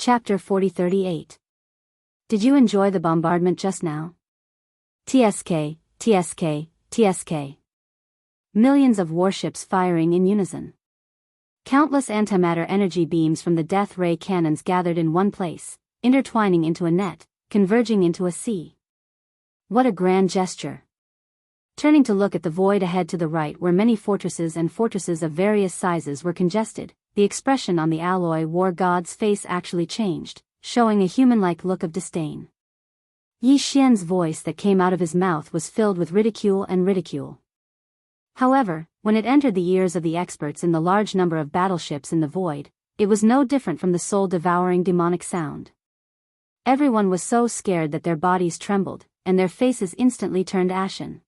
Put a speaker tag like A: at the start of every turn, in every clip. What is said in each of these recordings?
A: Chapter 4038. Did you enjoy the bombardment just now? TSK, TSK, TSK. Millions of warships firing in unison. Countless antimatter energy beams from the death ray cannons gathered in one place, intertwining into a net, converging into a sea. What a grand gesture. Turning to look at the void ahead to the right where many fortresses and fortresses of various sizes were congested, the expression on the alloy war god's face actually changed, showing a human-like look of disdain. Yi Xian's voice that came out of his mouth was filled with ridicule and ridicule. However, when it entered the ears of the experts in the large number of battleships in the void, it was no different from the soul-devouring demonic sound. Everyone was so scared that their bodies trembled, and their faces instantly turned ashen.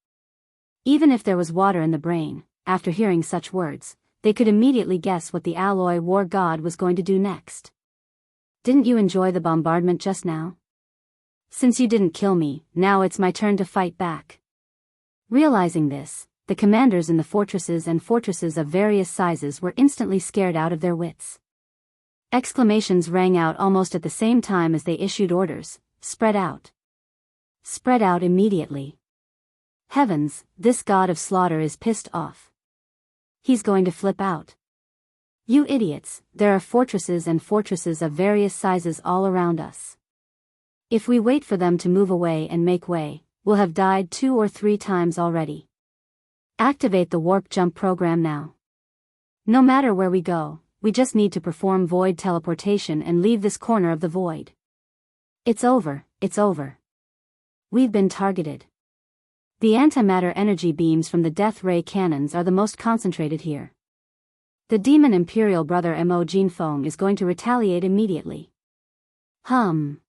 A: Even if there was water in the brain, after hearing such words, they could immediately guess what the alloy war god was going to do next. Didn't you enjoy the bombardment just now? Since you didn't kill me, now it's my turn to fight back. Realizing this, the commanders in the fortresses and fortresses of various sizes were instantly scared out of their wits. Exclamations rang out almost at the same time as they issued orders, spread out. Spread out immediately. Heavens, this god of slaughter is pissed off. He's going to flip out. You idiots, there are fortresses and fortresses of various sizes all around us. If we wait for them to move away and make way, we'll have died 2 or 3 times already. Activate the warp jump program now. No matter where we go, we just need to perform void teleportation and leave this corner of the void. It's over, it's over. We've been targeted. The antimatter energy beams from the death ray cannons are the most concentrated here. The demon imperial brother Mo Jinfeng is going to retaliate immediately. Hum.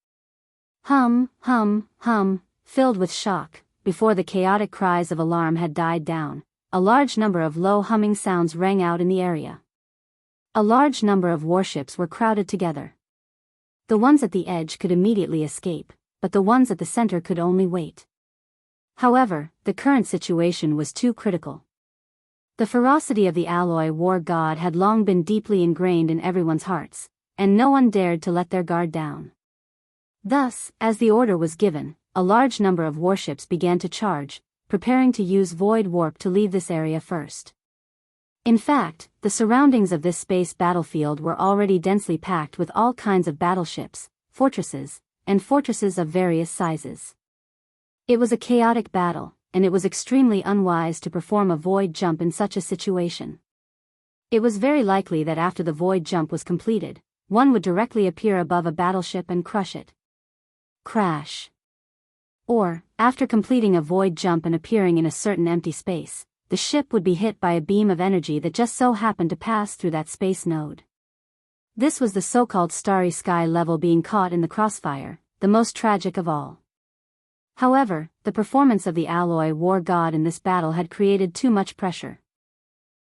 A: Hum, hum, hum, filled with shock, before the chaotic cries of alarm had died down, a large number of low humming sounds rang out in the area. A large number of warships were crowded together. The ones at the edge could immediately escape, but the ones at the center could only wait. However, the current situation was too critical. The ferocity of the alloy war god had long been deeply ingrained in everyone's hearts, and no one dared to let their guard down. Thus, as the order was given, a large number of warships began to charge, preparing to use void warp to leave this area first. In fact, the surroundings of this space battlefield were already densely packed with all kinds of battleships, fortresses, and fortresses of various sizes. It was a chaotic battle, and it was extremely unwise to perform a void jump in such a situation. It was very likely that after the void jump was completed, one would directly appear above a battleship and crush it. Crash. Or, after completing a void jump and appearing in a certain empty space, the ship would be hit by a beam of energy that just so happened to pass through that space node. This was the so-called starry sky level being caught in the crossfire, the most tragic of all. However, the performance of the alloy war god in this battle had created too much pressure.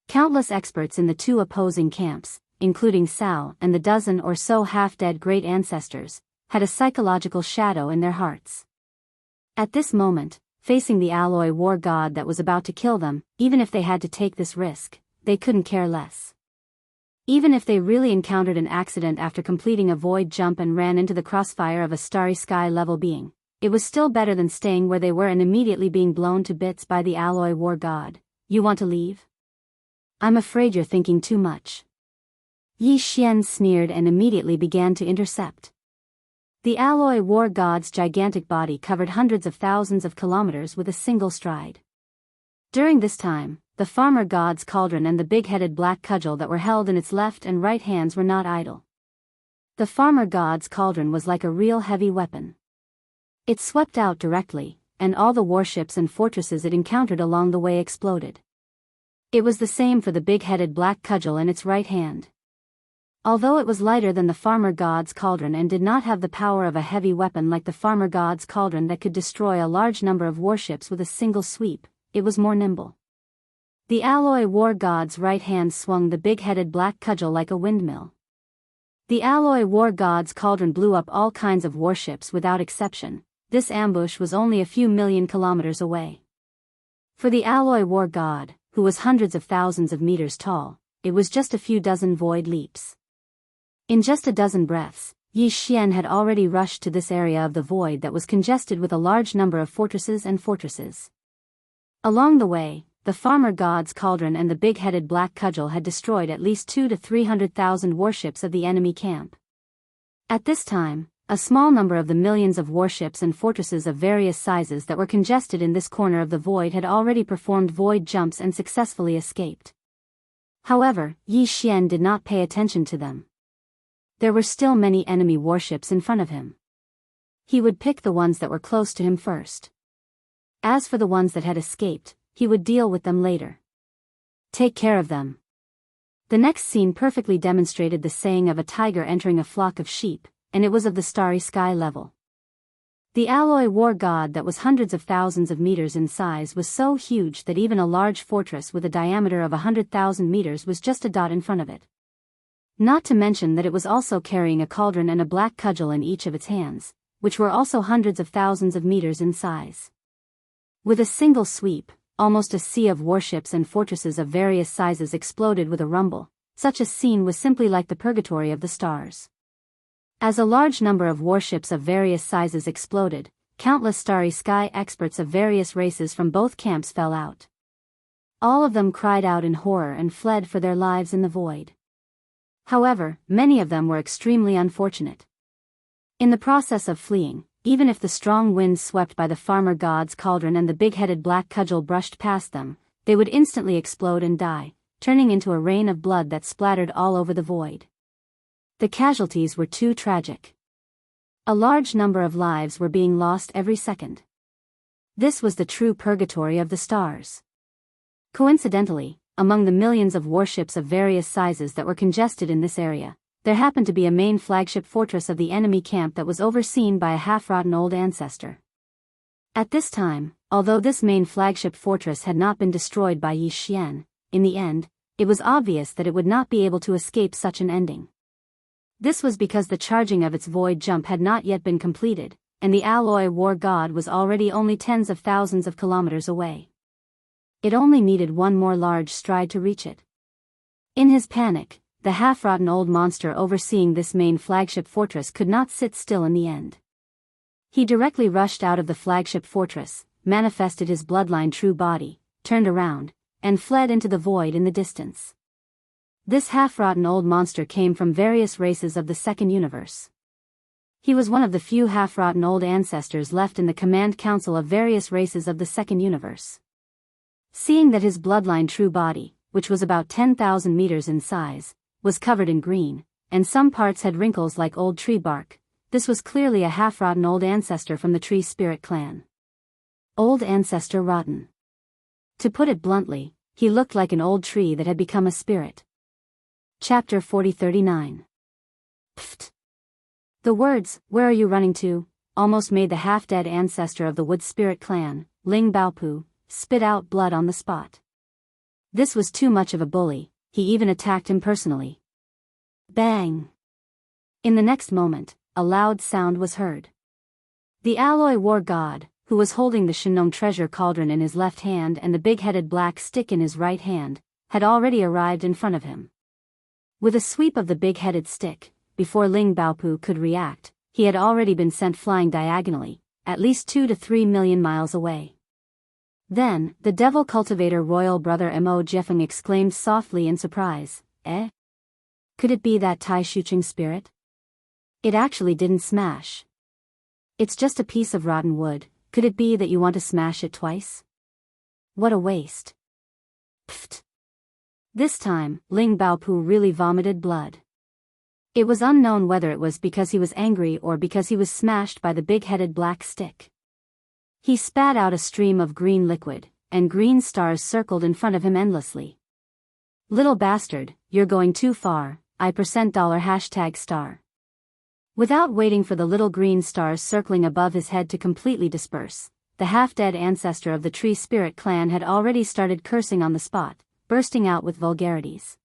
A: Countless experts in the 2 opposing camps, including Cao and the dozen or so half-dead great ancestors, had a psychological shadow in their hearts. At this moment, facing the alloy war god that was about to kill them, even if they had to take this risk, they couldn't care less. Even if they really encountered an accident after completing a void jump and ran into the crossfire of a starry sky level being, it was still better than staying where they were and immediately being blown to bits by the alloy war god. You want to leave? I'm afraid you're thinking too much. Yi Xian sneered and immediately began to intercept. The alloy war god's gigantic body covered hundreds of thousands of kilometers with a single stride. During this time, the farmer god's cauldron and the big-headed black cudgel that were held in its left and right hands were not idle. The farmer god's cauldron was like a real heavy weapon. It swept out directly, and all the warships and fortresses it encountered along the way exploded. It was the same for the big-headed black cudgel in its right hand. Although it was lighter than the farmer god's cauldron and did not have the power of a heavy weapon like the farmer god's cauldron that could destroy a large number of warships with a single sweep, it was more nimble. The alloy war god's right hand swung the big-headed black cudgel like a windmill. The alloy war god's cauldron blew up all kinds of warships without exception. This ambush was only a few million kilometers away. For the alloy war god, who was hundreds of thousands of meters tall, it was just a few dozen void leaps. In just a dozen breaths, Yi Xian had already rushed to this area of the void that was congested with a large number of fortresses. Along the way, the farmer god's cauldron and the big-headed black cudgel had destroyed at least 200,000 to 300,000 warships of the enemy camp. At this time, a small number of the millions of warships and fortresses of various sizes that were congested in this corner of the void had already performed void jumps and successfully escaped. However, Yi Xian did not pay attention to them. There were still many enemy warships in front of him. He would pick the ones that were close to him first. As for the ones that had escaped, he would deal with them later. Take care of them. The next scene perfectly demonstrated the saying of a tiger entering a flock of sheep, and it was of the starry sky level. The alloy war god that was hundreds of thousands of meters in size was so huge that even a large fortress with a diameter of 100,000 meters was just a dot in front of it. Not to mention that it was also carrying a cauldron and a black cudgel in each of its hands, which were also hundreds of thousands of meters in size. With a single sweep, almost a sea of warships and fortresses of various sizes exploded with a rumble. Such a scene was simply like the purgatory of the stars. As a large number of warships of various sizes exploded, countless starry sky experts of various races from both camps fell out. All of them cried out in horror and fled for their lives in the void. However, many of them were extremely unfortunate. In the process of fleeing, even if the strong winds swept by the farmer god's cauldron and the big-headed black cudgel brushed past them, they would instantly explode and die, turning into a rain of blood that splattered all over the void. The casualties were too tragic. A large number of lives were being lost every second. This was the true purgatory of the stars. Coincidentally, among the millions of warships of various sizes that were congested in this area, there happened to be a main flagship fortress of the enemy camp that was overseen by a half-rotten old ancestor. At this time, although this main flagship fortress had not been destroyed by Yi Xian, in the end, it was obvious that it would not be able to escape such an ending. This was because the charging of its void jump had not yet been completed, and the alloy war god was already only tens of thousands of kilometers away. It only needed one more large stride to reach it. In his panic, the half-rotten old monster overseeing this main flagship fortress could not sit still in the end. He directly rushed out of the flagship fortress, manifested his bloodline true body, turned around, and fled into the void in the distance. This half-rotten old monster came from various races of the second universe. He was one of the few half-rotten old ancestors left in the command council of various races of the second universe. Seeing that his bloodline true body, which was about 10,000 meters in size, was covered in green, and some parts had wrinkles like old tree bark, this was clearly a half-rotten old ancestor from the tree spirit clan. Old ancestor rotten. To put it bluntly, he looked like an old tree that had become a spirit. Chapter 4039. Pfft. The words, "Where are you running to?" almost made the half-dead ancestor of the wood spirit clan, Ling Baopu, spit out blood on the spot. This was too much of a bully, he even attacked him personally. Bang! In the next moment, a loud sound was heard. The alloy war god, who was holding the Shinong treasure cauldron in his left hand and the big-headed black stick in his right hand, had already arrived in front of him. With a sweep of the big-headed stick, before Ling Baopu could react, he had already been sent flying diagonally, at least 2 to 3 million miles away. Then, the devil cultivator royal brother Mo Jiefeng exclaimed softly in surprise, "Eh? Could it be that Tai Shuching spirit? It actually didn't smash. It's just a piece of rotten wood, could it be that you want to smash it twice? What a waste." Pfft. This time, Ling Baopu really vomited blood. It was unknown whether it was because he was angry or because he was smashed by the big-headed black stick. He spat out a stream of green liquid, and green stars circled in front of him endlessly. "Little bastard, you're going too far, $#. Without waiting for the little green stars circling above his head to completely disperse, the half-dead ancestor of the tree spirit clan had already started cursing on the spot, bursting out with vulgarities.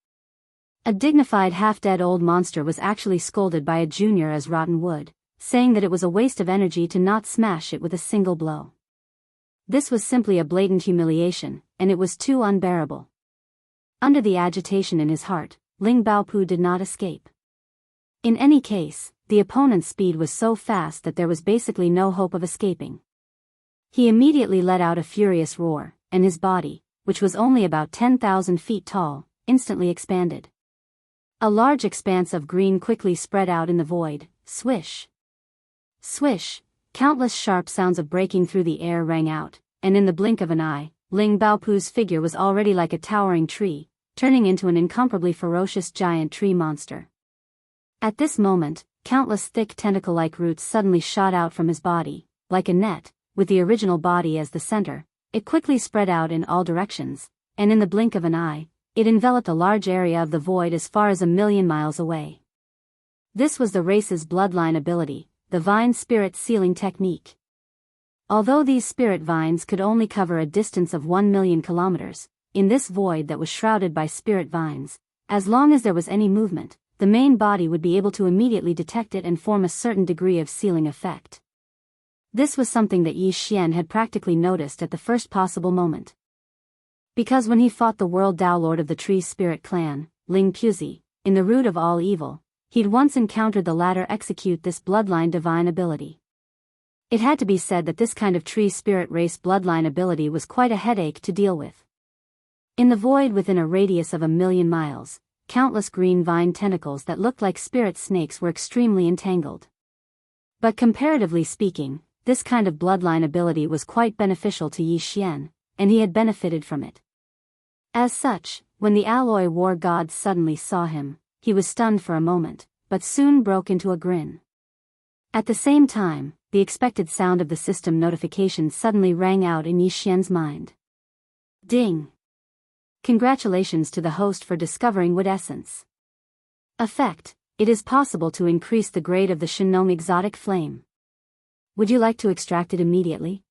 A: A dignified half-dead old monster was actually scolded by a junior as rotten wood, saying that it was a waste of energy to not smash it with a single blow. This was simply a blatant humiliation, and it was too unbearable. Under the agitation in his heart, Ling Baopu did not escape. In any case, the opponent's speed was so fast that there was basically no hope of escaping. He immediately let out a furious roar, and his body, which was only about 10,000 feet tall, instantly expanded. A large expanse of green quickly spread out in the void. Swish! Swish! Countless sharp sounds of breaking through the air rang out, and in the blink of an eye, Ling Baopu's figure was already like a towering tree, turning into an incomparably ferocious giant tree monster. At this moment, countless thick tentacle-like roots suddenly shot out from his body, like a net, with the original body as the center. It quickly spread out in all directions, and in the blink of an eye, it enveloped a large area of the void as far as 1,000,000 miles away. This was the race's bloodline ability, the vine spirit sealing technique. Although these spirit vines could only cover a distance of 1,000,000 kilometers, in this void that was shrouded by spirit vines, as long as there was any movement, the main body would be able to immediately detect it and form a certain degree of sealing effect. This was something that Yi Xian had practically noticed at the first possible moment. Because when he fought the world Tao Lord of the Tree Spirit Clan, Ling Puzi, in the root of all evil, he'd once encountered the latter execute this bloodline divine ability. It had to be said that this kind of tree spirit race bloodline ability was quite a headache to deal with. In the void within a radius of 1,000,000 miles, countless green vine tentacles that looked like spirit snakes were extremely entangled. But comparatively speaking, this kind of bloodline ability was quite beneficial to Yi Xian, and he had benefited from it. As such, when the alloy war god suddenly saw him, he was stunned for a moment, but soon broke into a grin. At the same time, the expected sound of the system notification suddenly rang out in Yi Xian's mind. Ding! Congratulations to the host for discovering wood essence. Effect: it is possible to increase the grade of the Shinong exotic flame. Would you like to extract it immediately?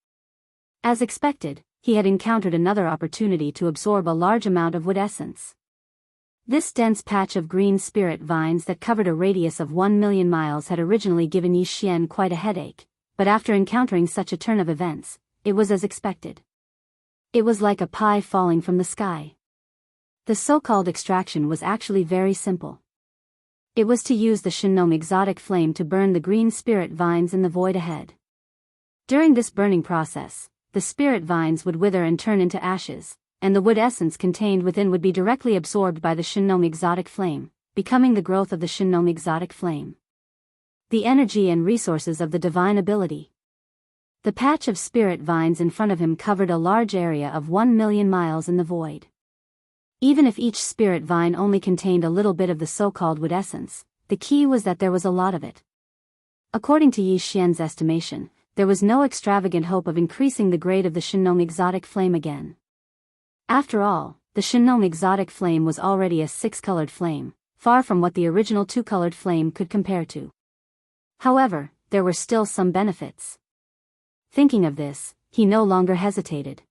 A: As expected, he had encountered another opportunity to absorb a large amount of wood essence. This dense patch of green spirit vines that covered a radius of 1,000,000 miles had originally given Yi Xian quite a headache, but after encountering such a turn of events, it was as expected. It was like a pie falling from the sky. The so-called extraction was actually very simple. It was to use the Shinong exotic flame to burn the green spirit vines in the void ahead. During this burning process, the spirit vines would wither and turn into ashes, and the wood essence contained within would be directly absorbed by the Shinong exotic flame, becoming the growth of the Shinong exotic flame. The energy and resources of the divine ability. The patch of spirit vines in front of him covered a large area of 1,000,000 miles in the void. Even if each spirit vine only contained a little bit of the so-called wood essence, the key was that there was a lot of it. According to Yi Xian's estimation, there was no extravagant hope of increasing the grade of the Shinong exotic flame again. After all, the Shinong exotic flame was already a 6-colored flame, far from what the original 2-colored flame could compare to. However, there were still some benefits. Thinking of this, he no longer hesitated.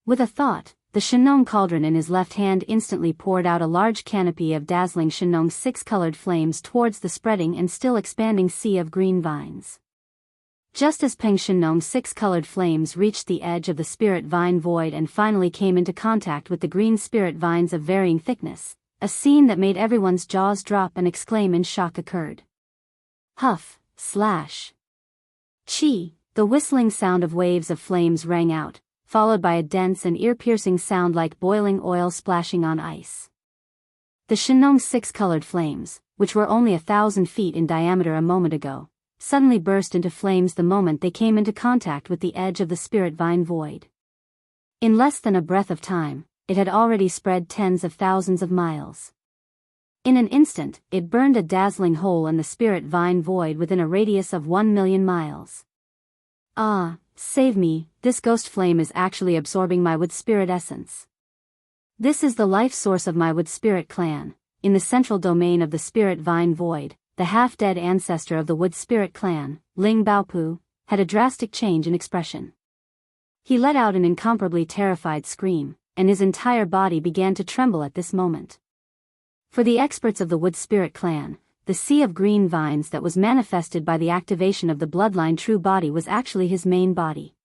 A: With a thought, the Shinong cauldron in his left hand instantly poured out a large canopy of dazzling Shinong 6-colored flames towards the spreading and still expanding sea of green vines. Just as Peng Shinong's 6-colored flames reached the edge of the spirit vine void and finally came into contact with the green spirit vines of varying thickness, a scene that made everyone's jaws drop and exclaim in shock occurred. Huff, slash. Chi, the whistling sound of waves of flames rang out, followed by a dense and ear-piercing sound like boiling oil splashing on ice. The Shinong's 6-colored flames, which were only 1,000 feet in diameter a moment ago, suddenly burst into flames the moment they came into contact with the edge of the spirit vine void. In less than a breath of time, it had already spread tens of thousands of miles. In an instant, it burned a dazzling hole in the spirit vine void within a radius of 1,000,000 miles. Ah, save me, this ghost flame is actually absorbing my wood spirit essence. This is the life source of my wood spirit clan. In the central domain of the spirit vine void, the half-dead ancestor of the wood spirit clan, Ling Baopu, had a drastic change in expression. He let out an incomparably terrified scream, and his entire body began to tremble at this moment. For the experts of the wood spirit clan, the sea of green vines that was manifested by the activation of the bloodline true body was actually his main body.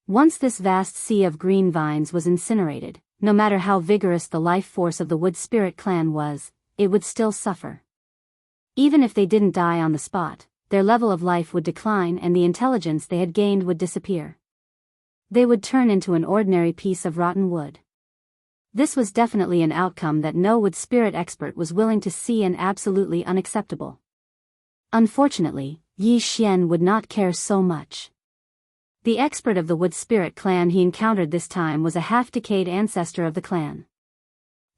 A: Once this vast sea of green vines was incinerated, no matter how vigorous the life force of the wood spirit clan was, it would still suffer. Even if they didn't die on the spot, their level of life would decline and the intelligence they had gained would disappear. They would turn into an ordinary piece of rotten wood. This was definitely an outcome that no wood spirit expert was willing to see and absolutely unacceptable. Unfortunately, Yi Xian would not care so much. The expert of the wood spirit clan he encountered this time was a half-decayed ancestor of the clan.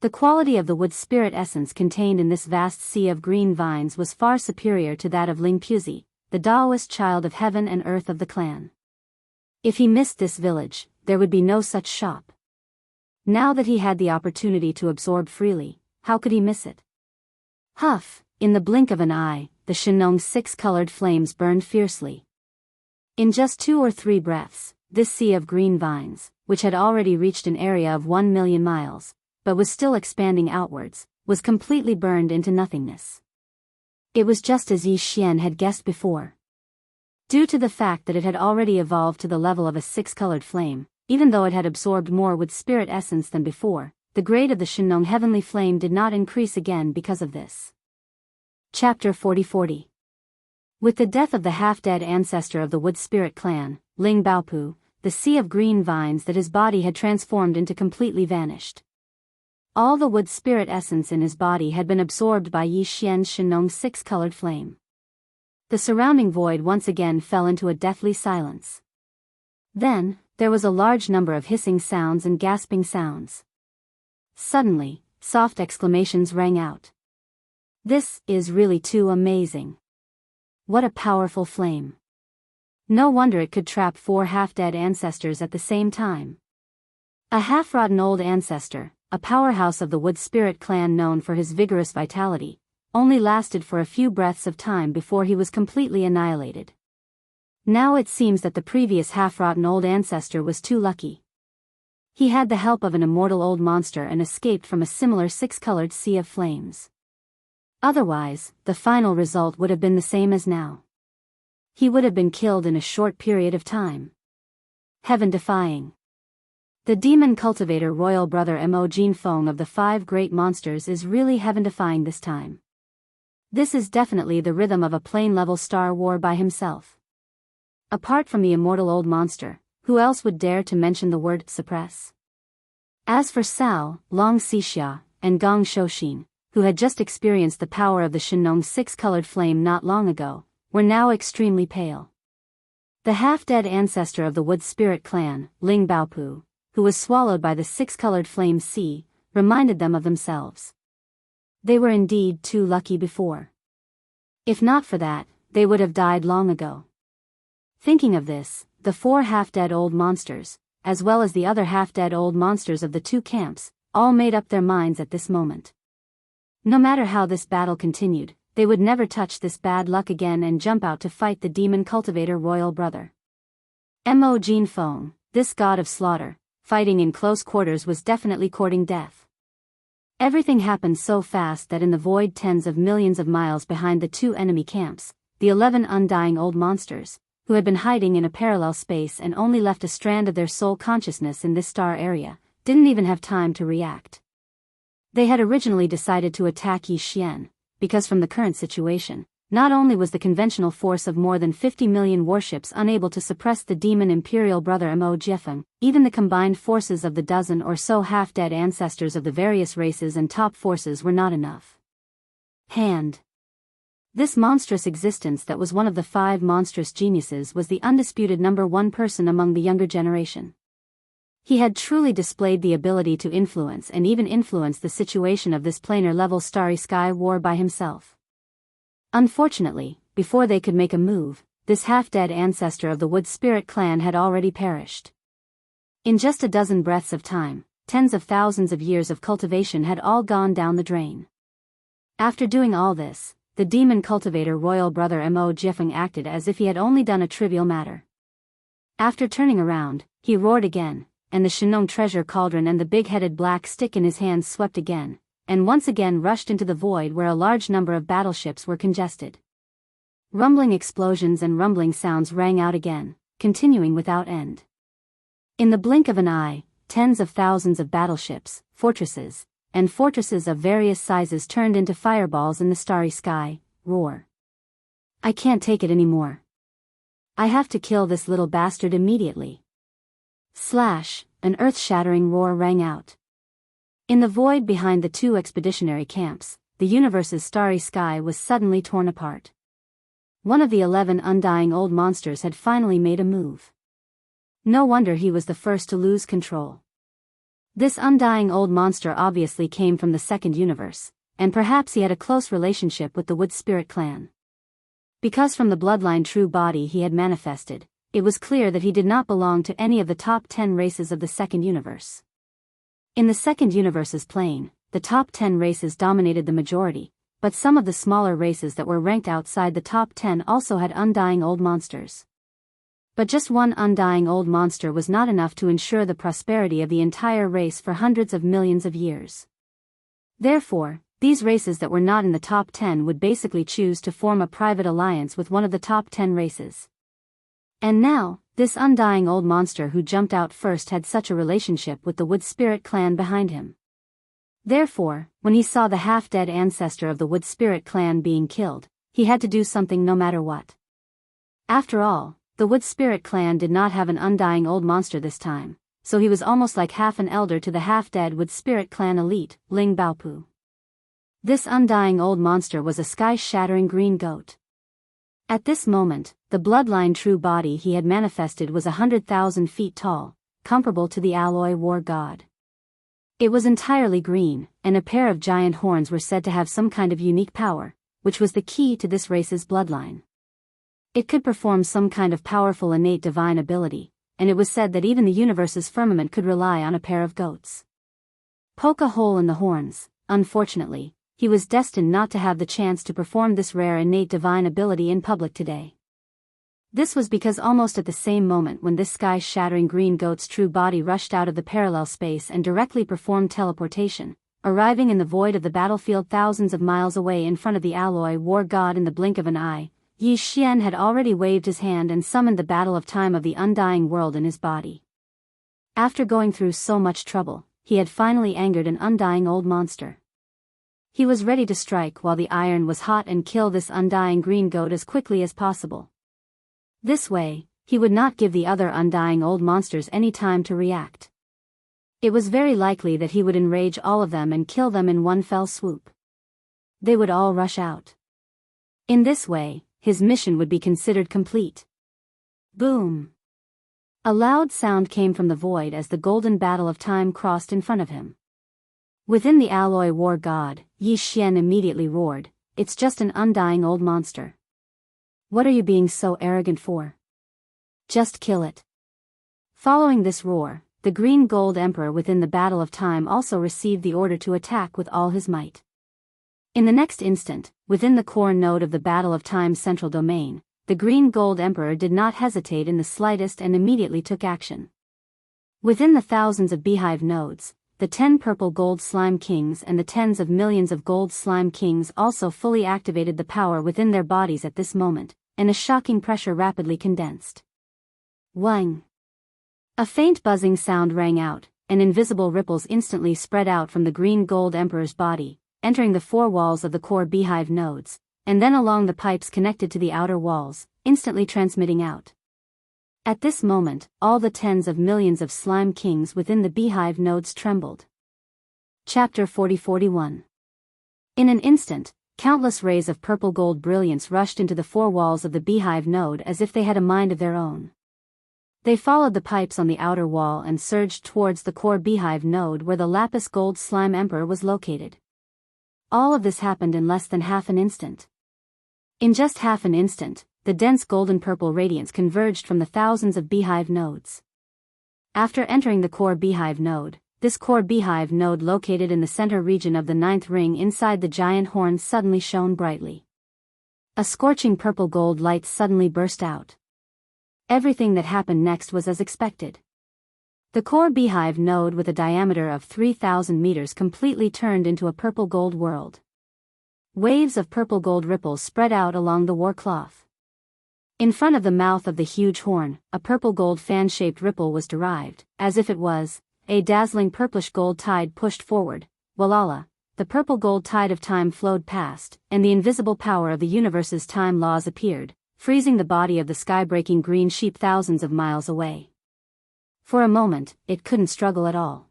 A: The quality of the wood spirit essence contained in this vast sea of green vines was far superior to that of Ling Puzi, the Taoist child of heaven and earth of the clan. If he missed this village, there would be no such shop. Now that he had the opportunity to absorb freely, how could he miss it? Huff, in the blink of an eye, the Shenong's 6-colored flames burned fiercely. In just 2 or 3 breaths, this sea of green vines, which had already reached an area of 1 million miles, but was still expanding outwards, was completely burned into nothingness. It was just as Yi Xian had guessed before. Due to the fact that it had already evolved to the level of a 6-colored flame, even though it had absorbed more wood spirit essence than before, the grade of the Shenong heavenly flame did not increase again because of this. Chapter 40. With the death of the half-dead ancestor of the wood spirit clan, Ling Baopu, the sea of green vines that his body had transformed into completely vanished. All the wood spirit essence in his body had been absorbed by Yi Xian's Shenong 6-colored flame. The surrounding void once again fell into a deathly silence. Then, there was a large number of hissing sounds and gasping sounds. Suddenly, soft exclamations rang out. This is really too amazing. What a powerful flame. No wonder it could trap 4 half-dead ancestors at the same time. A half-rotten old ancestor, a powerhouse of the wood spirit clan known for his vigorous vitality, only lasted for a few breaths of time before he was completely annihilated. Now it seems that the previous half-rotten old ancestor was too lucky. He had the help of an immortal old monster and escaped from a similar 6-colored sea of flames. Otherwise, the final result would have been the same as now. He would have been killed in a short period of time. Heaven-defying. The demon cultivator royal brother Mo Jinfeng of the 5 great monsters is really heaven-defying this time. This is definitely the rhythm of a plane-level Star War by himself. Apart from the immortal old monster, who else would dare to mention the word suppress? As for Sao, Long Xixia, and Gong Shouxin, who had just experienced the power of the Shenong's 6-colored flame not long ago, were now extremely pale. The half-dead ancestor of the wood spirit clan, Ling Baopu, who was swallowed by the 6-colored flame sea, reminded them of themselves. They were indeed too lucky before. If not for that, they would have died long ago. Thinking of this, the 4 half-dead old monsters, as well as the other half-dead old monsters of the 2 camps, all made up their minds at this moment. No matter how this battle continued, they would never touch this bad luck again and jump out to fight the demon cultivator royal brother. Mo Jinfeng, this god of slaughter, fighting in close quarters was definitely courting death. Everything happened so fast that in the void tens of millions of miles behind the 2 enemy camps, the 11 undying old monsters, who had been hiding in a parallel space and only left a strand of their soul consciousness in this star area, didn't even have time to react. They had originally decided to attack Yi Xian, because from the current situation, not only was the conventional force of more than 50 million warships unable to suppress the demon imperial brother Mo Jiefeng, even the combined forces of the dozen or so half-dead ancestors of the various races and top forces were not enough. This monstrous existence that was one of the 5 monstrous geniuses was the undisputed number 1 person among the younger generation. He had truly displayed the ability to influence and even influence the situation of this planar-level starry sky war by himself. Unfortunately, before they could make a move, this half-dead ancestor of the wood spirit clan had already perished. In just a dozen breaths of time, tens of thousands of years of cultivation had all gone down the drain. After doing all this, the demon cultivator royal brother Mo Jiefeng acted as if he had only done a trivial matter. After turning around, he roared again, and the Shenong treasure cauldron and the big-headed black stick in his hands swept again, and once again rushed into the void where a large number of battleships were congested. Rumbling explosions and rumbling sounds rang out again, continuing without end. In the blink of an eye, tens of thousands of battleships, fortresses, and fortresses of various sizes turned into fireballs in the starry sky, roar. I can't take it anymore. I have to kill this little bastard immediately. Slash, an earth-shattering roar rang out. In the void behind the two expeditionary camps, the universe's starry sky was suddenly torn apart. One of the 11 undying old monsters had finally made a move. No wonder he was the first to lose control. This undying old monster obviously came from the second universe, and perhaps he had a close relationship with the Wood Spirit clan. Because from the bloodline true body he had manifested, it was clear that he did not belong to any of the top 10 races of the second universe. In the second universe's plane, the top 10 races dominated the majority, but some of the smaller races that were ranked outside the top 10 also had undying old monsters. But just one undying old monster was not enough to ensure the prosperity of the entire race for hundreds of millions of years. Therefore, these races that were not in the top 10 would basically choose to form a private alliance with one of the top 10 races. And now, this undying old monster who jumped out first had such a relationship with the Wood Spirit clan behind him. Therefore, when he saw the half-dead ancestor of the Wood Spirit clan being killed, he had to do something no matter what. After all, the Wood Spirit clan did not have an undying old monster this time, so he was almost like half an elder to the half-dead Wood Spirit clan elite, Ling Baopu. This undying old monster was a sky-shattering green goat. At this moment, the bloodline true body he had manifested was 100,000 feet tall, comparable to the alloy war god. It was entirely green, and a pair of giant horns were said to have some kind of unique power, which was the key to this race's bloodline. It could perform some kind of powerful innate divine ability, and it was said that even the universe's firmament could rely on a pair of goats. Poke a hole in the horns. Unfortunately, he was destined not to have the chance to perform this rare innate divine ability in public today. This was because almost at the same moment when this sky-shattering green goat's true body rushed out of the parallel space and directly performed teleportation, arriving in the void of the battlefield thousands of miles away in front of the alloy war god in the blink of an eye, Yi Xian had already waved his hand and summoned the battle of time of the undying world in his body. After going through so much trouble, he had finally angered an undying old monster. He was ready to strike while the iron was hot and kill this undying green goat as quickly as possible. This way, he would not give the other undying old monsters any time to react. It was very likely that he would enrage all of them and kill them in one fell swoop. They would all rush out. In this way, his mission would be considered complete. Boom! A loud sound came from the void as the golden battle of time crossed in front of him. Within the alloy war god, Yi Xian immediately roared, "It's just an undying old monster. What are you being so arrogant for? Just kill it." Following this roar, the green gold emperor within the battle of time also received the order to attack with all his might. In the next instant, within the core node of the battle of time's central domain, the green gold emperor did not hesitate in the slightest and immediately took action. Within the thousands of beehive nodes, the 10 purple gold slime kings and the tens of millions of gold slime kings also fully activated the power within their bodies at this moment, and a shocking pressure rapidly condensed. Wang! A faint buzzing sound rang out, and invisible ripples instantly spread out from the green gold emperor's body, entering the four walls of the core beehive nodes, and then along the pipes connected to the outer walls, instantly transmitting out. At this moment, all the tens of millions of slime kings within the beehive nodes trembled. Chapter 40-41. In an instant, countless rays of purple gold brilliance rushed into the four walls of the beehive node as if they had a mind of their own. They followed the pipes on the outer wall and surged towards the core beehive node where the lapis gold slime emperor was located. All of this happened in less than half an instant. In just half an instant, the dense golden-purple radiance converged from the thousands of beehive nodes. After entering the core beehive node, this core beehive node located in the center region of the ninth ring inside the giant horn suddenly shone brightly. A scorching purple gold light suddenly burst out. Everything that happened next was as expected. The core beehive node with a diameter of 3,000 meters completely turned into a purple gold world. Waves of purple gold ripples spread out along the war cloth. In front of the mouth of the huge horn, a purple gold fan-shaped ripple was derived, as if it was a dazzling purplish gold tide pushed forward. Walala, the purple gold tide of time flowed past, and the invisible power of the universe's time laws appeared, freezing the body of the sky-breaking green sheep thousands of miles away. For a moment, it couldn't struggle at all.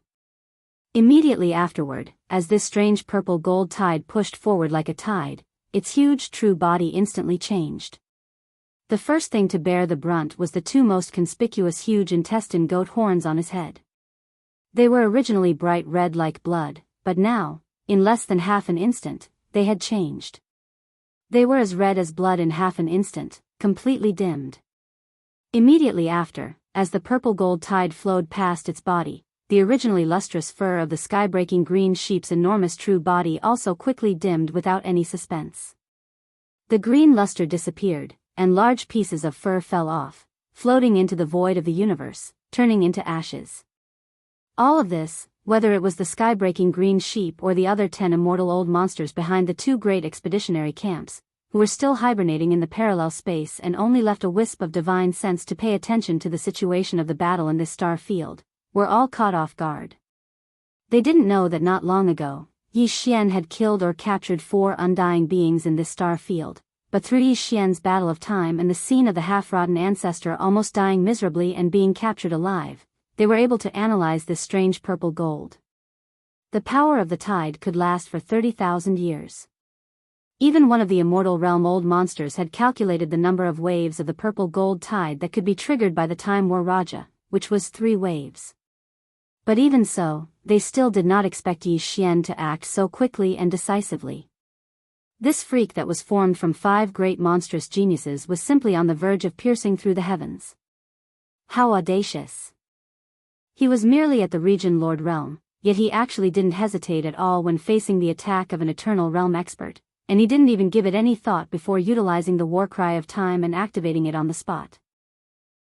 A: Immediately afterward, as this strange purple gold tide pushed forward like a tide, its huge true body instantly changed. The first thing to bear the brunt was the two most conspicuous huge intestine goat horns on his head. They were originally bright red like blood, but now, in less than half an instant, they had changed. They were as red as blood in half an instant, completely dimmed. Immediately after, as the purple gold tide flowed past its body, the originally lustrous fur of the sky-breaking green sheep's enormous true body also quickly dimmed without any suspense. The green luster disappeared, and large pieces of fur fell off, floating into the void of the universe, turning into ashes. All of this, whether it was the sky-breaking green sheep or the other 10 immortal old monsters behind the 2 great expeditionary camps, who were still hibernating in the parallel space and only left a wisp of divine sense to pay attention to the situation of the battle in this star field, were all caught off guard. They didn't know that not long ago, Yi Xian had killed or captured 4 undying beings in this star field, but through Yi Xian's battle of time and the scene of the half-rotten ancestor almost dying miserably and being captured alive, they were able to analyze this strange purple gold. The power of the tide could last for 30,000 years. Even one of the immortal realm old monsters had calculated the number of waves of the purple gold tide that could be triggered by the Time War Raja, which was 3 waves. But even so, they still did not expect Yi Xian to act so quickly and decisively. This freak that was formed from 5 great monstrous geniuses was simply on the verge of piercing through the heavens. How audacious! He was merely at the region Lord Realm, yet he actually didn't hesitate at all when facing the attack of an Eternal Realm expert, and he didn't even give it any thought before utilizing the war cry of time and activating it on the spot.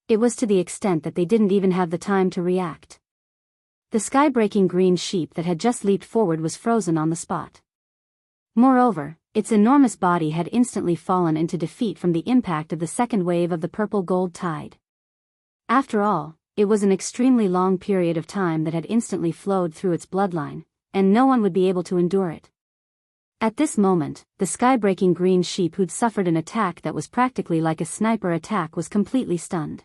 A: It was to the extent that they didn't even have the time to react. The sky-breaking green sheep that had just leaped forward was frozen on the spot. Moreover, its enormous body had instantly fallen into defeat from the impact of the second wave of the purple gold tide. After all, it was an extremely long period of time that had instantly flowed through its bloodline, and no one would be able to endure it. At this moment, the sky-breaking green sheep who'd suffered an attack that was practically like a sniper attack was completely stunned.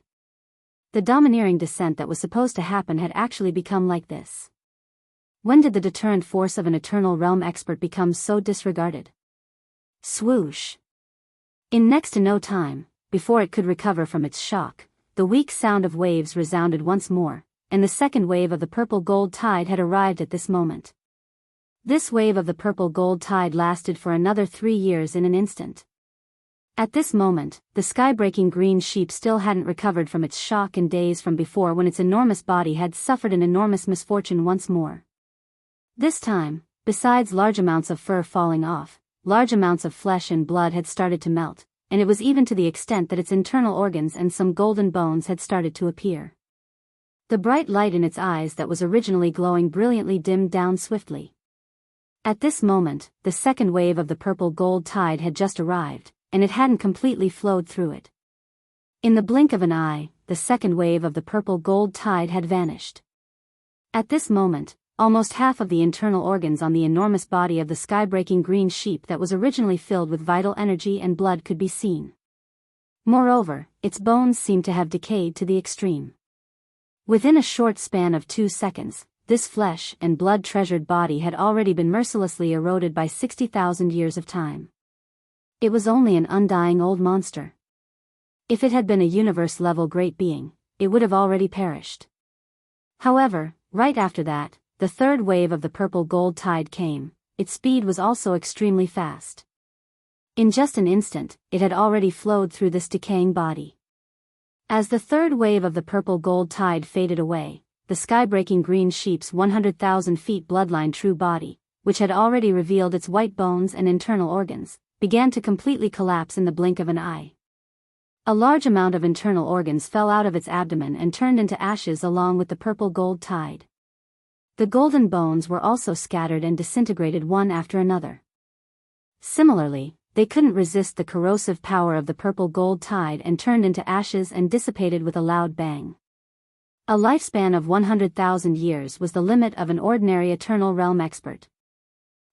A: The domineering descent that was supposed to happen had actually become like this. When did the deterrent force of an Eternal Realm expert become so disregarded? Swoosh! In next to no time, before it could recover from its shock, the weak sound of waves resounded once more, and the second wave of the purple gold tide had arrived at this moment. This wave of the purple gold tide lasted for another 3 years in an instant. At this moment, the sky-breaking green sheep still hadn't recovered from its shock and daze from before when its enormous body had suffered an enormous misfortune once more. This time, besides large amounts of fur falling off, large amounts of flesh and blood had started to melt, and it was even to the extent that its internal organs and some golden bones had started to appear. The bright light in its eyes that was originally glowing brilliantly dimmed down swiftly. At this moment, the second wave of the purple gold tide had just arrived, and it hadn't completely flowed through it. In the blink of an eye, the second wave of the purple gold tide had vanished. At this moment, almost half of the internal organs on the enormous body of the sky-breaking green sheep that was originally filled with vital energy and blood could be seen. Moreover, its bones seemed to have decayed to the extreme. Within a short span of 2 seconds, this flesh and blood-treasured body had already been mercilessly eroded by 60,000 years of time. It was only an undying old monster. If it had been a universe-level great being, it would have already perished. However, right after that, the third wave of the purple gold tide came. Its speed was also extremely fast. In just an instant, it had already flowed through this decaying body. As the third wave of the purple gold tide faded away, the sky-breaking green sheep's 100,000 feet bloodline true body, which had already revealed its white bones and internal organs, began to completely collapse in the blink of an eye. A large amount of internal organs fell out of its abdomen and turned into ashes along with the purple gold tide. The golden bones were also scattered and disintegrated one after another. Similarly, they couldn't resist the corrosive power of the purple gold tide and turned into ashes and dissipated with a loud bang. A lifespan of 100,000 years was the limit of an ordinary Eternal Realm expert.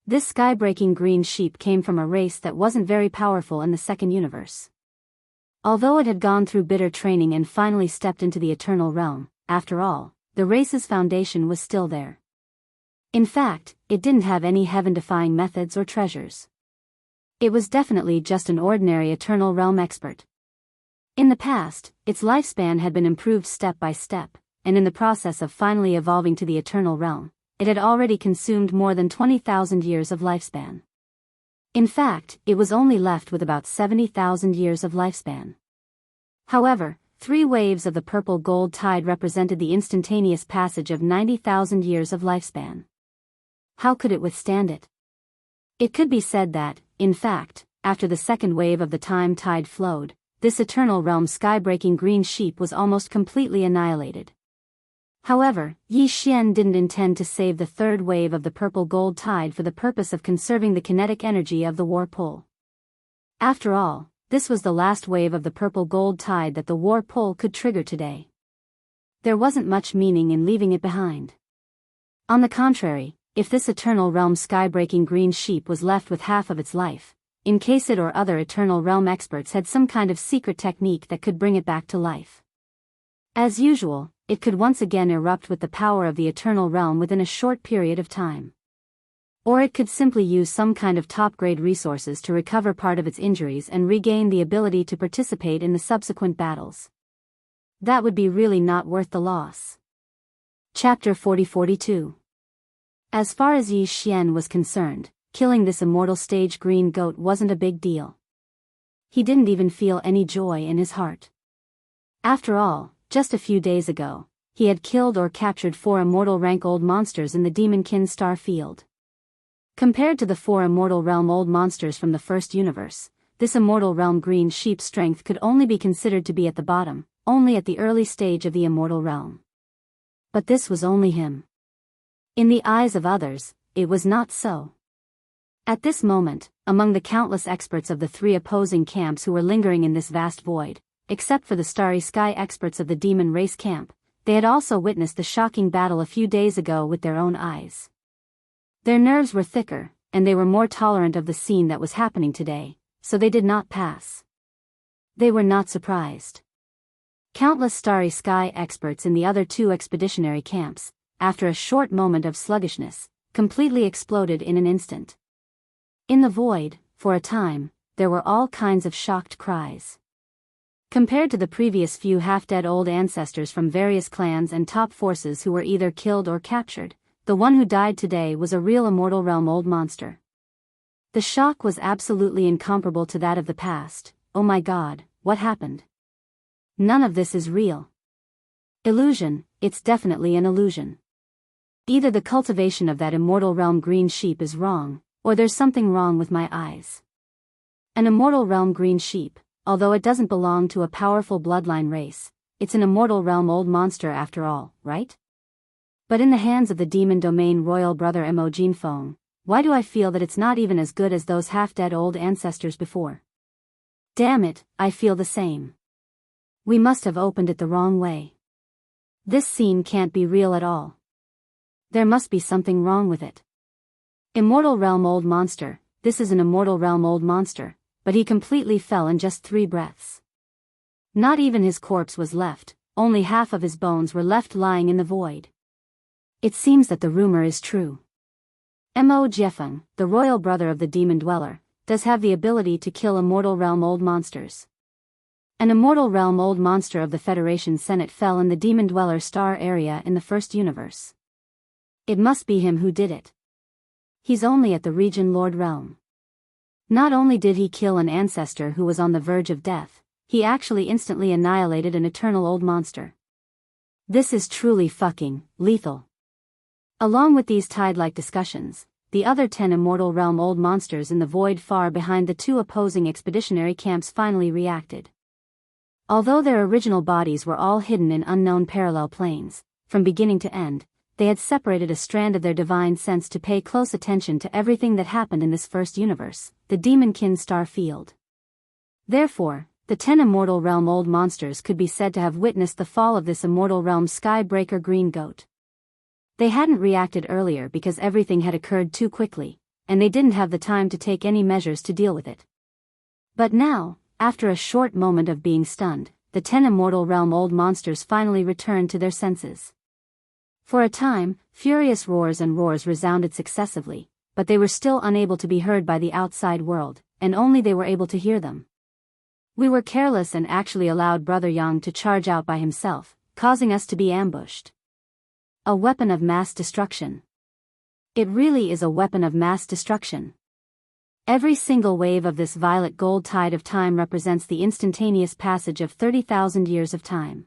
A: This sky-breaking green sheep came from a race that wasn't very powerful in the second universe. Although it had gone through bitter training and finally stepped into the eternal realm, after all, the race's foundation was still there. In fact, it didn't have any heaven-defying methods or treasures. It was definitely just an ordinary eternal realm expert. In the past, its lifespan had been improved step by step, and in the process of finally evolving to the eternal realm, it had already consumed more than 20,000 years of lifespan. In fact, it was only left with about 70,000 years of lifespan. However, 3 waves of the purple gold tide represented the instantaneous passage of 90,000 years of lifespan. How could it withstand it? It could be said that, in fact, after the second wave of the time tide flowed, this eternal realm sky-breaking green sheep was almost completely annihilated. However, Yi Xian didn't intend to save the third wave of the purple gold tide for the purpose of conserving the kinetic energy of the war pole. After all, this was the last wave of the purple gold tide that the war pole could trigger today. There wasn't much meaning in leaving it behind. On the contrary, if this eternal realm sky-breaking green sheep was left with half of its life, in case it or other eternal realm experts had some kind of secret technique that could bring it back to life. As usual, it could once again erupt with the power of the eternal realm within a short period of time. Or it could simply use some kind of top-grade resources to recover part of its injuries and regain the ability to participate in the subsequent battles. That would be really not worth the loss. Chapter 40-42. As far as Yi Xian was concerned, killing this immortal stage green goat wasn't a big deal. He didn't even feel any joy in his heart. After all, just a few days ago, he had killed or captured 4 immortal rank old monsters in the Demonkin star field. Compared to the 4 immortal realm old monsters from the first universe, this immortal realm green sheep's strength could only be considered to be at the bottom, only at the early stage of the immortal realm. But this was only him. In the eyes of others, it was not so. At this moment, among the countless experts of the 3 opposing camps who were lingering in this vast void, except for the starry sky experts of the demon race camp, they had also witnessed the shocking battle a few days ago with their own eyes. Their nerves were thicker, and they were more tolerant of the scene that was happening today, so they did not pass. They were not surprised. Countless starry sky experts in the other 2 expeditionary camps, after a short moment of sluggishness, completely exploded in an instant. In the void, for a time, there were all kinds of shocked cries. Compared to the previous few half-dead old ancestors from various clans and top forces who were either killed or captured, the one who died today was a real immortal realm old monster. The shock was absolutely incomparable to that of the past. Oh my god, what happened? None of this is real. Illusion, it's definitely an illusion. Either the cultivation of that immortal realm green sheep is wrong, or there's something wrong with my eyes. An immortal realm green sheep, although it doesn't belong to a powerful bloodline race, it's an immortal realm old monster after all, right? But in the hands of the demon domain royal brother Mo Jinfeng, why do I feel that it's not even as good as those half-dead old ancestors before? Damn it, I feel the same. We must have opened it the wrong way. This scene can't be real at all. There must be something wrong with it. Immortal realm old monster, this is an immortal realm old monster, but he completely fell in just 3 breaths. Not even his corpse was left, only half of his bones were left lying in the void. It seems that the rumor is true. Mo Jiefeng, the royal brother of the demon dweller, does have the ability to kill immortal realm old monsters. An immortal realm old monster of the Federation Senate fell in the demon dweller star area in the first universe. It must be him who did it. He's only at the region Lord Realm. Not only did he kill an ancestor who was on the verge of death, he actually instantly annihilated an eternal old monster. This is truly fucking lethal. Along with these tide-like discussions, the other 10 immortal realm old monsters in the void far behind the 2 opposing expeditionary camps finally reacted. Although their original bodies were all hidden in unknown parallel planes, from beginning to end, they had separated a strand of their divine sense to pay close attention to everything that happened in this first universe, the Demonkin star field. Therefore, the 10 immortal realm old monsters could be said to have witnessed the fall of this immortal realm skybreaker green goat. They hadn't reacted earlier because everything had occurred too quickly, and they didn't have the time to take any measures to deal with it. But now, after a short moment of being stunned, the 10 immortal realm-old monsters finally returned to their senses. For a time, furious roars and roars resounded successively, but they were still unable to be heard by the outside world, and only they were able to hear them. We were careless and actually allowed Brother Yang to charge out by himself, causing us to be ambushed. A weapon of mass destruction. It really is a weapon of mass destruction. Every single wave of this violet gold tide of time represents the instantaneous passage of 30,000 years of time.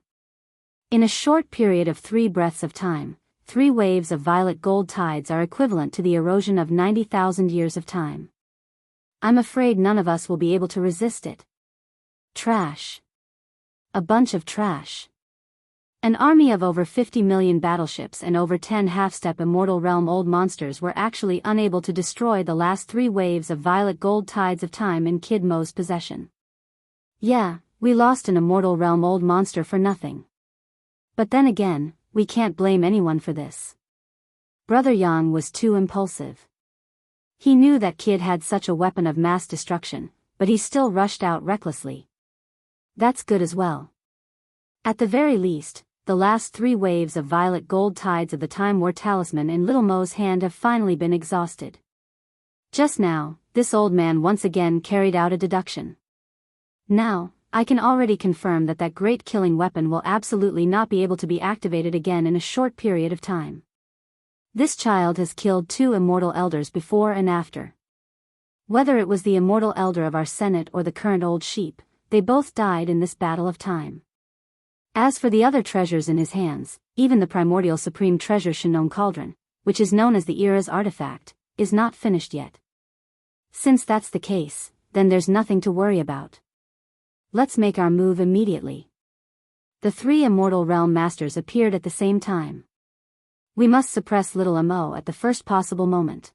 A: In a short period of 3 breaths of time, 3 waves of violet gold tides are equivalent to the erosion of 90,000 years of time. I'm afraid none of us will be able to resist it. Trash. A bunch of trash. An army of over 50 million battleships and over 10 half-step immortal realm-old monsters were actually unable to destroy the last 3 waves of violet gold tides of time in Kid Mo's possession. Yeah, we lost an immortal realm-old monster for nothing. But then again, we can't blame anyone for this. Brother Yang was too impulsive. He knew that Kid had such a weapon of mass destruction, but he still rushed out recklessly. That's good as well. At the very least, the last 3 waves of violet gold tides of the Time War talisman in Little Mo's hand have finally been exhausted. Just now, this old man once again carried out a deduction. Now, I can already confirm that great killing weapon will absolutely not be able to be activated again in a short period of time. This child has killed 2 immortal elders before and after. Whether it was the immortal elder of our Senate or the current old sheep, they both died in this battle of time. As for the other treasures in his hands, even the primordial supreme treasure Shinong Cauldron, which is known as the Era's artifact, is not finished yet. Since that's the case, then there's nothing to worry about. Let's make our move immediately. The 3 immortal realm masters appeared at the same time. We must suppress little Mo at the first possible moment.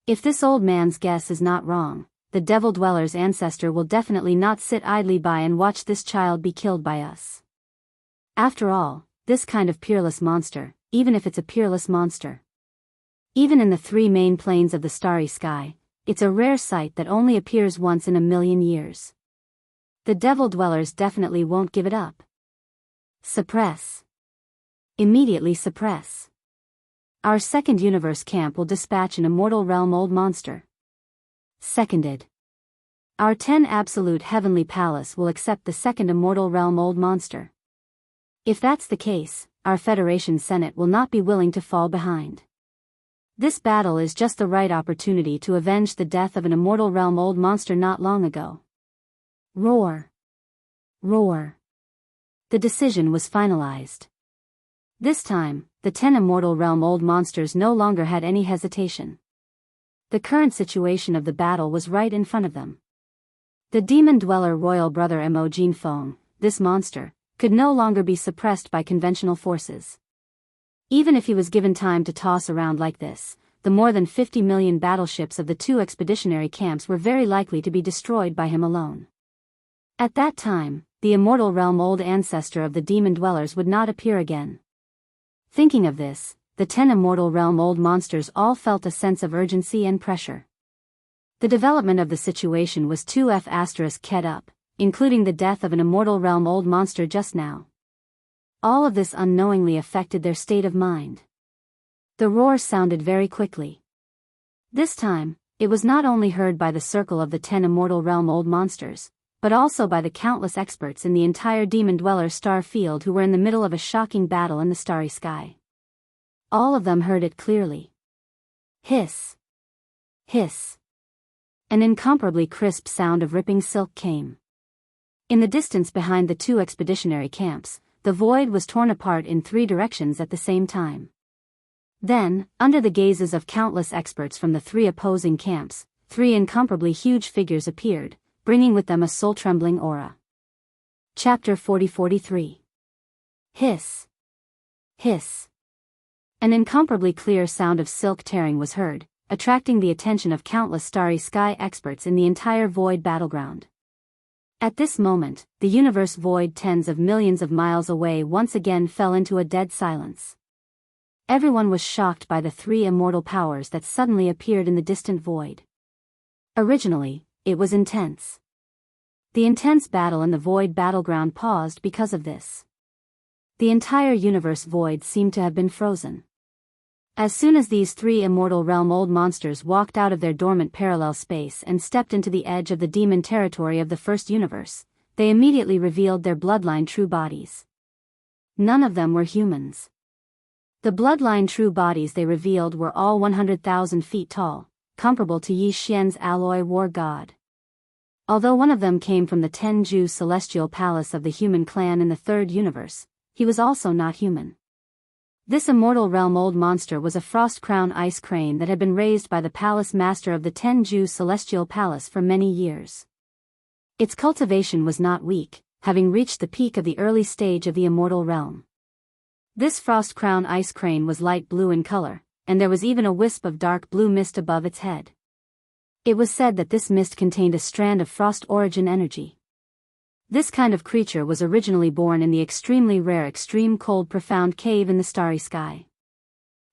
A: If this old man's guess is not wrong, the Devil Dweller's ancestor will definitely not sit idly by and watch this child be killed by us. After all, this kind of peerless monster, even if it's a peerless monster. Even in the 3 main planes of the starry sky, it's a rare sight that only appears once in a million years. The Devil Dwellers definitely won't give it up. Suppress. Immediately suppress. Our second universe camp will dispatch an immortal realm-old monster. Seconded. Our 10 absolute heavenly palace will accept the second immortal realm-old monster. If that's the case, our Federation Senate will not be willing to fall behind. This battle is just the right opportunity to avenge the death of an immortal realm-old monster not long ago. Roar. Roar. The decision was finalized. This time, the 10 immortal realm-old monsters no longer had any hesitation. The current situation of the battle was right in front of them. The demon dweller royal brother Mo Jinfeng, this monster, could no longer be suppressed by conventional forces. Even if he was given time to toss around like this, the more than 50 million battleships of the 2 expeditionary camps were very likely to be destroyed by him alone. At that time, the immortal realm-old ancestor of the demon dwellers would not appear again. Thinking of this, the 10 immortal realm-old monsters all felt a sense of urgency and pressure. The development of the situation was 2F***ed up, including the death of an immortal realm-old monster just now. All of this unknowingly affected their state of mind. The roar sounded very quickly. This time, it was not only heard by the circle of the 10 immortal realm-old monsters, but also by the countless experts in the entire Demon Dweller star field who were in the middle of a shocking battle in the starry sky. All of them heard it clearly. Hiss. Hiss. An incomparably crisp sound of ripping silk came. In the distance behind the 2 expeditionary camps, the void was torn apart in 3 directions at the same time. Then, under the gazes of countless experts from the 3 opposing camps, 3 incomparably huge figures appeared, bringing with them a soul-trembling aura. Chapter 40-43. Hiss. Hiss. An incomparably clear sound of silk tearing was heard, attracting the attention of countless starry sky experts in the entire void battleground. At this moment, the universe void tens of millions of miles away once again fell into a dead silence. Everyone was shocked by the three immortal powers that suddenly appeared in the distant void. Originally, it was intense. The intense battle in the void battleground paused because of this. The entire universe void seemed to have been frozen. As soon as these three immortal realm-old monsters walked out of their dormant parallel space and stepped into the edge of the demon territory of the first universe, they immediately revealed their bloodline true bodies. None of them were humans. The bloodline true bodies they revealed were all 100,000 feet tall, comparable to Yi Xian's alloy war god. Although one of them came from the Tenju celestial palace of the human clan in the third universe, he was also not human. This immortal realm-old monster was a frost-crown ice crane that had been raised by the palace master of the Tenju celestial palace for many years. Its cultivation was not weak, having reached the peak of the early stage of the immortal realm. This frost-crown ice crane was light blue in color, and there was even a wisp of dark blue mist above its head. It was said that this mist contained a strand of frost origin energy. This kind of creature was originally born in the extremely rare extreme cold profound cave in the starry sky.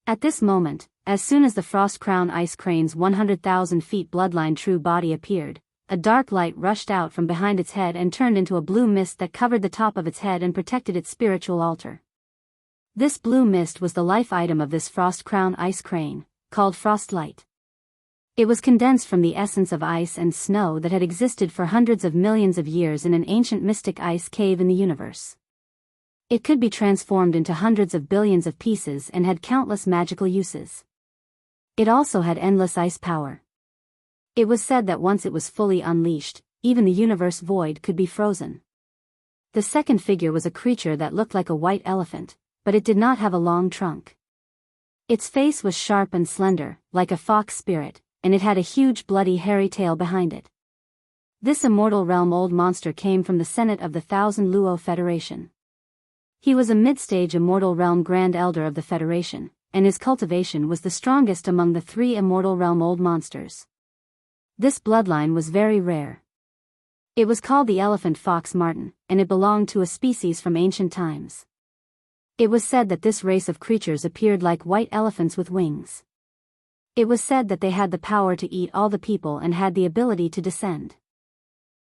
A: At this moment, as soon as the frost-crown ice crane's 100,000 feet bloodline true body appeared, a dark light rushed out from behind its head and turned into a blue mist that covered the top of its head and protected its spiritual altar. This blue mist was the life item of this frost-crown ice crane, called frostlight. It was condensed from the essence of ice and snow that had existed for hundreds of millions of years in an ancient mystic ice cave in the universe. It could be transformed into hundreds of billions of pieces and had countless magical uses. It also had endless ice power. It was said that once it was fully unleashed, even the universe void could be frozen. The second figure was a creature that looked like a white elephant, but it did not have a long trunk. Its face was sharp and slender, like a fox spirit, and it had a huge bloody hairy tail behind it. This immortal realm-old monster came from the Senate of the Thousand Luo Federation. He was a mid-stage immortal realm Grand Elder of the Federation, and his cultivation was the strongest among the three immortal realm-old monsters. This bloodline was very rare. It was called the elephant fox marten, and it belonged to a species from ancient times. It was said that this race of creatures appeared like white elephants with wings. It was said that they had the power to eat all the people and had the ability to descend.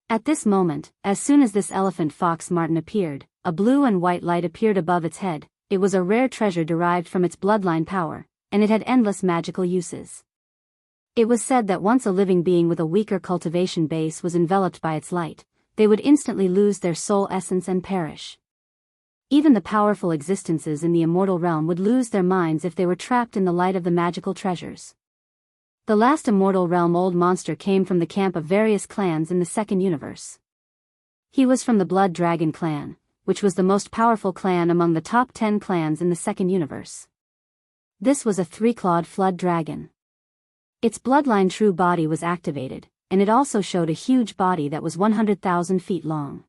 A: At this moment, as soon as this elephant fox marten appeared, a blue and white light appeared above its head. It was a rare treasure derived from its bloodline power, and it had endless magical uses. It was said that once a living being with a weaker cultivation base was enveloped by its light, they would instantly lose their soul essence and perish. Even the powerful existences in the immortal realm would lose their minds if they were trapped in the light of the magical treasures. The last immortal realm-old monster came from the camp of various clans in the second universe. He was from the Blood Dragon clan, which was the most powerful clan among the top 10 clans in the second universe. This was a three-clawed flood dragon. Its bloodline true body was activated, and it also showed a huge body that was 100,000 feet long.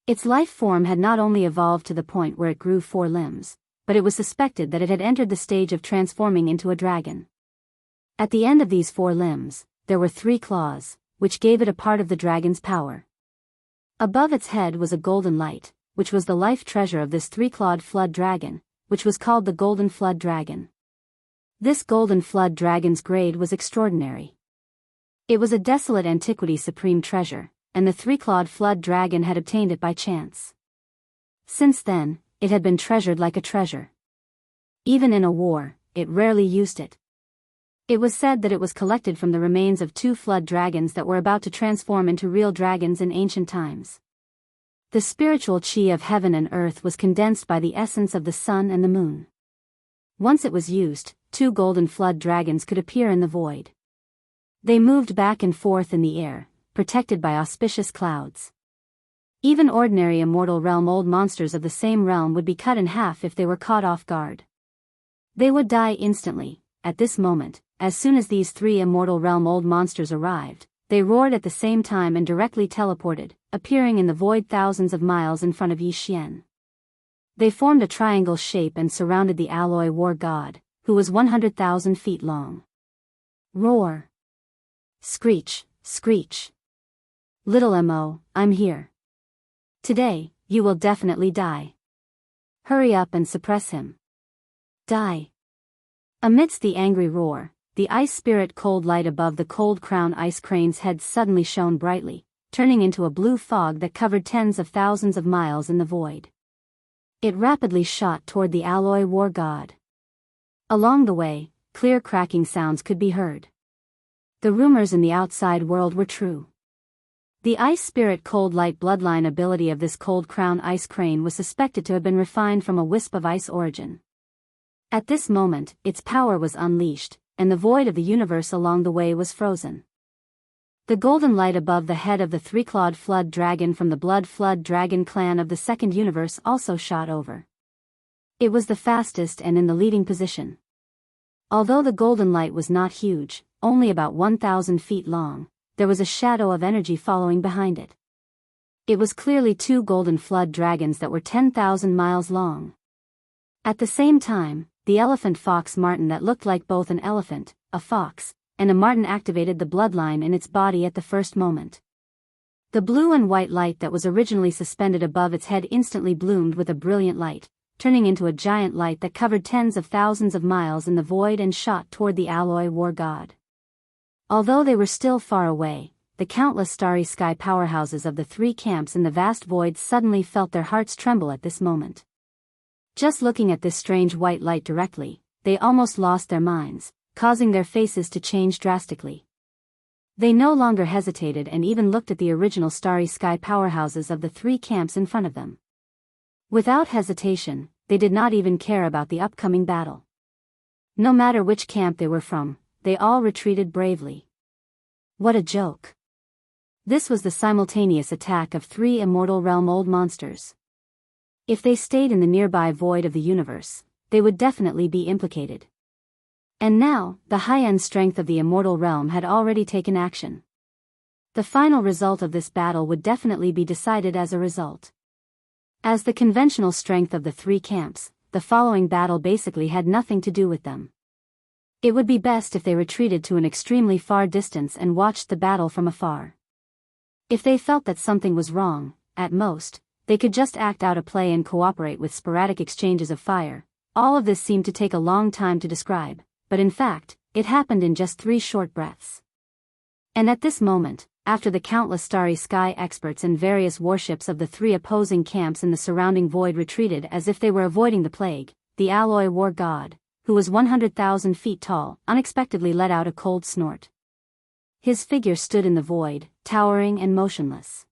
A: Its life form had not only evolved to the point where it grew 4 limbs, but it was suspected that it had entered the stage of transforming into a dragon. At the end of these 4 limbs, there were 3 claws, which gave it a part of the dragon's power. Above its head was a golden light, which was the life treasure of this 3-clawed flood dragon, which was called the Golden Flood Dragon. This Golden Flood Dragon's grade was extraordinary. It was a desolate antiquity supreme treasure, and the 3-clawed flood dragon had obtained it by chance. Since then, it had been treasured like a treasure. Even in a war, it rarely used it. It was said that it was collected from the remains of 2 flood dragons that were about to transform into real dragons in ancient times. The spiritual chi of heaven and earth was condensed by the essence of the sun and the moon. Once it was used, 2 golden flood dragons could appear in the void. They moved back and forth in the air, protected by auspicious clouds. Even ordinary immortal realm-old monsters of the same realm would be cut in half if they were caught off guard. They would die instantly. At this moment, as soon as these 3 immortal realm-old monsters arrived, they roared at the same time and directly teleported, appearing in the void thousands of miles in front of Yi Xian. They formed a triangle shape and surrounded the alloy war god, who was 100,000 feet long. Roar! Screech, screech! Little Mo, I'm here. Today, you will definitely die. Hurry up and suppress him. Die. Amidst the angry roar, the ice spirit cold light above the cold crown ice crane's head suddenly shone brightly, turning into a blue fog that covered tens of thousands of miles in the void. It rapidly shot toward the alloy war god. Along the way, clear cracking sounds could be heard. The rumors in the outside world were true. The ice spirit cold light bloodline ability of this cold crown ice crane was suspected to have been refined from a wisp of ice origin. At this moment, its power was unleashed, and the void of the universe along the way was frozen. The golden light above the head of the three-clawed flood dragon from the blood flood dragon clan of the second universe also shot over. It was the fastest and in the leading position. Although the golden light was not huge, only about 1,000 feet long, there was a shadow of energy following behind it. It was clearly two golden flood dragons that were 10,000 miles long. At the same time, the elephant fox marten that looked like both an elephant, a fox, and a marten activated the bloodline in its body at the first moment. The blue and white light that was originally suspended above its head instantly bloomed with a brilliant light, turning into a giant light that covered tens of thousands of miles in the void and shot toward the alloy war god. Although they were still far away, the countless starry sky powerhouses of the three camps in the vast void suddenly felt their hearts tremble at this moment. Just looking at this strange white light directly, they almost lost their minds, causing their faces to change drastically. They no longer hesitated and even looked at the original starry sky powerhouses of the three camps in front of them. Without hesitation, they did not even care about the upcoming battle. No matter which camp they were from, they all retreated bravely. What a joke! This was the simultaneous attack of three immortal realm old monsters. If they stayed in the nearby void of the universe, they would definitely be implicated. And now, the high-end strength of the immortal realm had already taken action. The final result of this battle would definitely be decided as a result. As the conventional strength of the three camps, the following battle basically had nothing to do with them. It would be best if they retreated to an extremely far distance and watched the battle from afar. If they felt that something was wrong, at most, they could just act out a play and cooperate with sporadic exchanges of fire. All of this seemed to take a long time to describe, but in fact, it happened in just 3 short breaths. And at this moment, after the countless starry sky experts and various warships of the 3 opposing camps in the surrounding void retreated as if they were avoiding the plague, the alloy war god, who was 100,000 feet tall, unexpectedly let out a cold snort. His figure stood in the void, towering and motionless.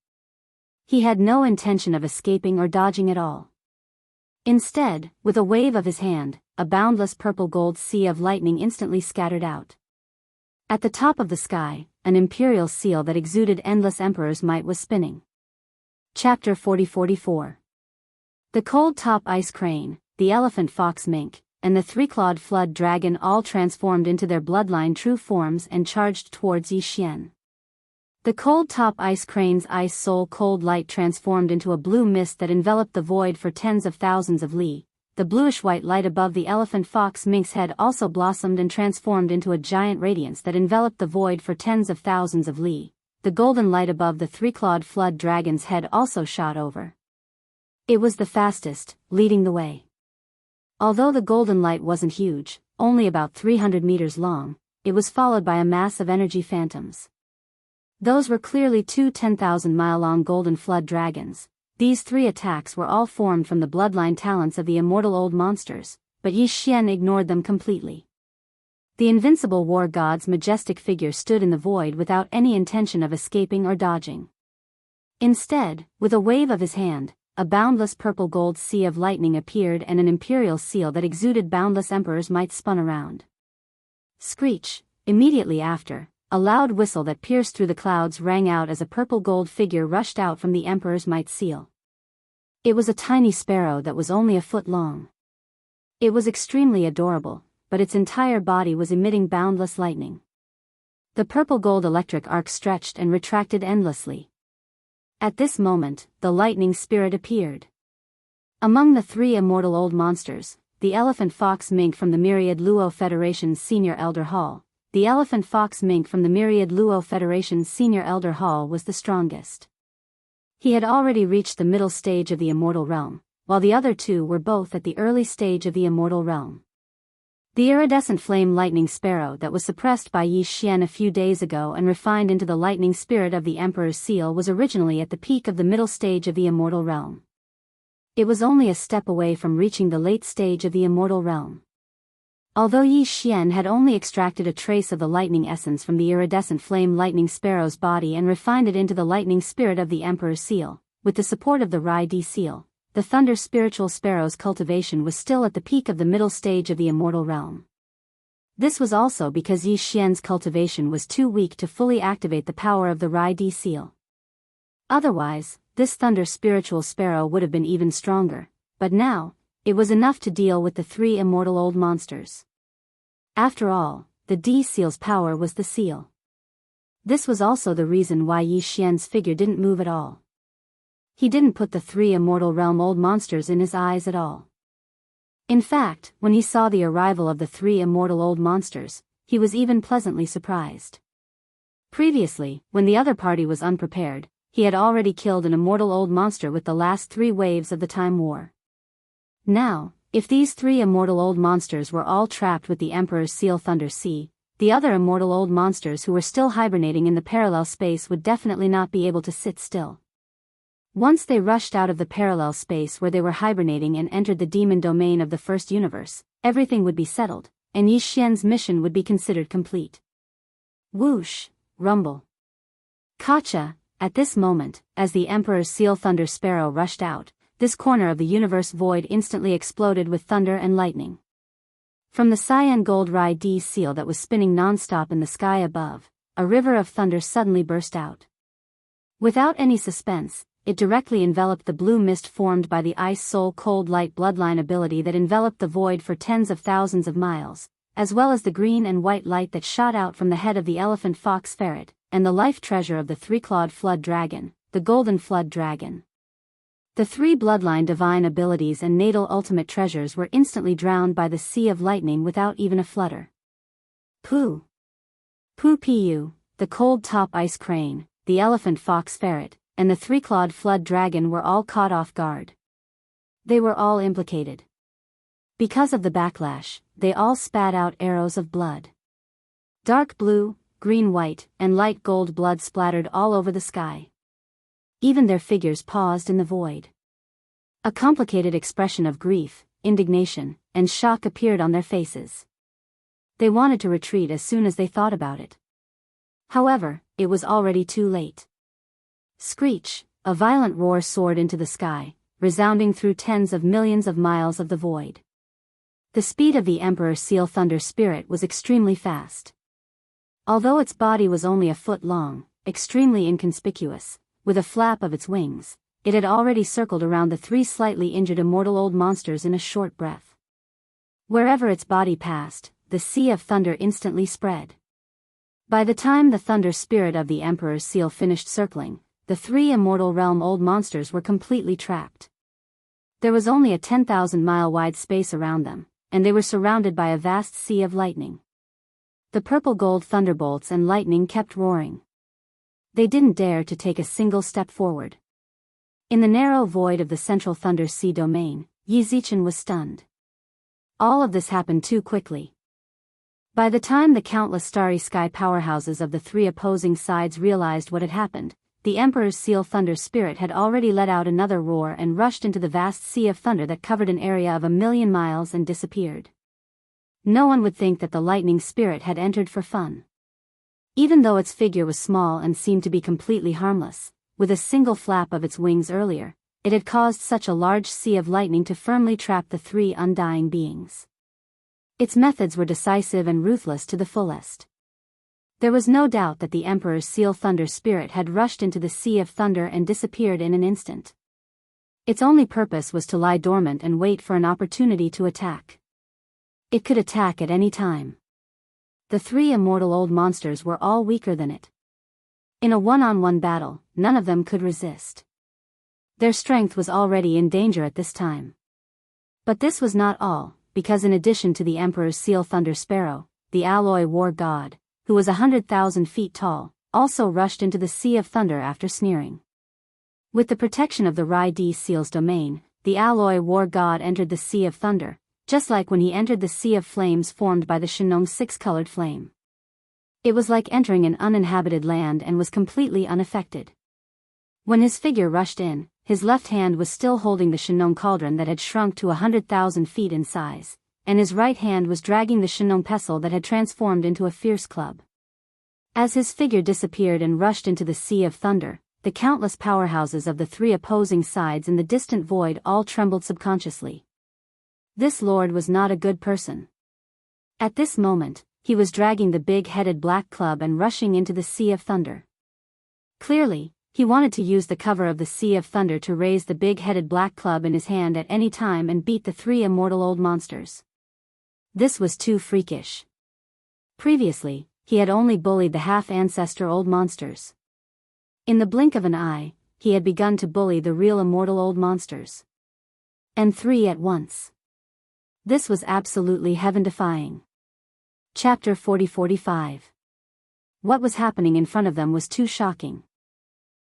A: He had no intention of escaping or dodging at all. Instead, with a wave of his hand, a boundless purple-gold sea of lightning instantly scattered out. At the top of the sky, an imperial seal that exuded endless emperor's might was spinning. Chapter 4044. The cold top ice crane, the elephant fox mink, and the three-clawed flood dragon all transformed into their bloodline true forms and charged towards Yi Xian. The cold top ice crane's ice soul cold light transformed into a blue mist that enveloped the void for tens of thousands of li. The bluish-white light above the elephant fox mink's head also blossomed and transformed into a giant radiance that enveloped the void for tens of thousands of li. The golden light above the three-clawed flood dragon's head also shot over. It was the fastest, leading the way. Although the golden light wasn't huge, only about 300 meters long, it was followed by a mass of energy phantoms. Those were clearly 2 10,000-mile-long golden flood dragons. These 3 attacks were all formed from the bloodline talents of the immortal old monsters, but Yi Xian ignored them completely. The invincible war god's majestic figure stood in the void without any intention of escaping or dodging. Instead, with a wave of his hand, a boundless purple-gold sea of lightning appeared and an imperial seal that exuded boundless emperor's might spun around. Screech! Immediately after, a loud whistle that pierced through the clouds rang out as a purple-gold figure rushed out from the emperor's might seal. It was a tiny sparrow that was only a foot long. It was extremely adorable, but its entire body was emitting boundless lightning. The purple-gold electric arc stretched and retracted endlessly. At this moment, the lightning spirit appeared. Among the 3 immortal old monsters, the elephant fox mink from the Myriad Luo Federation's Senior Elder Hall, the elephant fox mink from the Myriad Luo Federation's Senior Elder Hall was the strongest. He had already reached the middle stage of the immortal realm, while the other 2 were both at the early stage of the immortal realm. The iridescent flame lightning sparrow that was suppressed by Yi Xian a few days ago and refined into the lightning spirit of the Emperor's seal was originally at the peak of the middle stage of the immortal realm. It was only a step away from reaching the late stage of the immortal realm. Although Yi Xian had only extracted a trace of the lightning essence from the iridescent flame lightning sparrow's body and refined it into the lightning spirit of the Emperor's seal, with the support of the Rai Di seal, the thunder spiritual sparrow's cultivation was still at the peak of the middle stage of the immortal realm. This was also because Yi Xian's cultivation was too weak to fully activate the power of the Rai Di seal. Otherwise, this thunder spiritual sparrow would have been even stronger, but now, it was enough to deal with the three immortal old monsters. After all, the Di seal's power was the seal. This was also the reason why Yi Xian's figure didn't move at all. He didn't put the three immortal realm old monsters in his eyes at all. In fact, when he saw the arrival of the three immortal old monsters, he was even pleasantly surprised. Previously, when the other party was unprepared, he had already killed an immortal old monster with the last three waves of the Time War. Now, if these three immortal old monsters were all trapped with the Emperor's seal Thunder Sea, the other immortal old monsters who were still hibernating in the parallel space would definitely not be able to sit still. Once they rushed out of the parallel space where they were hibernating and entered the demon domain of the first universe, everything would be settled, and Yi Xian's mission would be considered complete. Whoosh, rumble. Kacha, at this moment, as the Emperor's seal Thunder Sparrow rushed out, this corner of the universe void instantly exploded with thunder and lightning. From the cyan gold Rai Di seal that was spinning non-stop in the sky above, a river of thunder suddenly burst out. Without any suspense, it directly enveloped the blue mist formed by the Ice Soul Cold Light bloodline ability that enveloped the void for tens of thousands of miles, as well as the green and white light that shot out from the head of the elephant fox ferret, and the life treasure of the three-clawed flood dragon, the golden flood dragon. The three bloodline divine abilities and natal ultimate treasures were instantly drowned by the sea of lightning without even a flutter. Pooh! Pu, the cold top ice crane, the elephant fox ferret, and the three-clawed flood dragon were all caught off guard. They were all implicated. Because of the backlash, they all spat out arrows of blood. Dark blue, green-white, and light gold blood splattered all over the sky. Even their figures paused in the void. A complicated expression of grief, indignation, and shock appeared on their faces. They wanted to retreat as soon as they thought about it. However, it was already too late. Screech, a violent roar soared into the sky, resounding through tens of millions of miles of the void. The speed of the Emperor's seal Thunder Spirit was extremely fast. Although its body was only a foot long, extremely inconspicuous, with a flap of its wings, it had already circled around the three slightly injured immortal old monsters in a short breath. Wherever its body passed, the sea of thunder instantly spread. By the time the thunder spirit of the Emperor's seal finished circling, the three immortal realm old monsters were completely trapped. There was only a 10,000-mile wide space around them, and they were surrounded by a vast sea of lightning. The purple-gold thunderbolts and lightning kept roaring. They didn't dare to take a single step forward. In the narrow void of the central Thunder Sea domain, Yi Zichen was stunned. All of this happened too quickly. By the time the countless starry sky powerhouses of the three opposing sides realized what had happened, the Emperor's seal Thunder Spirit had already let out another roar and rushed into the vast sea of thunder that covered an area of 1,000,000 miles and disappeared. No one would think that the lightning spirit had entered for fun. Even though its figure was small and seemed to be completely harmless, with a single flap of its wings earlier, it had caused such a large sea of lightning to firmly trap the three undying beings. Its methods were decisive and ruthless to the fullest. There was no doubt that the Emperor's seal Thunder Spirit had rushed into the sea of thunder and disappeared in an instant. Its only purpose was to lie dormant and wait for an opportunity to attack. It could attack at any time. The three immortal old monsters were all weaker than it. In a one-on-one battle, none of them could resist. Their strength was already in danger at this time. But this was not all, because in addition to the Emperor's seal Thunder Sparrow, the alloy war god, who was 100,000 feet tall, also rushed into the sea of thunder after sneering. With the protection of the Rai Di seal's domain, the alloy war god entered the sea of thunder, just like when he entered the sea of flames formed by the Shinong's six-colored flame. It was like entering an uninhabited land and was completely unaffected. When his figure rushed in, his left hand was still holding the Shinong cauldron that had shrunk to 100,000 feet in size, and his right hand was dragging the Shinong pestle that had transformed into a fierce club. As his figure disappeared and rushed into the sea of thunder, the countless powerhouses of the three opposing sides in the distant void all trembled subconsciously. This lord was not a good person. At this moment, he was dragging the big-headed black club and rushing into the sea of thunder. Clearly, he wanted to use the cover of the sea of thunder to raise the big-headed black club in his hand at any time and beat the three immortal old monsters. This was too freakish. Previously, he had only bullied the half-ancestor old monsters. In the blink of an eye, he had begun to bully the real immortal old monsters. And three at once. This was absolutely heaven-defying. Chapter 40-45. What was happening in front of them was too shocking.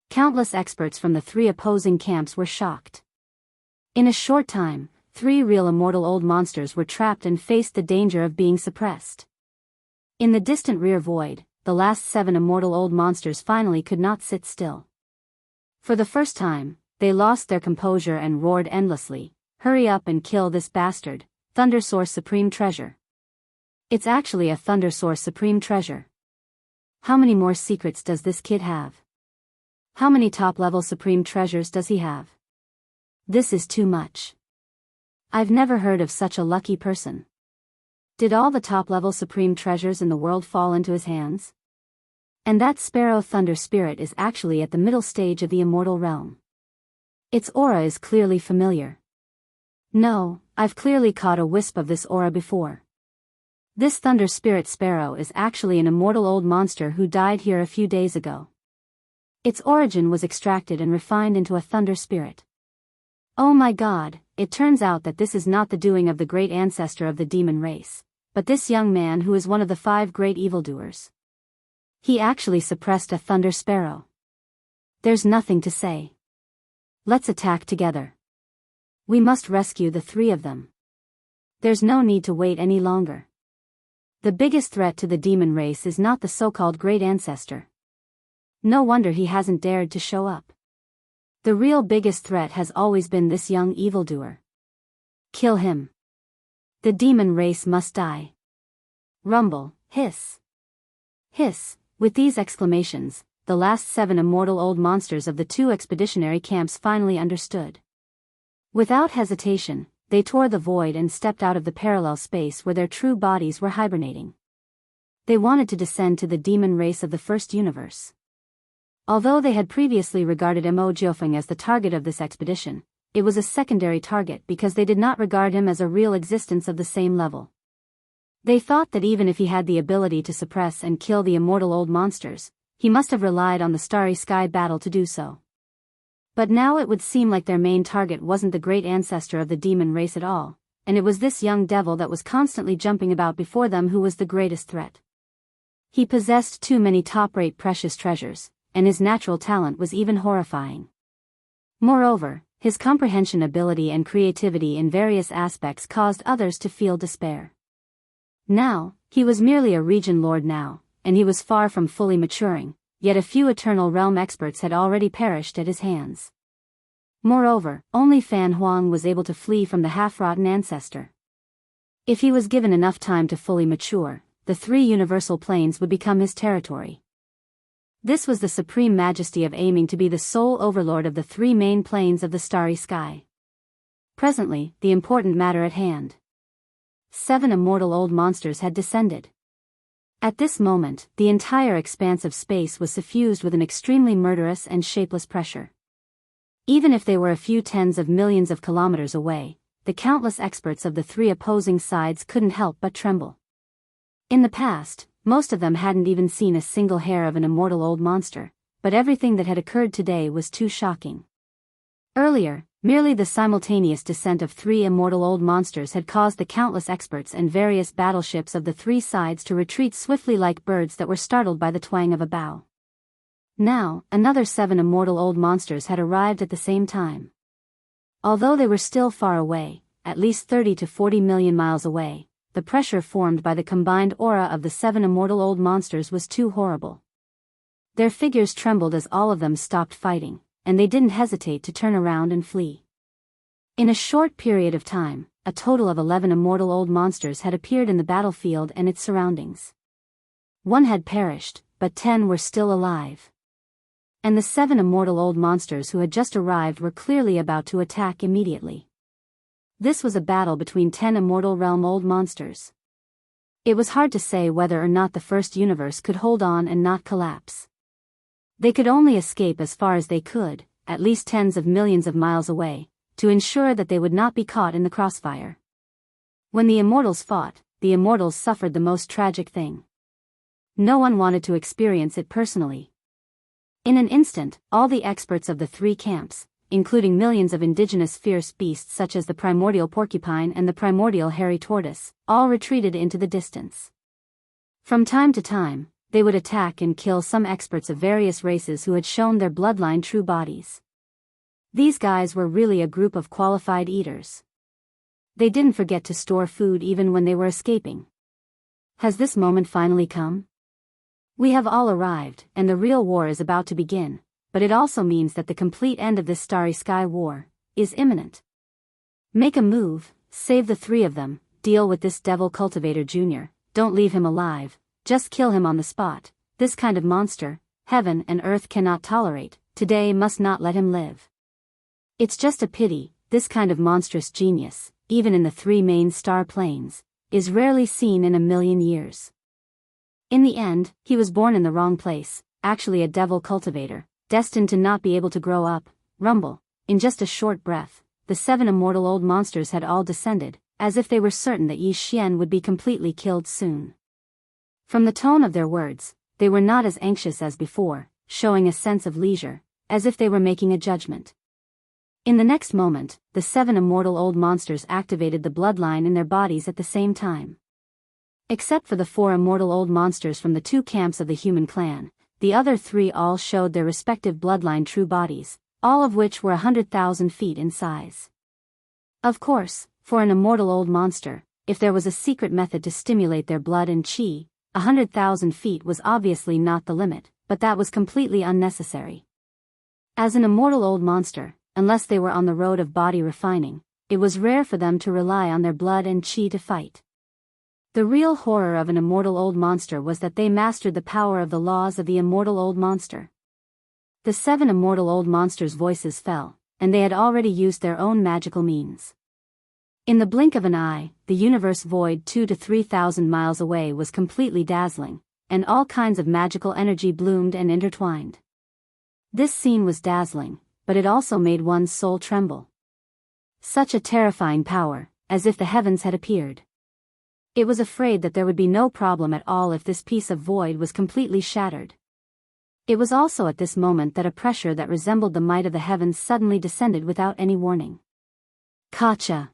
A: Countless experts from the three opposing camps were shocked. In a short time, three real immortal old monsters were trapped and faced the danger of being suppressed. In the distant rear void, the last seven immortal old monsters finally could not sit still. For the first time, they lost their composure and roared endlessly, "Hurry up and kill this bastard, Thunder Source Supreme Treasure." It's actually a Thunder Source Supreme Treasure. How many more secrets does this kid have? How many top-level Supreme Treasures does he have? This is too much. I've never heard of such a lucky person. Did all the top-level Supreme Treasures in the world fall into his hands? And that Sparrow Thunder Spirit is actually at the middle stage of the immortal realm. Its aura is clearly familiar. No, I've clearly caught a wisp of this aura before. This Thunder Spirit Sparrow is actually an immortal old monster who died here a few days ago. Its origin was extracted and refined into a Thunder Spirit. Oh my God, it turns out that this is not the doing of the great ancestor of the demon race, but this young man who is one of the 5 great evildoers. He actually suppressed a Thunder Sparrow. There's nothing to say. Let's attack together. We must rescue the 3 of them. There's no need to wait any longer. The biggest threat to the demon race is not the so-called great ancestor. No wonder he hasn't dared to show up. The real biggest threat has always been this young evildoer. Kill him. The demon race must die. Rumble, hiss. Hiss. With these exclamations, the last 7 immortal old monsters of the 2 expeditionary camps finally understood. Without hesitation, they tore the void and stepped out of the parallel space where their true bodies were hibernating. They wanted to descend to the demon race of the first universe. Although they had previously regarded Mo Jiofeng as the target of this expedition, it was a secondary target because they did not regard him as a real existence of the same level. They thought that even if he had the ability to suppress and kill the immortal old monsters, he must have relied on the Starry Sky battle to do so. But now it would seem like their main target wasn't the great ancestor of the demon race at all, and it was this young devil that was constantly jumping about before them who was the greatest threat. He possessed too many top-rate precious treasures, and his natural talent was even horrifying. Moreover, his comprehension ability and creativity in various aspects caused others to feel despair. Now, he was merely a region lord now, and he was far from fully maturing, yet a few Eternal Realm experts had already perished at his hands. Moreover, only Fan Huang was able to flee from the half-rotten ancestor. If he was given enough time to fully mature, the 3 universal planes would become his territory. This was the supreme majesty of aiming to be the sole overlord of the 3 main planes of the starry sky. Presently, the important matter at hand. 7 immortal old monsters had descended. At this moment, the entire expanse of space was suffused with an extremely murderous and shapeless pressure. Even if they were a few tens of millions of kilometers away, the countless experts of the 3 opposing sides couldn't help but tremble. In the past, most of them hadn't even seen a single hair of an immortal old monster, but everything that had occurred today was too shocking. Earlier, merely the simultaneous descent of 3 immortal old monsters had caused the countless experts and various battleships of the 3 sides to retreat swiftly like birds that were startled by the twang of a bow. Now, another 7 immortal old monsters had arrived at the same time. Although they were still far away, at least 30 to 40 million miles away, the pressure formed by the combined aura of the 7 immortal old monsters was too horrible. Their figures trembled as all of them stopped fighting, and they didn't hesitate to turn around and flee. In a short period of time, a total of 11 immortal old monsters had appeared in the battlefield and its surroundings. One had perished, but 10 were still alive. And the 7 immortal old monsters who had just arrived were clearly about to attack immediately. This was a battle between 10 immortal realm old monsters. It was hard to say whether or not the first universe could hold on and not collapse. They could only escape as far as they could, at least tens of millions of miles away, to ensure that they would not be caught in the crossfire. When the immortals fought, the immortals suffered the most tragic thing. No one wanted to experience it personally. In an instant, all the experts of the 3 camps, including millions of indigenous fierce beasts such as the primordial porcupine and the primordial hairy tortoise, all retreated into the distance. From time to time, they would attack and kill some experts of various races who had shown their bloodline true bodies. These guys were really a group of qualified eaters. They didn't forget to store food even when they were escaping. Has this moment finally come? We have all arrived, and the real war is about to begin, but it also means that the complete end of this starry sky war is imminent. Make a move, save the 3 of them, deal with this devil cultivator Jr., don't leave him alive, just kill him on the spot. This kind of monster, heaven and earth cannot tolerate, today must not let him live. It's just a pity, this kind of monstrous genius, even in the 3 main star planes, is rarely seen in a million years. In the end, he was born in the wrong place, actually a devil cultivator, destined to not be able to grow up. Rumble. In just a short breath, the 7 immortal old monsters had all descended, as if they were certain that Yi Xian would be completely killed soon. From the tone of their words, they were not as anxious as before, showing a sense of leisure, as if they were making a judgment. In the next moment, the 7 immortal old monsters activated the bloodline in their bodies at the same time. Except for the 4 immortal old monsters from the 2 camps of the human clan, the other 3 all showed their respective bloodline true bodies, all of which were 100,000 feet in size. Of course, for an immortal old monster, if there was a secret method to stimulate their blood and chi, 100,000 feet was obviously not the limit, but that was completely unnecessary. As an immortal old monster, unless they were on the road of body refining, it was rare for them to rely on their blood and chi to fight. The real horror of an immortal old monster was that they mastered the power of the laws of the immortal old monster. The 7 immortal old monsters' voices fell, and they had already used their own magical means. In the blink of an eye, the universe void 2 to 3,000 miles away was completely dazzling, and all kinds of magical energy bloomed and intertwined. This scene was dazzling, but it also made one's soul tremble. Such a terrifying power, as if the heavens had appeared. It was afraid that there would be no problem at all if this piece of void was completely shattered. It was also at this moment that a pressure that resembled the might of the heavens suddenly descended without any warning. Gotcha!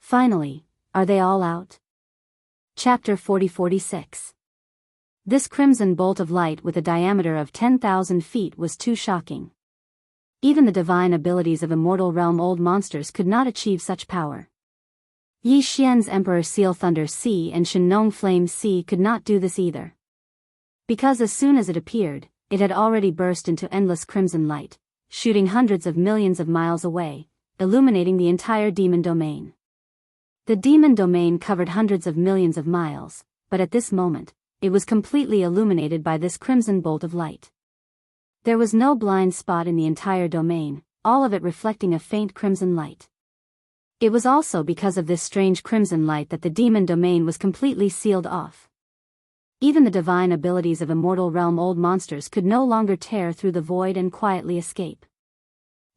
A: Finally, are they all out? Chapter 40-46. This crimson bolt of light with a diameter of 10,000 feet was too shocking. Even the divine abilities of immortal realm old monsters could not achieve such power. Yi Xian's Emperor Seal Thunder Sea and Shenong Flame Sea could not do this either. Because as soon as it appeared, it had already burst into endless crimson light, shooting hundreds of millions of miles away, illuminating the entire demon domain. The demon domain covered hundreds of millions of miles, but at this moment, it was completely illuminated by this crimson bolt of light. There was no blind spot in the entire domain, all of it reflecting a faint crimson light. It was also because of this strange crimson light that the demon domain was completely sealed off. Even the divine abilities of immortal realm old monsters could no longer tear through the void and quietly escape.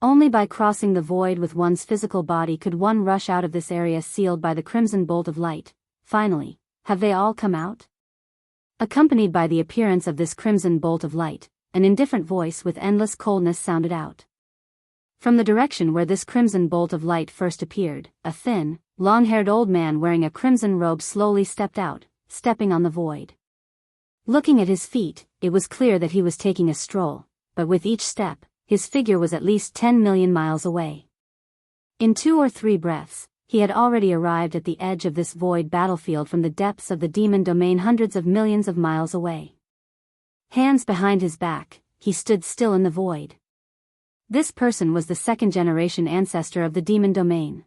A: Only by crossing the void with one's physical body could one rush out of this area sealed by the crimson bolt of light. Finally, have they all come out? Accompanied by the appearance of this crimson bolt of light, an indifferent voice with endless coldness sounded out. From the direction where this crimson bolt of light first appeared, a thin, long-haired old man wearing a crimson robe slowly stepped out, stepping on the void. Looking at his feet, it was clear that he was taking a stroll, but with each step, his figure was at least 10 million miles away. In 2 or 3 breaths, he had already arrived at the edge of this void battlefield from the depths of the demon domain hundreds of millions of miles away. Hands behind his back, he stood still in the void. This person was the second-generation ancestor of the demon domain.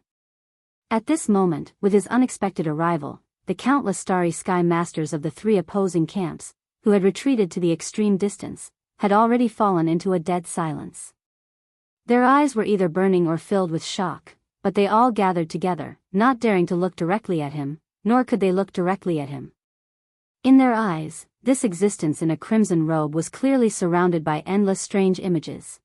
A: At this moment, with his unexpected arrival, the countless starry sky masters of the three opposing camps, who had retreated to the extreme distance, had already fallen into a dead silence. Their eyes were either burning or filled with shock, but they all gathered together, not daring to look directly at him, nor could they look directly at him. In their eyes, this existence in a crimson robe was clearly surrounded by endless strange images.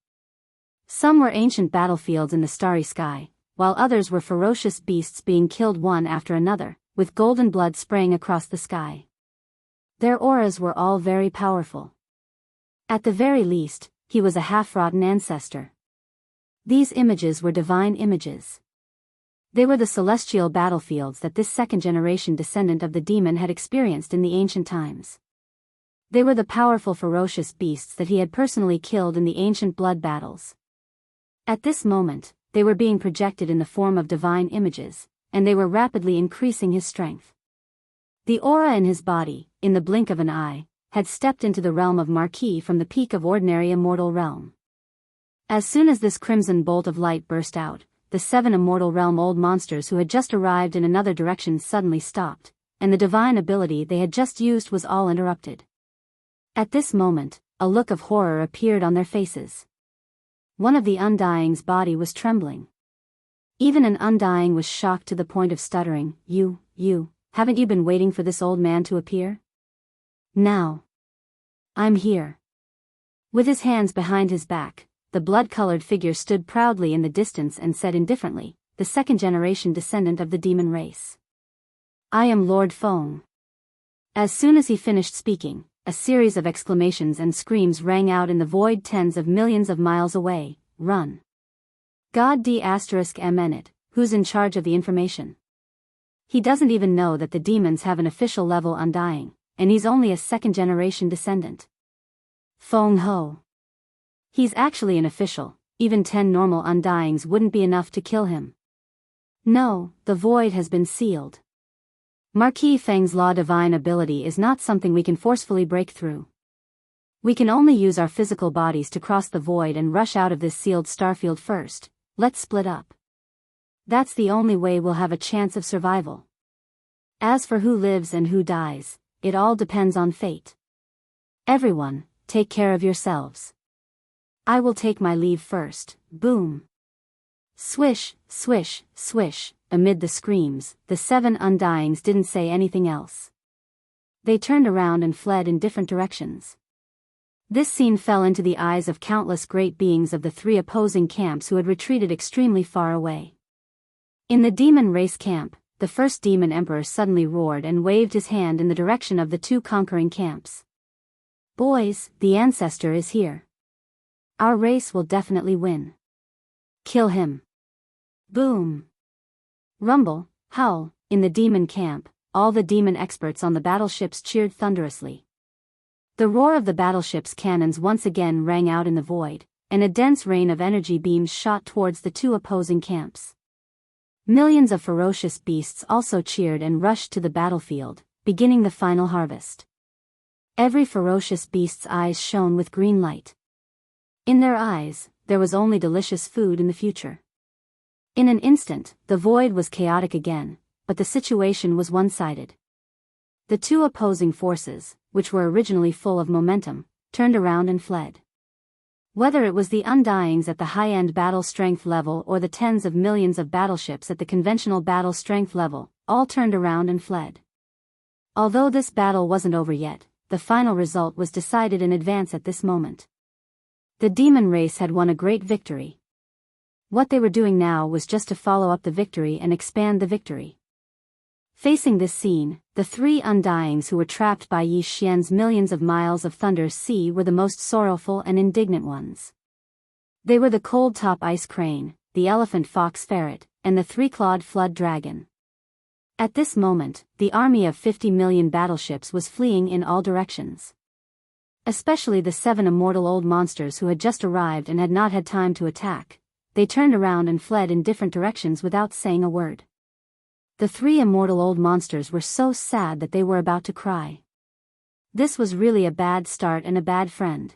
A: Some were ancient battlefields in the starry sky, while others were ferocious beasts being killed one after another, with golden blood spraying across the sky. Their auras were all very powerful. At the very least, he was a half-rotten ancestor. These images were divine images. They were the celestial battlefields that this second-generation descendant of the demon had experienced in the ancient times. They were the powerful ferocious beasts that he had personally killed in the ancient blood battles. At this moment, they were being projected in the form of divine images, and they were rapidly increasing his strength. The aura in his body, in the blink of an eye, had stepped into the realm of Marquis from the peak of ordinary immortal realm. As soon as this crimson bolt of light burst out, the 7 immortal realm old monsters who had just arrived in another direction suddenly stopped, and the divine ability they had just used was all interrupted. At this moment, a look of horror appeared on their faces. One of the Undying's body was trembling. Even an Undying was shocked to the point of stuttering. You, haven't you been waiting for this old man to appear? Now. I'm here. With his hands behind his back, the blood-colored figure stood proudly in the distance and said indifferently, the second-generation descendant of the demon race. I am Lord Feng. As soon as he finished speaking, a series of exclamations and screams rang out in the void tens of millions of miles away. Run. God D***M who's in charge of the information? He doesn't even know that the demons have an official level Undying, and he's only a second-generation descendant. Feng Ho. He's actually an official, even 10 normal Undyings wouldn't be enough to kill him. No, the void has been sealed. Marquis Feng's law divine ability is not something we can forcefully break through. We can only use our physical bodies to cross the void and rush out of this sealed starfield first. Let's split up. That's the only way we'll have a chance of survival. As for who lives and who dies, it all depends on fate. Everyone, take care of yourselves. I will take my leave first. Boom. Swish, swish, swish. Amid the screams, the 7 Undyings didn't say anything else. They turned around and fled in different directions. This scene fell into the eyes of countless great beings of the 3 opposing camps who had retreated extremely far away. In the demon race camp, the first demon emperor suddenly roared and waved his hand in the direction of the 2 conquering camps. Boys, the ancestor is here. Our race will definitely win. Kill him. Boom. Rumble, howl, in the demon camp, all the demon experts on the battleships cheered thunderously. The roar of the battleship's cannons once again rang out in the void, and a dense rain of energy beams shot towards the 2 opposing camps. Millions of ferocious beasts also cheered and rushed to the battlefield, beginning the final harvest. Every ferocious beast's eyes shone with green light. In their eyes, there was only delicious food in the future. In an instant, the void was chaotic again, but the situation was one-sided. The 2 opposing forces, which were originally full of momentum, turned around and fled. Whether it was the Undyings at the high-end battle strength level or the tens of millions of battleships at the conventional battle strength level, all turned around and fled. Although this battle wasn't over yet, the final result was decided in advance at this moment. The demon race had won a great victory. What they were doing now was just to follow up the victory and expand the victory. Facing this scene, the 3 Undyings who were trapped by Yi Xian's millions of miles of thunder sea were the most sorrowful and indignant ones. They were the cold-top ice crane, the elephant fox ferret, and the 3-clawed flood dragon. At this moment, the army of 50 million battleships was fleeing in all directions. Especially the 7 immortal old monsters who had just arrived and had not had time to attack. They turned around and fled in different directions without saying a word. The three immortal old monsters were so sad that they were about to cry. This was really a bad start and a bad friend.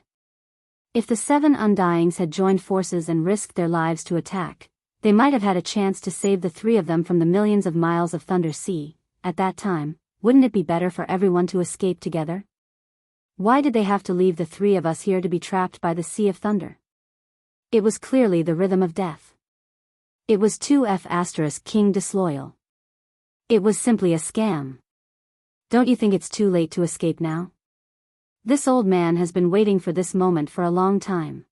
A: If the seven Undyings had joined forces and risked their lives to attack, they might have had a chance to save the three of them from the millions of miles of Thunder Sea. At that time, wouldn't it be better for everyone to escape together? Why did they have to leave the three of us here to be trapped by the Sea of Thunder? It was clearly the rhythm of death. It was 2F** King disloyal. It was simply a scam. Don't you think it's too late to escape now? This old man has been waiting for this moment for a long time.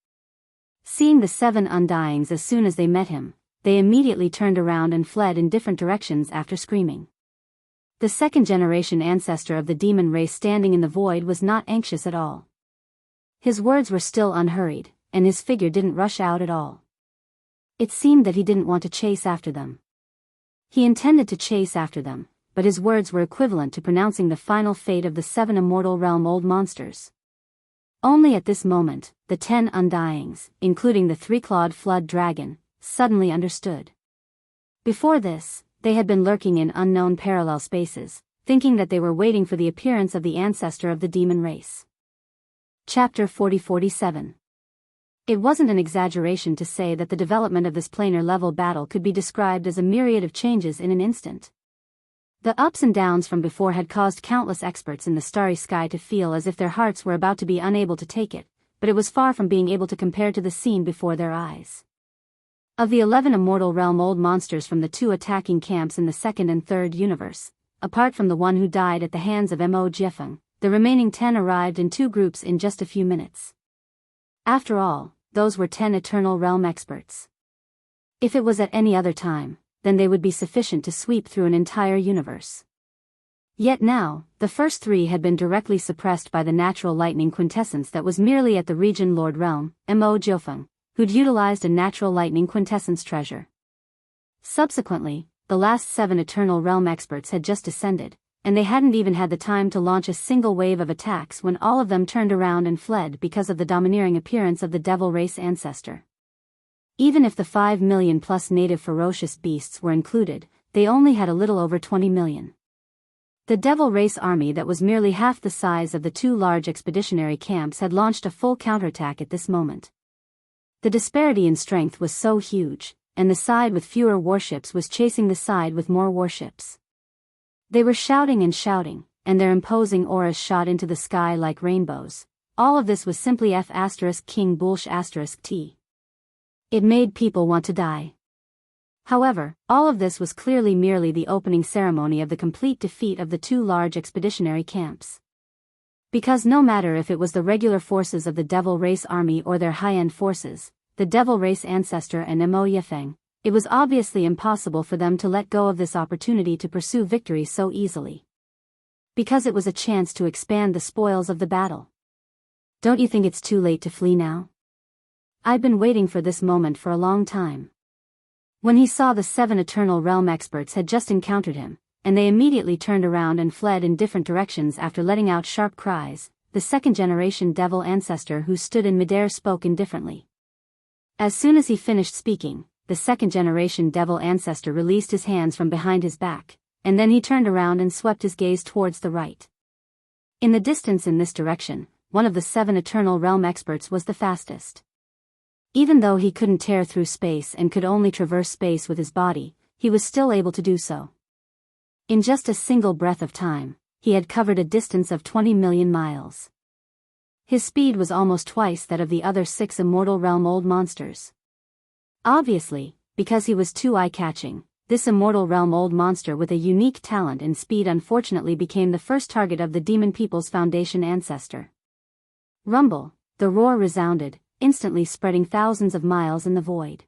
A: Seeing the seven Undyings as soon as they met him, they immediately turned around and fled in different directions after screaming. The second-generation ancestor of the demon race standing in the void was not anxious at all. His words were still unhurried, and his figure didn't rush out at all. It seemed that he didn't want to chase after them. He intended to chase after them, but his words were equivalent to pronouncing the final fate of the seven immortal realm old monsters. Only at this moment, the 10 Undyings, including the three-clawed flood dragon, suddenly understood. Before this, they had been lurking in unknown parallel spaces, thinking that they were waiting for the appearance of the ancestor of the demon race. Chapter 40-47. It wasn't an exaggeration to say that the development of this planar-level battle could be described as a myriad of changes in an instant. The ups and downs from before had caused countless experts in the starry sky to feel as if their hearts were about to be unable to take it, but it was far from being able to compare to the scene before their eyes. Of the 11 immortal realm old monsters from the two attacking camps in the second and third universe, apart from the one who died at the hands of Mo Jiefeng, the remaining 10 arrived in two groups in just a few minutes. After all, those were 10 eternal realm experts. If it was at any other time, then they would be sufficient to sweep through an entire universe. Yet now, the first three had been directly suppressed by the natural lightning quintessence that was merely at the region Lord Realm, Mo Jiefeng, who'd utilized a natural lightning quintessence treasure. Subsequently, the last 7 eternal realm experts had just descended, and they hadn't even had the time to launch a single wave of attacks when all of them turned around and fled because of the domineering appearance of the devil race ancestor. Even if the 5 million plus native ferocious beasts were included, they only had a little over 20 million. The devil race army that was merely half the size of the 2 large expeditionary camps had launched a full counterattack at this moment. The disparity in strength was so huge, and the side with fewer warships was chasing the side with more warships. They were shouting and shouting, and their imposing auras shot into the sky like rainbows. All of this was simply F***King Bullsh**. It made people want to die. However, all of this was clearly merely the opening ceremony of the complete defeat of the 2 large expeditionary camps. Because no matter if it was the regular forces of the Devil Race army or their high-end forces, the Devil Race ancestor and Mo Jiefeng, it was obviously impossible for them to let go of this opportunity to pursue victory so easily. Because it was a chance to expand the spoils of the battle. Don't you think it's too late to flee now? I've been waiting for this moment for a long time. When he saw the 7 Eternal Realm experts had just encountered him, and they immediately turned around and fled in different directions after letting out sharp cries, the second-generation devil ancestor who stood in midair spoke indifferently. As soon as he finished speaking, the second-generation devil ancestor released his hands from behind his back, and then he turned around and swept his gaze towards the right. In the distance in this direction, one of the 7 Eternal Realm experts was the fastest. Even though he couldn't tear through space and could only traverse space with his body, he was still able to do so. In just a single breath of time, he had covered a distance of 20 million miles. His speed was almost twice that of the other 6 immortal realm old monsters. Obviously, because he was too eye-catching, this immortal realm old monster with a unique talent in speed unfortunately became the first target of the Demon People's Foundation ancestor. Rumble, the roar resounded, instantly spreading thousands of miles in the void.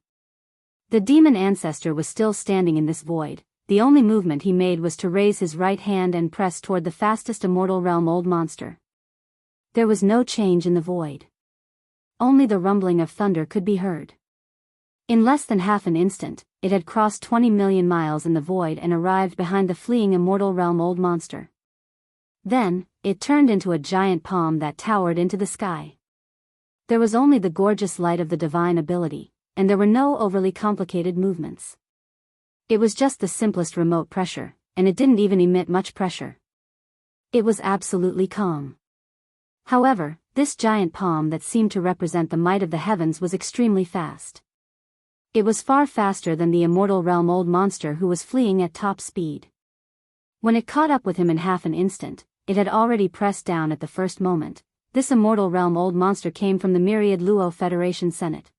A: The demon ancestor was still standing in this void. The only movement he made was to raise his right hand and press toward the fastest immortal realm old monster. There was no change in the void. Only the rumbling of thunder could be heard. In less than half an instant, it had crossed 20 million miles in the void and arrived behind the fleeing immortal realm old monster. Then, it turned into a giant palm that towered into the sky. There was only the gorgeous light of the divine ability, and there were no overly complicated movements. It was just the simplest remote pressure, and it didn't even emit much pressure. It was absolutely calm. However, this giant palm that seemed to represent the might of the heavens was extremely fast. It was far faster than the immortal realm old monster who was fleeing at top speed. When it caught up with him in half an instant, it had already pressed down at the first moment. This immortal realm old monster came from the myriad Luo Federation Senate.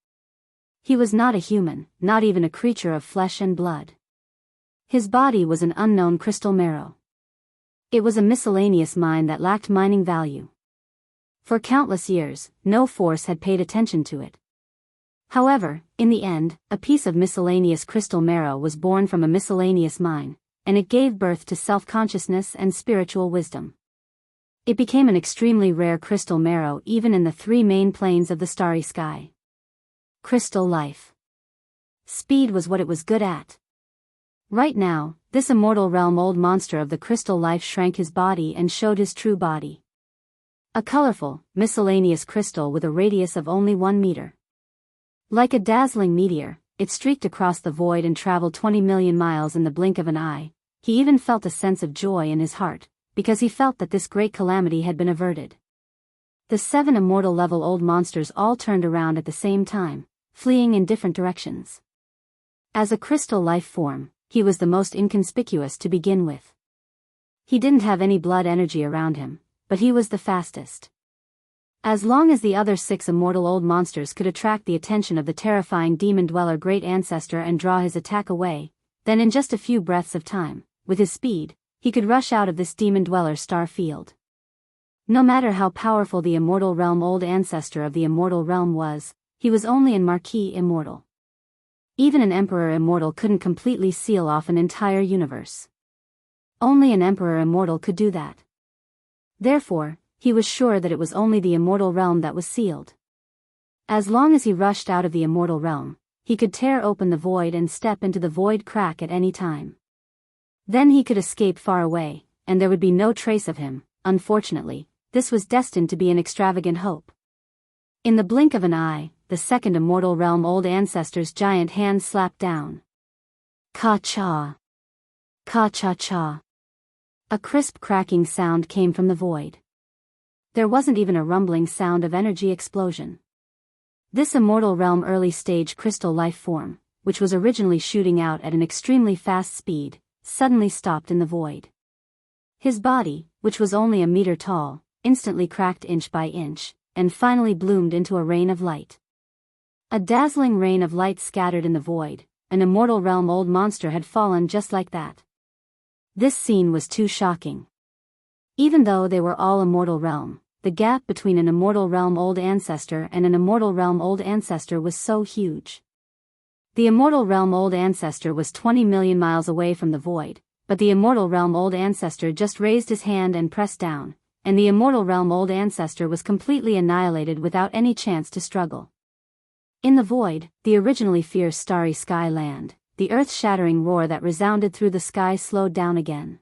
A: He was not a human, not even a creature of flesh and blood. His body was an unknown crystal marrow. It was a miscellaneous mine that lacked mining value. For countless years, no force had paid attention to it. However, in the end, a piece of miscellaneous crystal marrow was born from a miscellaneous mine, and it gave birth to self-consciousness and spiritual wisdom. It became an extremely rare crystal marrow even in the three main planes of the starry sky. Crystal life. Speed was what it was good at. Right now, this immortal realm old monster of the crystal life shrank his body and showed his true body. A colorful, miscellaneous crystal with a radius of only 1 meter. Like a dazzling meteor, it streaked across the void and traveled 20 million miles in the blink of an eye. He even felt a sense of joy in his heart, because he felt that this great calamity had been averted. The 7 immortal level old monsters all turned around at the same time, fleeing in different directions. As a crystal life form, he was the most inconspicuous to begin with. He didn't have any blood energy around him, but he was the fastest. As long as the other 6 immortal old monsters could attract the attention of the terrifying demon dweller great ancestor and draw his attack away, then in just a few breaths of time, with his speed, he could rush out of this demon dweller star field. No matter how powerful the immortal realm old ancestor of the immortal realm was, he was only an marquis immortal. Even an emperor immortal couldn't completely seal off an entire universe. Only an emperor immortal could do that. Therefore, he was sure that it was only the immortal realm that was sealed. As long as he rushed out of the immortal realm, he could tear open the void and step into the void crack at any time. Then he could escape far away, and there would be no trace of him. Unfortunately, this was destined to be an extravagant hope. In the blink of an eye, the second immortal realm old ancestor's giant hand slapped down. Ka-cha. Ka-cha-cha. A crisp cracking sound came from the void. There wasn't even a rumbling sound of energy explosion. This immortal realm early stage crystal life form, which was originally shooting out at an extremely fast speed, suddenly stopped in the void. His body, which was only a meter tall, instantly cracked inch by inch, and finally bloomed into a rain of light. A dazzling rain of light scattered in the void. An immortal realm old monster had fallen just like that. This scene was too shocking. Even though they were all immortal realm, the gap between an immortal realm old ancestor and an immortal realm old ancestor was so huge. The immortal realm old ancestor was 20 million miles away from the void, but the immortal realm old ancestor just raised his hand and pressed down, and the immortal realm old ancestor was completely annihilated without any chance to struggle. In the void, the originally fierce starry sky land, the earth-shattering roar that resounded through the sky slowed down again.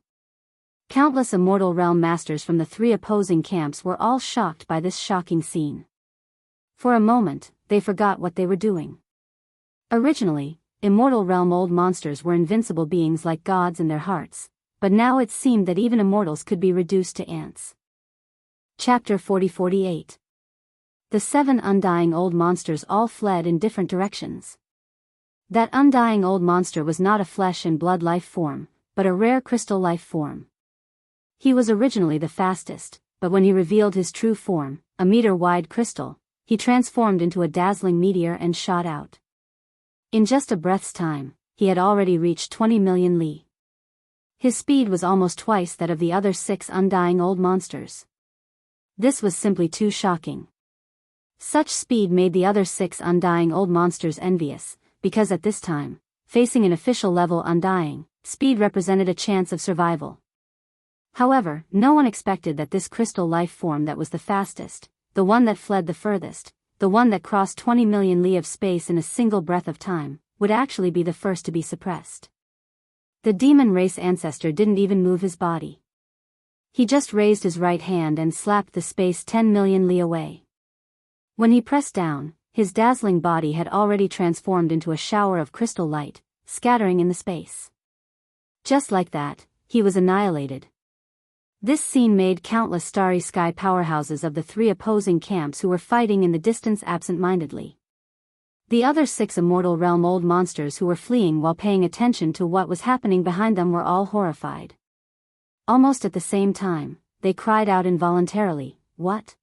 A: Countless immortal realm masters from the 3 opposing camps were all shocked by this shocking scene. For a moment, they forgot what they were doing. Originally, immortal realm old monsters were invincible beings like gods in their hearts, but now it seemed that even immortals could be reduced to ants. Chapter 40-48. The 7 undying old monsters all fled in different directions. That undying old monster was not a flesh and blood life form, but a rare crystal life form. He was originally the fastest, but when he revealed his true form, a meter-wide crystal, he transformed into a dazzling meteor and shot out. In just a breath's time, he had already reached 20 million li. His speed was almost twice that of the other 6 undying old monsters. This was simply too shocking. Such speed made the other 6 undying old monsters envious, because at this time, facing an official level undying, speed represented a chance of survival. However, no one expected that this crystal life form that was the fastest, the one that fled the furthest, the one that crossed 20 million li of space in a single breath of time, would actually be the first to be suppressed. The demon race ancestor didn't even move his body. He just raised his right hand and slapped the space 10 million li away. When he pressed down, his dazzling body had already transformed into a shower of crystal light, scattering in the space. Just like that, he was annihilated. This scene made countless starry sky powerhouses of the three opposing camps who were fighting in the distance absent-mindedly. The other 6 immortal realm old monsters who were fleeing while paying attention to what was happening behind them were all horrified. Almost at the same time, they cried out involuntarily, "What?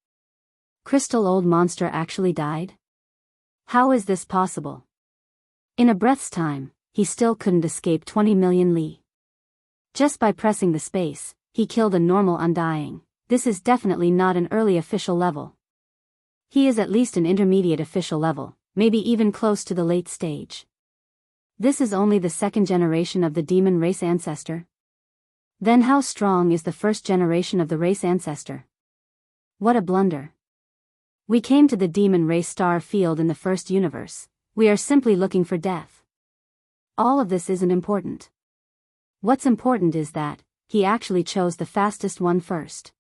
A: Crystal old monster actually died? How is this possible?" In a breath's time, he still couldn't escape 20 million li. Just by pressing the space, he killed a normal undying. This is definitely not an early official level. He is at least an intermediate official level, maybe even close to the late stage. This is only the 2nd generation of the demon race ancestor. Then how strong is the 1st generation of the race ancestor? What a blunder. We came to the demon race star field in the first universe. We are simply looking for death. All of this isn't important. What's important is that he actually chose the fastest one first.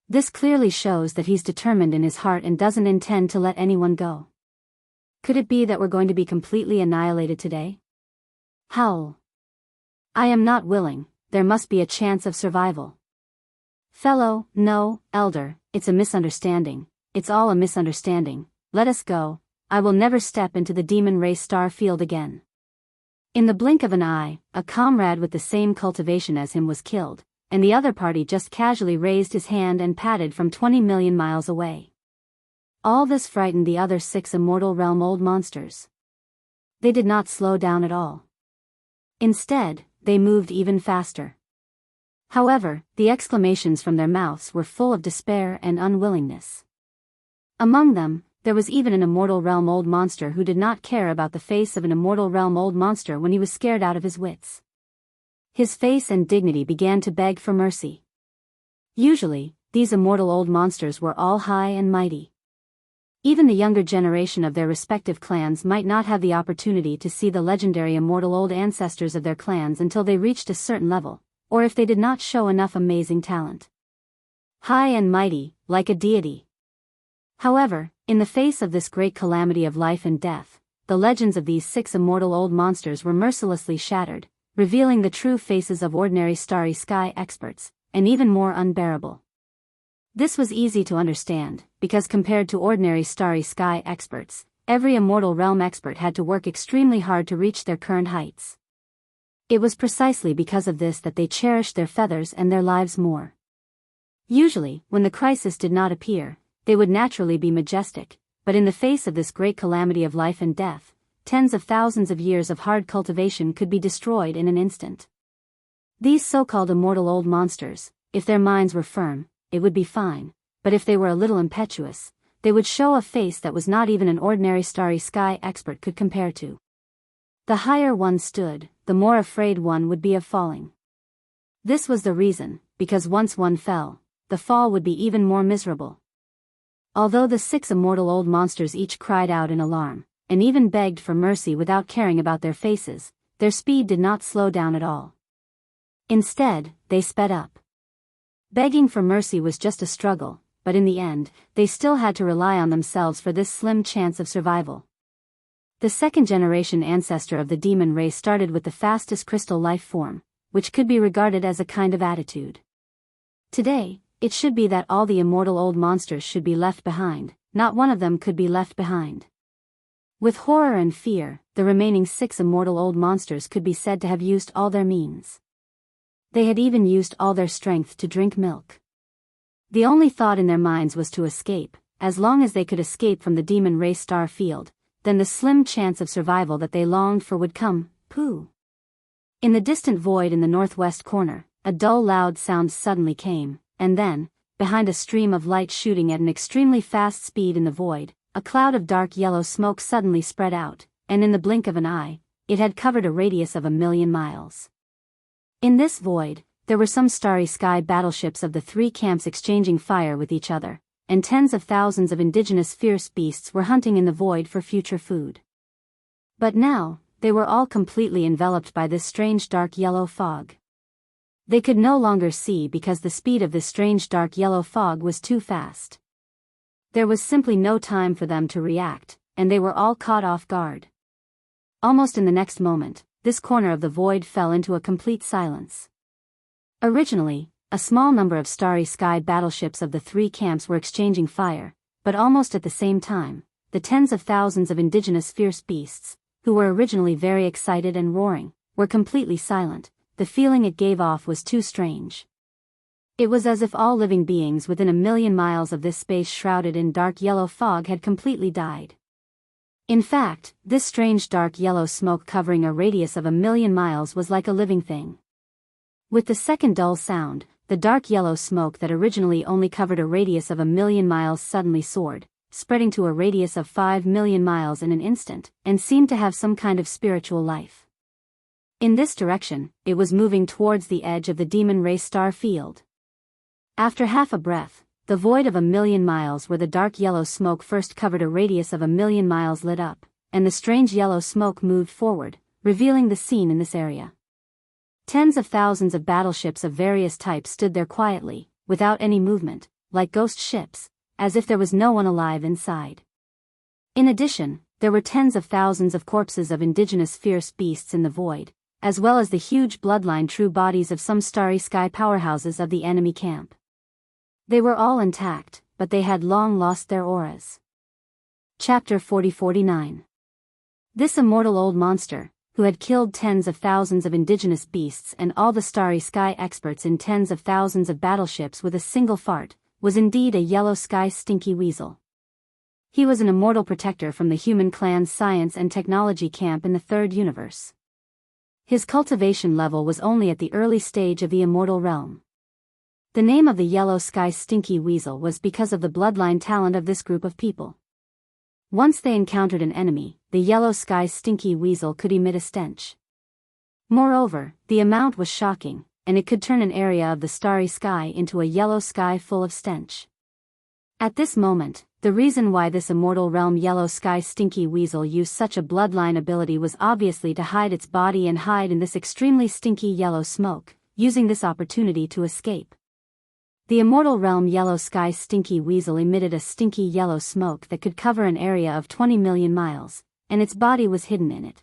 A: This clearly shows that he's determined in his heart and doesn't intend to let anyone go. Could it be that we're going to be completely annihilated today? Howl. I am not willing, there must be a chance of survival. Fellow, no, elder, it's a misunderstanding, it's all a misunderstanding, let us go, I will never step into the demon race star field again. In the blink of an eye, a comrade with the same cultivation as him was killed, and the other party just casually raised his hand and patted from 20 million miles away. All this frightened the other 6 immortal realm old monsters. They did not slow down at all. Instead, they moved even faster. However, the exclamations from their mouths were full of despair and unwillingness. Among them, there was even an immortal realm old monster who did not care about the face of an immortal realm old monster when he was scared out of his wits. His face and dignity began to beg for mercy. Usually, these immortal old monsters were all high and mighty. Even the younger generation of their respective clans might not have the opportunity to see the legendary immortal old ancestors of their clans until they reached a certain level, or if they did not show enough amazing talent. High and mighty, like a deity. However, in the face of this great calamity of life and death, the legends of these 6 immortal old monsters were mercilessly shattered, revealing the true faces of ordinary starry sky experts, and even more unbearable. This was easy to understand, because compared to ordinary starry sky experts, every immortal realm expert had to work extremely hard to reach their current heights. It was precisely because of this that they cherished their feathers and their lives more. Usually, when the crisis did not appear, they would naturally be majestic, but in the face of this great calamity of life and death, tens of thousands of years of hard cultivation could be destroyed in an instant. These so-called immortal old monsters, if their minds were firm, it would be fine, but if they were a little impetuous, they would show a face that was not even an ordinary starry sky expert could compare to. The higher one stood, the more afraid one would be of falling. This was the reason, because once one fell, the fall would be even more miserable. Although the 6 immortal old monsters each cried out in alarm, and even begged for mercy without caring about their faces, their speed did not slow down at all. Instead, they sped up. Begging for mercy was just a struggle, but in the end, they still had to rely on themselves for this slim chance of survival. The 2nd generation ancestor of the demon race started with the fastest crystal life form, which could be regarded as a kind of attitude. Today, it should be that all the immortal old monsters should be left behind, not one of them could be left behind. With horror and fear, the remaining 6 immortal old monsters could be said to have used all their means. They had even used all their strength to drink milk. The only thought in their minds was to escape. As long as they could escape from the demon race star field, then the slim chance of survival that they longed for would come. Pooh. In the distant void in the northwest corner, a dull loud sound suddenly came, and then, behind a stream of light shooting at an extremely fast speed in the void, a cloud of dark yellow smoke suddenly spread out, and in the blink of an eye, it had covered a radius of 1,000,000 miles. In this void, there were some starry sky battleships of the 3 camps exchanging fire with each other, and tens of thousands of indigenous fierce beasts were hunting in the void for future food. But now, they were all completely enveloped by this strange dark yellow fog. They could no longer see because the speed of this strange dark yellow fog was too fast. There was simply no time for them to react, and they were all caught off guard. Almost in the next moment, this corner of the void fell into a complete silence. Originally, a small number of starry sky battleships of the three camps were exchanging fire, but almost at the same time, the tens of thousands of indigenous fierce beasts, who were originally very excited and roaring, were completely silent. The feeling it gave off was too strange. It was as if all living beings within 1,000,000 miles of this space shrouded in dark yellow fog had completely died. In fact, this strange dark yellow smoke covering a radius of 1,000,000 miles was like a living thing. With the second dull sound, the dark yellow smoke that originally only covered a radius of 1,000,000 miles suddenly soared, spreading to a radius of 5,000,000 miles in an instant, and seemed to have some kind of spiritual life. In this direction, it was moving towards the edge of the demon race star field. After half a breath, the void of 1,000,000 miles where the dark yellow smoke first covered a radius of 1,000,000 miles lit up, and the strange yellow smoke moved forward, revealing the scene in this area. Tens of thousands of battleships of various types stood there quietly, without any movement, like ghost ships, as if there was no one alive inside. In addition, there were tens of thousands of corpses of indigenous fierce beasts in the void, as well as the huge bloodline true bodies of some starry sky powerhouses of the enemy camp. They were all intact, but they had long lost their auras. Chapter 40-49. This immortal old monster, who had killed tens of thousands of indigenous beasts and all the starry sky experts in tens of thousands of battleships with a single fart, was indeed a yellow sky stinky weasel. He was an immortal protector from the human clan's science and technology camp in the third universe. His cultivation level was only at the early stage of the immortal realm. The name of the yellow sky stinky weasel was because of the bloodline talent of this group of people. Once they encountered an enemy, the yellow sky stinky weasel could emit a stench. Moreover, the amount was shocking, and it could turn an area of the starry sky into a yellow sky full of stench. At this moment, the reason why this immortal realm yellow sky stinky weasel used such a bloodline ability was obviously to hide its body and hide in this extremely stinky yellow smoke, using this opportunity to escape. The immortal realm yellow sky stinky weasel emitted a stinky yellow smoke that could cover an area of 20,000,000 miles, and its body was hidden in it.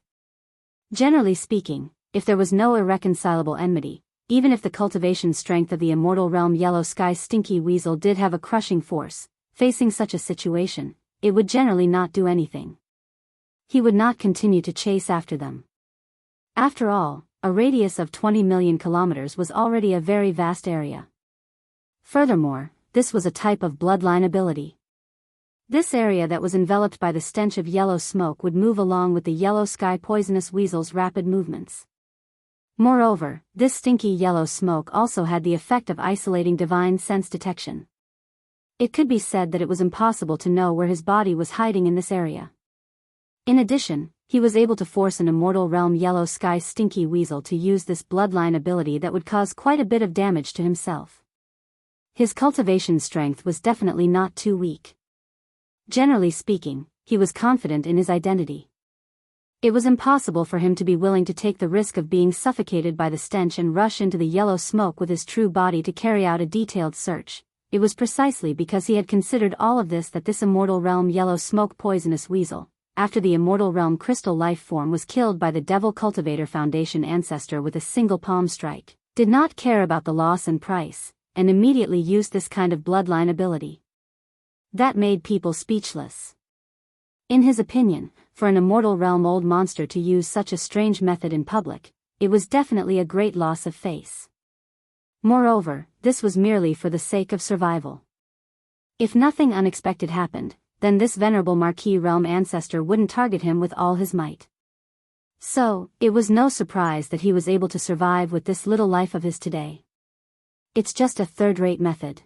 A: Generally speaking, if there was no irreconcilable enmity, even if the cultivation strength of the immortal realm yellow sky stinky weasel did have a crushing force, facing such a situation, it would generally not do anything. He would not continue to chase after them. After all, a radius of 20,000,000 kilometers was already a very vast area. Furthermore, this was a type of bloodline ability. This area that was enveloped by the stench of yellow smoke would move along with the yellow sky poisonous weasel's rapid movements. Moreover, this stinky yellow smoke also had the effect of isolating divine sense detection. It could be said that it was impossible to know where his body was hiding in this area. In addition, he was able to force an immortal realm yellow sky stinky weasel to use this bloodline ability that would cause quite a bit of damage to himself. His cultivation strength was definitely not too weak. Generally speaking, he was confident in his identity. It was impossible for him to be willing to take the risk of being suffocated by the stench and rush into the yellow smoke with his true body to carry out a detailed search. It was precisely because he had considered all of this that this immortal realm yellow smoke poisonous weasel, after the immortal realm crystal life form was killed by the Devil Cultivator Foundation ancestor with a single palm strike, did not care about the loss and price, and immediately used this kind of bloodline ability. That made people speechless. In his opinion, for an immortal realm old monster to use such a strange method in public, it was definitely a great loss of face. Moreover, this was merely for the sake of survival. If nothing unexpected happened, then this venerable Marquis realm ancestor wouldn't target him with all his might. So, it was no surprise that he was able to survive with this little life of his today. It's just a third-rate method.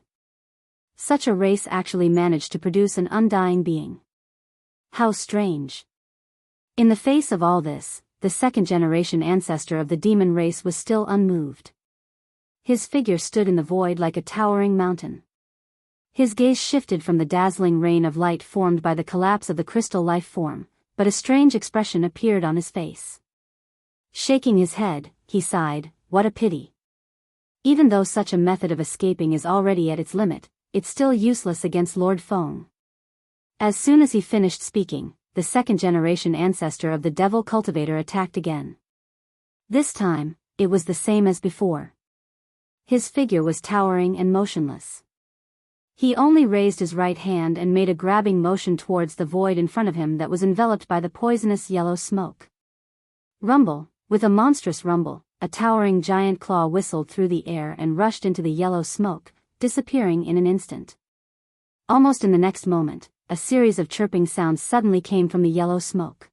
A: Such a race actually managed to produce an undying being. How strange. In the face of all this, the second-generation ancestor of the demon race was still unmoved. His figure stood in the void like a towering mountain. His gaze shifted from the dazzling rain of light formed by the collapse of the crystal life form, but a strange expression appeared on his face. Shaking his head, he sighed, "What a pity. Even though such a method of escaping is already at its limit, it's still useless against Lord Feng." As soon as he finished speaking, the second-generation ancestor of the Devil Cultivator attacked again. This time, it was the same as before. His figure was towering and motionless. He only raised his right hand and made a grabbing motion towards the void in front of him that was enveloped by the poisonous yellow smoke. Rumble, with a monstrous rumble, a towering giant claw whistled through the air and rushed into the yellow smoke, disappearing in an instant. Almost in the next moment, a series of chirping sounds suddenly came from the yellow smoke.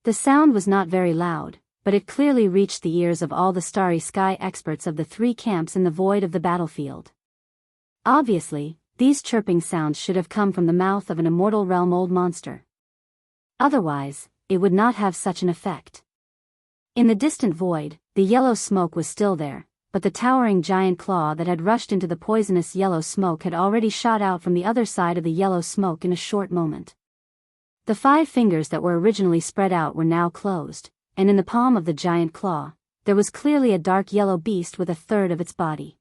A: The sound was not very loud, but it clearly reached the ears of all the starry sky experts of the three camps in the void of the battlefield. Obviously, these chirping sounds should have come from the mouth of an immortal realm old monster. Otherwise, it would not have such an effect. In the distant void, the yellow smoke was still there, but the towering giant claw that had rushed into the poisonous yellow smoke had already shot out from the other side of the yellow smoke in a short moment. The 5 fingers that were originally spread out were now closed, and in the palm of the giant claw, there was clearly a dark yellow beast with a third of its body.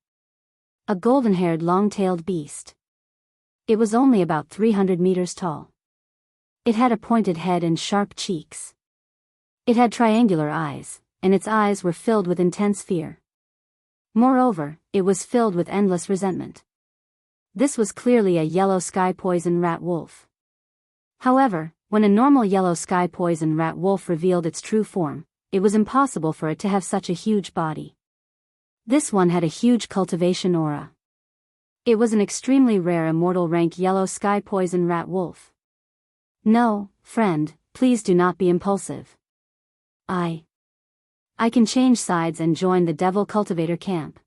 A: A golden-haired long-tailed beast. It was only about 300 meters tall. It had a pointed head and sharp cheeks. It had triangular eyes, and its eyes were filled with intense fear. Moreover, it was filled with endless resentment. This was clearly a yellow sky poison rat wolf. However, when a normal yellow sky poison rat wolf revealed its true form, it was impossible for it to have such a huge body. This one had a huge cultivation aura. It was an extremely rare immortal rank yellow sky poison rat wolf. No, friend, please do not be impulsive. I can change sides and join the devil cultivator camp.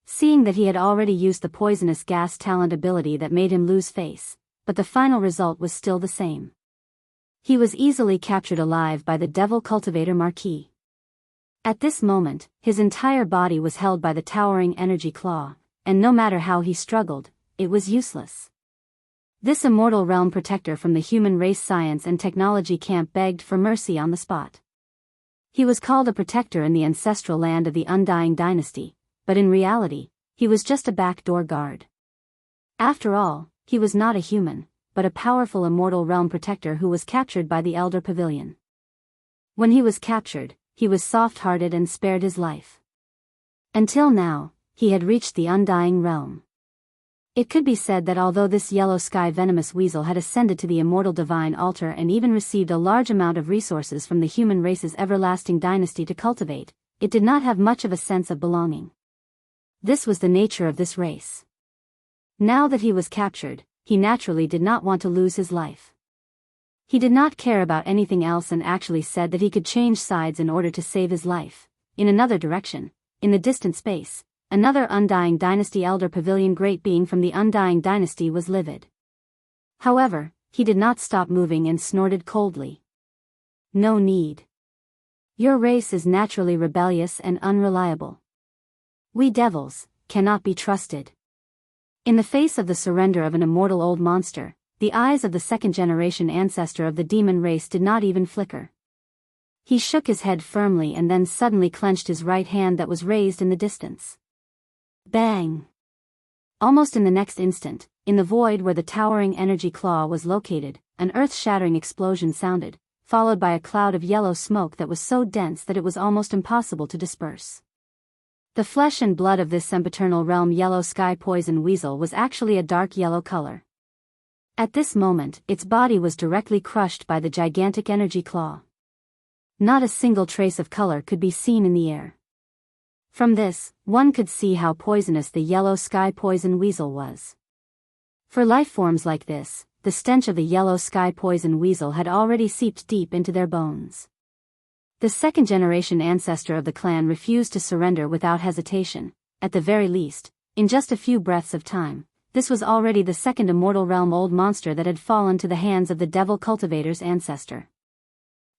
A: Seeing that he had already used the poisonous gas talent ability that made him lose face, but the final result was still the same. He was easily captured alive by the devil cultivator Marquis. At this moment, his entire body was held by the towering energy claw, and no matter how he struggled, it was useless. This immortal realm protector from the human race science and technology camp begged for mercy on the spot. He was called a protector in the ancestral land of the Undying Dynasty, but in reality, he was just a backdoor guard. After all, he was not a human, but a powerful immortal realm protector who was captured by the Elder Pavilion. When he was captured, he was soft-hearted and spared his life. Until now, he had reached the Undying Realm. It could be said that although this yellow sky venomous weasel had ascended to the immortal divine altar and even received a large amount of resources from the human race's everlasting dynasty to cultivate, it did not have much of a sense of belonging. This was the nature of this race. Now that he was captured, he naturally did not want to lose his life. He did not care about anything else and actually said that he could change sides in order to save his life. In another direction, in the distant space, another Undying Dynasty Elder Pavilion great being from the Undying Dynasty was livid. However, he did not stop moving and snorted coldly. No need. Your race is naturally rebellious and unreliable. We devils cannot be trusted. In the face of the surrender of an immortal old monster, the eyes of the second-generation ancestor of the demon race did not even flicker. He shook his head firmly and then suddenly clenched his right hand that was raised in the distance. Bang! Almost in the next instant, in the void where the towering energy claw was located, an earth-shattering explosion sounded, followed by a cloud of yellow smoke that was so dense that it was almost impossible to disperse. The flesh and blood of this sempiternal realm yellow sky poison weasel was actually a dark yellow color. At this moment, its body was directly crushed by the gigantic energy claw. Not a single trace of color could be seen in the air. From this, one could see how poisonous the yellow sky poison weasel was. For life forms like this, the stench of the yellow sky poison weasel had already seeped deep into their bones. The second-generation ancestor of the clan refused to surrender without hesitation. At the very least, in just a few breaths of time, this was already the second immortal realm old monster that had fallen to the hands of the devil cultivator's ancestor.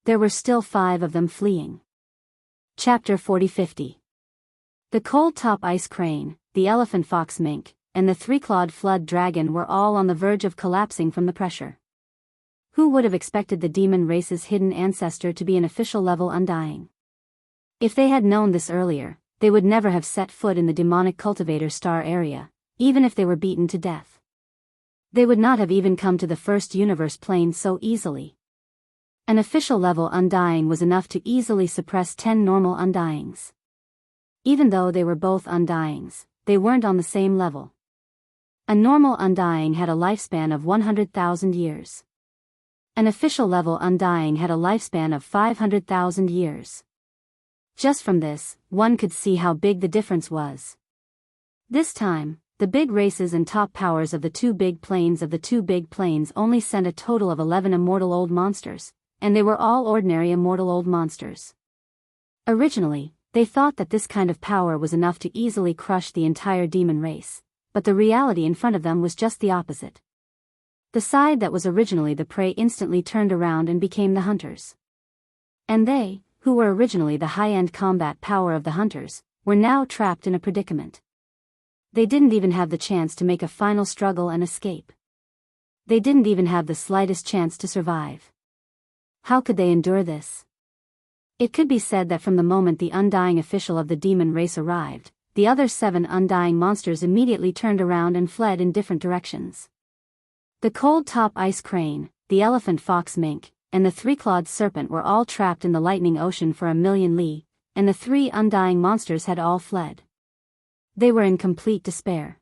A: There were still 5 of them fleeing. Chapter 40-50. The cold-top ice crane, the elephant fox mink, and the 3-clawed flood dragon were all on the verge of collapsing from the pressure. Who would have expected the demon race's hidden ancestor to be an official level Undying? If they had known this earlier, they would never have set foot in the demonic cultivator star area, even if they were beaten to death. They would not have even come to the first universe plane so easily. An official level undying was enough to easily suppress 10 normal undyings. Even though they were both undyings, they weren't on the same level. A normal undying had a lifespan of 100,000 years. An official level undying had a lifespan of 500,000 years. Just from this, one could see how big the difference was. This time, the big races and top powers of the two big planes only sent a total of 11 immortal old monsters, and they were all ordinary immortal old monsters. Originally, they thought that this kind of power was enough to easily crush the entire demon race, but the reality in front of them was just the opposite. The side that was originally the prey instantly turned around and became the hunters. And they, who were originally the high-end combat power of the hunters, were now trapped in a predicament. They didn't even have the chance to make a final struggle and escape. They didn't even have the slightest chance to survive. How could they endure this? It could be said that from the moment the undying official of the demon race arrived, the other 7 undying monsters immediately turned around and fled in different directions. The cold-top ice crane, the elephant fox mink, and the 3-clawed serpent were all trapped in the lightning ocean for 1,000,000 li, and the 3 undying monsters had all fled. They were in complete despair.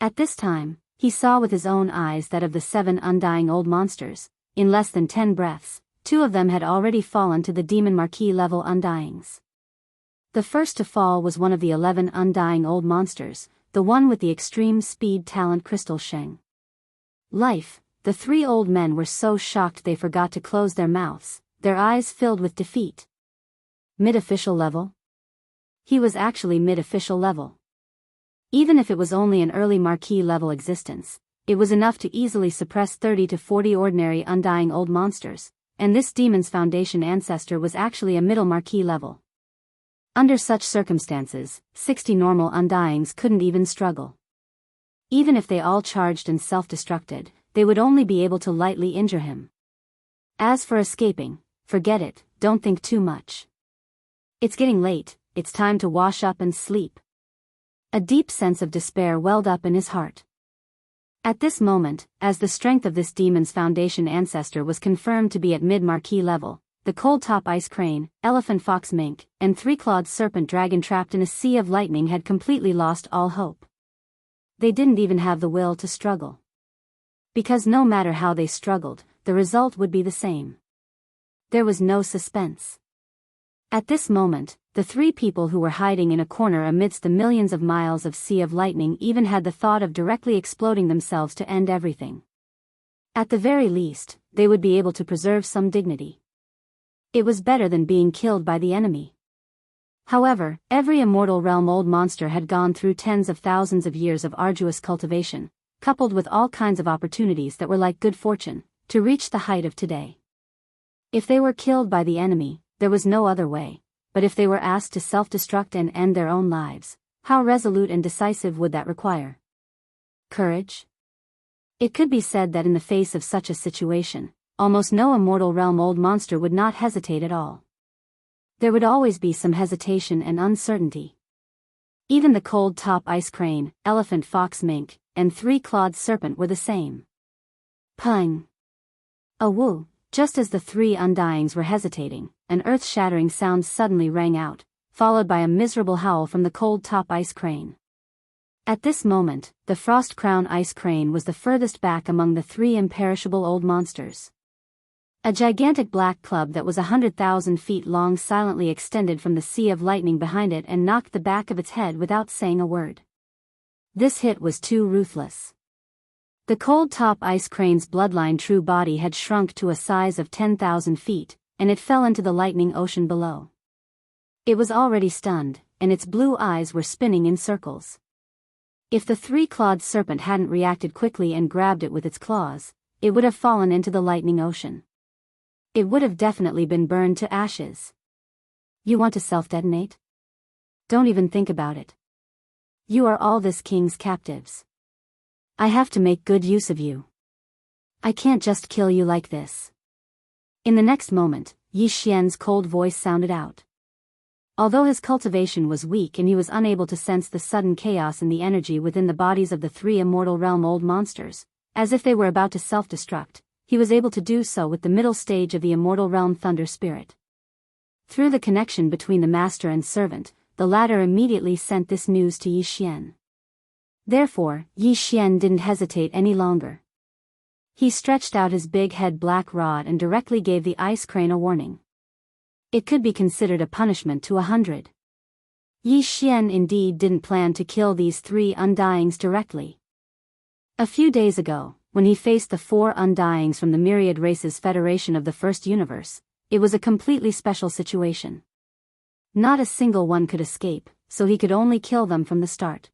A: At this time, he saw with his own eyes that of the 7 undying old monsters, in less than 10 breaths, 2 of them had already fallen to the demon marquis level undyings. The first to fall was one of the 11 undying old monsters, the one with the extreme speed talent crystal Sheng. Life, the 3 old men were so shocked they forgot to close their mouths, their eyes filled with defeat. Mid-official level? He was actually mid-official level. Even if it was only an early marquis level existence, it was enough to easily suppress 30 to 40 ordinary undying old monsters, and this demon's foundation ancestor was actually a middle marquis level. Under such circumstances, 60 normal undyings couldn't even struggle. Even if they all charged and self-destructed, they would only be able to lightly injure him. As for escaping, forget it, don't think too much. It's getting late, it's time to wash up and sleep. A deep sense of despair welled up in his heart. At this moment, as the strength of this demon's foundation ancestor was confirmed to be at mid-marquis level, the cold-top ice crane, elephant fox mink, and 3-clawed serpent dragon trapped in a sea of lightning had completely lost all hope. They didn't even have the will to struggle. Because no matter how they struggled, the result would be the same. There was no suspense. At this moment, the 3 people who were hiding in a corner amidst the millions of miles of sea of lightning even had the thought of directly exploding themselves to end everything. At the very least, they would be able to preserve some dignity. It was better than being killed by the enemy. However, every immortal realm old monster had gone through tens of thousands of years of arduous cultivation, coupled with all kinds of opportunities that were like good fortune, to reach the height of today. If they were killed by the enemy, there was no other way, but if they were asked to self-destruct and end their own lives, how resolute and decisive would that require? Courage? It could be said that in the face of such a situation, almost no immortal realm old monster would not hesitate at all. There would always be some hesitation and uncertainty. Even the cold-top ice crane, elephant fox mink, and 3-clawed serpent were the same. Pung! A woo! Just as the 3 undyings were hesitating, an earth-shattering sound suddenly rang out, followed by a miserable howl from the cold-top ice crane. At this moment, the frost crown ice crane was the furthest back among the 3 imperishable old monsters. A gigantic black club that was 100,000 feet long silently extended from the sea of lightning behind it and knocked the back of its head without saying a word. This hit was too ruthless. The cold-top ice crane's bloodline true body had shrunk to a size of 10,000 feet, and it fell into the lightning ocean below. It was already stunned, and its blue eyes were spinning in circles. If the 3-clawed serpent hadn't reacted quickly and grabbed it with its claws, it would have fallen into the lightning ocean. It would have definitely been burned to ashes. You want to self-detonate? Don't even think about it. You are all this king's captives. I have to make good use of you. I can't just kill you like this. In the next moment, Yi Xian's cold voice sounded out. Although his cultivation was weak and he was unable to sense the sudden chaos in the energy within the bodies of the 3 immortal realm old monsters, as if they were about to self-destruct, he was able to do so with the middle stage of the immortal realm Thunder Spirit. Through the connection between the master and servant, the latter immediately sent this news to Yi Xian. Therefore, Yi Xian didn't hesitate any longer. He stretched out his big head black rod and directly gave the ice crane a warning. It could be considered a punishment to 100. Yi Xian indeed didn't plan to kill these 3 undyings directly. A few days ago, when he faced the 4 undyings from the Myriad Races Federation of the First Universe, it was a completely special situation. Not a single one could escape, so he could only kill them from the start.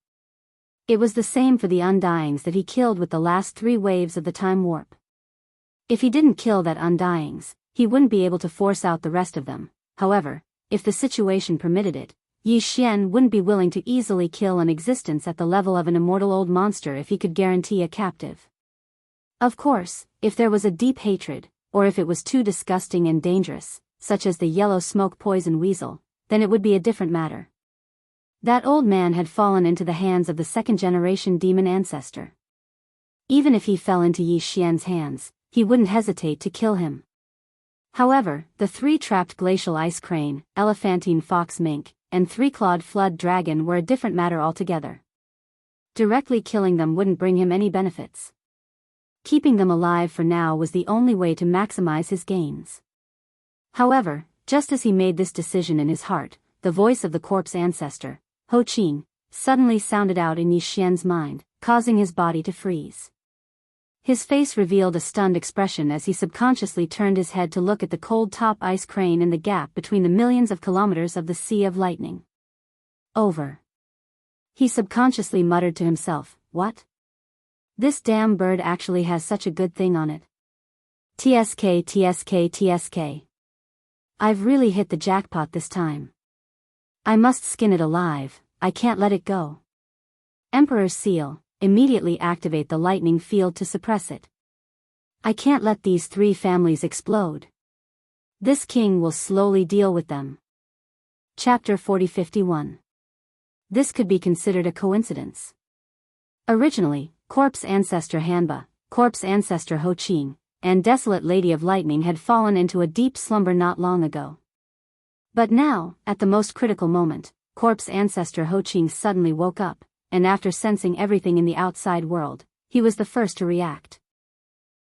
A: It was the same for the undyings that he killed with the last 3 waves of the time warp. If he didn't kill that undyings, he wouldn't be able to force out the rest of them. However, if the situation permitted it, Yi Xian wouldn't be willing to easily kill an existence at the level of an immortal old monster if he could guarantee a captive. Of course, if there was a deep hatred, or if it was too disgusting and dangerous, such as the yellow smoke poison weasel, then it would be a different matter. That old man had fallen into the hands of the second-generation demon ancestor. Even if he fell into Yi Xian's hands, he wouldn't hesitate to kill him. However, the 3-trapped glacial ice crane, elephantine fox mink, and 3-clawed flood dragon were a different matter altogether. Directly killing them wouldn't bring him any benefits. Keeping them alive for now was the only way to maximize his gains. However, just as he made this decision in his heart, the voice of the corpse ancestor, Ho Qing, suddenly sounded out in Yi Xian's mind, causing his body to freeze. His face revealed a stunned expression as he subconsciously turned his head to look at the cold top ice crane in the gap between the millions of kilometers of the Sea of Lightning. Over. He subconsciously muttered to himself, "What? This damn bird actually has such a good thing on it. TSK TSK TSK. I've really hit the jackpot this time. I must skin it alive, I can't let it go. Emperor's seal, immediately activate the lightning field to suppress it. I can't let these 3 families explode. This king will slowly deal with them." Chapter 4051. This could be considered a coincidence. Originally, Corpse Ancestor Hanba, Corpse Ancestor Ho Qing, and Desolate Lady of Lightning had fallen into a deep slumber not long ago. But now, at the most critical moment, Corpse Ancestor Ho Qing suddenly woke up, and after sensing everything in the outside world, he was the first to react.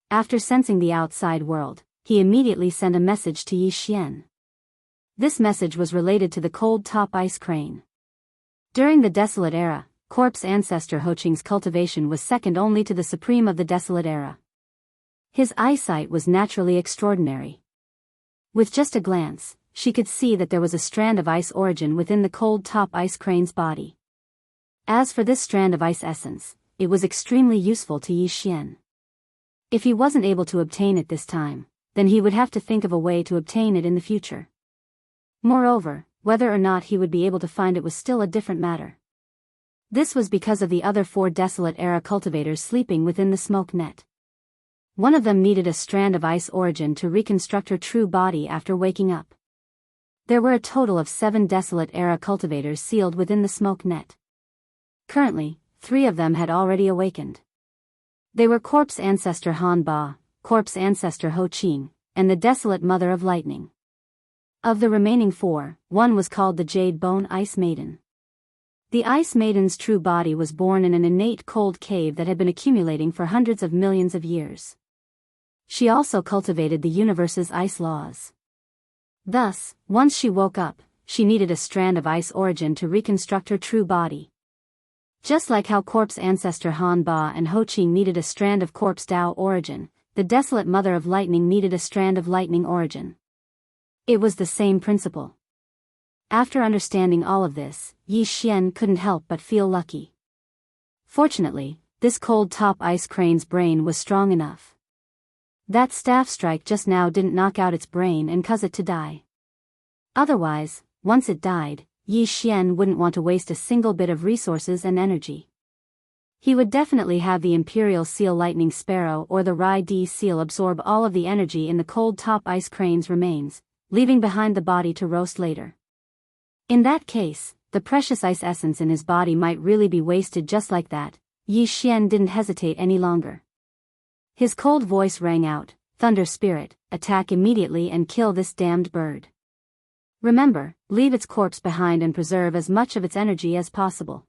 A: After sensing the outside world, he immediately sent a message to Yi Xian. This message was related to the cold top ice crane. During the Desolate Era, Corpse Ancestor Ho Qing's cultivation was second only to the Supreme of the Desolate Era. His eyesight was naturally extraordinary. With just a glance, she could see that there was a strand of ice origin within the cold top ice crane's body. As for this strand of ice essence, it was extremely useful to Yi Xian. If he wasn't able to obtain it this time, then he would have to think of a way to obtain it in the future. Moreover, whether or not he would be able to find it was still a different matter. This was because of the other 4 Desolate Era cultivators sleeping within the smoke net. One of them needed a strand of ice origin to reconstruct her true body after waking up. There were a total of 7 Desolate Era cultivators sealed within the smoke net. Currently, 3 of them had already awakened. They were Corpse Ancestor Han Ba, Corpse Ancestor Ho Qing, and the Desolate Mother of Lightning. Of the remaining 4, one was called the Jade Bone Ice Maiden. The Ice Maiden's true body was born in an innate cold cave that had been accumulating for hundreds of millions of years. She also cultivated the universe's ice laws. Thus, once she woke up, she needed a strand of ice origin to reconstruct her true body. Just like how Corpse Ancestor Han Ba and Ho Qing needed a strand of Corpse Tao origin, the Desolate Mother of Lightning needed a strand of lightning origin. It was the same principle. After understanding all of this, Yi Xian couldn't help but feel lucky. Fortunately, this cold top ice crane's brain was strong enough. That staff strike just now didn't knock out its brain and cause it to die. Otherwise, once it died, Yi Xian wouldn't want to waste a single bit of resources and energy. He would definitely have the Imperial Seal Lightning Sparrow or the Rai D Seal absorb all of the energy in the cold top ice crane's remains, leaving behind the body to roast later. In that case, the precious ice essence in his body might really be wasted just like that. Yi Xian didn't hesitate any longer. His cold voice rang out, Thunder Spirit, attack immediately and kill this damned bird. Remember, leave its corpse behind and preserve as much of its energy as possible.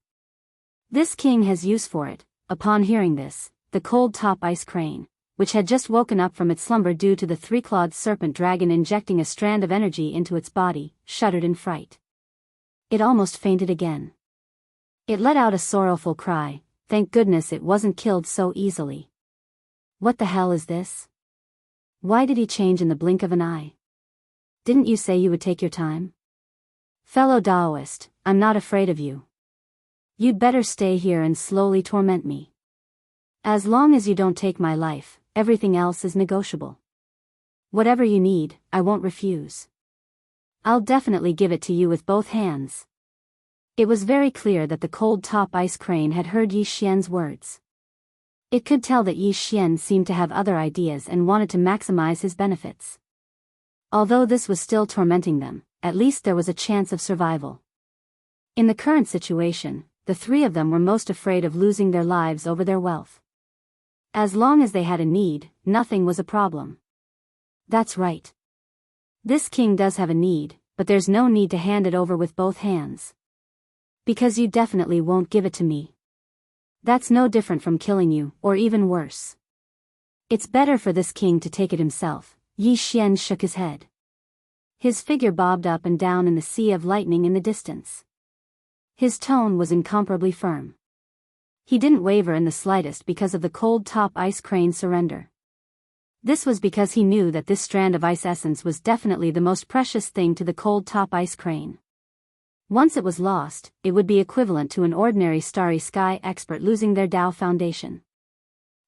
A: This king has use for it." Upon hearing this, the cold top ice crane, which had just woken up from its slumber due to the three-clawed serpent dragon injecting a strand of energy into its body, shuddered in fright. It almost fainted again. It let out a sorrowful cry. Thank goodness it wasn't killed so easily. What the hell is this? Why did he change in the blink of an eye? Didn't you say you would take your time? Fellow Taoist, I'm not afraid of you. You'd better stay here and slowly torment me. As long as you don't take my life, everything else is negotiable. Whatever you need, I won't refuse. I'll definitely give it to you with both hands. It was very clear that the cold top ice crane had heard Yi Xian's words. It could tell that Yi Xian seemed to have other ideas and wanted to maximize his benefits. Although this was still tormenting them, at least there was a chance of survival. In the current situation, the three of them were most afraid of losing their lives over their wealth. As long as they had a need, nothing was a problem. That's right. This king does have a need, but there's no need to hand it over with both hands. Because you definitely won't give it to me. That's no different from killing you, or even worse. It's better for this king to take it himself. Yi Xian shook his head. His figure bobbed up and down in the sea of lightning in the distance. His tone was incomparably firm. He didn't waver in the slightest because of the cold top ice crane's surrender. This was because he knew that this strand of ice essence was definitely the most precious thing to the cold top ice crane. Once it was lost, it would be equivalent to an ordinary starry sky expert losing their Tao foundation.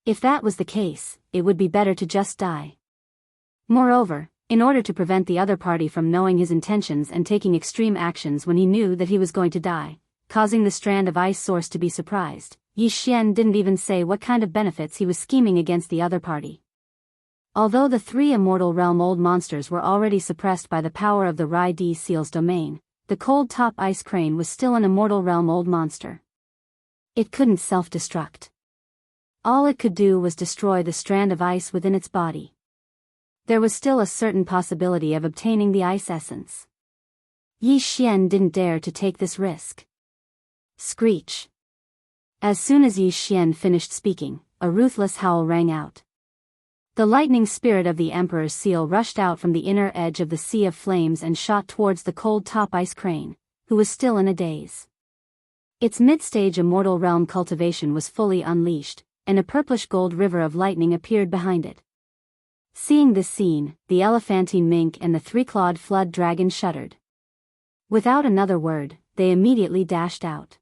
A: If that was the case, it would be better to just die. Moreover, in order to prevent the other party from knowing his intentions and taking extreme actions when he knew that he was going to die, causing the strand of ice source to be surprised, Yi Xian didn't even say what kind of benefits he was scheming against the other party. Although the three immortal realm old monsters were already suppressed by the power of the Rai Di Seal's domain, the cold top ice crane was still an immortal realm old monster. It couldn't self-destruct. All it could do was destroy the strand of ice within its body. There was still a certain possibility of obtaining the ice essence. Yi Xian didn't dare to take this risk. Screech. As soon as Yi Xian finished speaking, a ruthless howl rang out. The lightning spirit of the Emperor's seal rushed out from the inner edge of the sea of flames and shot towards the cold top ice crane, who was still in a daze. Its mid-stage immortal realm cultivation was fully unleashed, and a purplish gold river of lightning appeared behind it. Seeing this scene, the elephantine mink and the three-clawed flood dragon shuddered. Without another word, they immediately dashed out.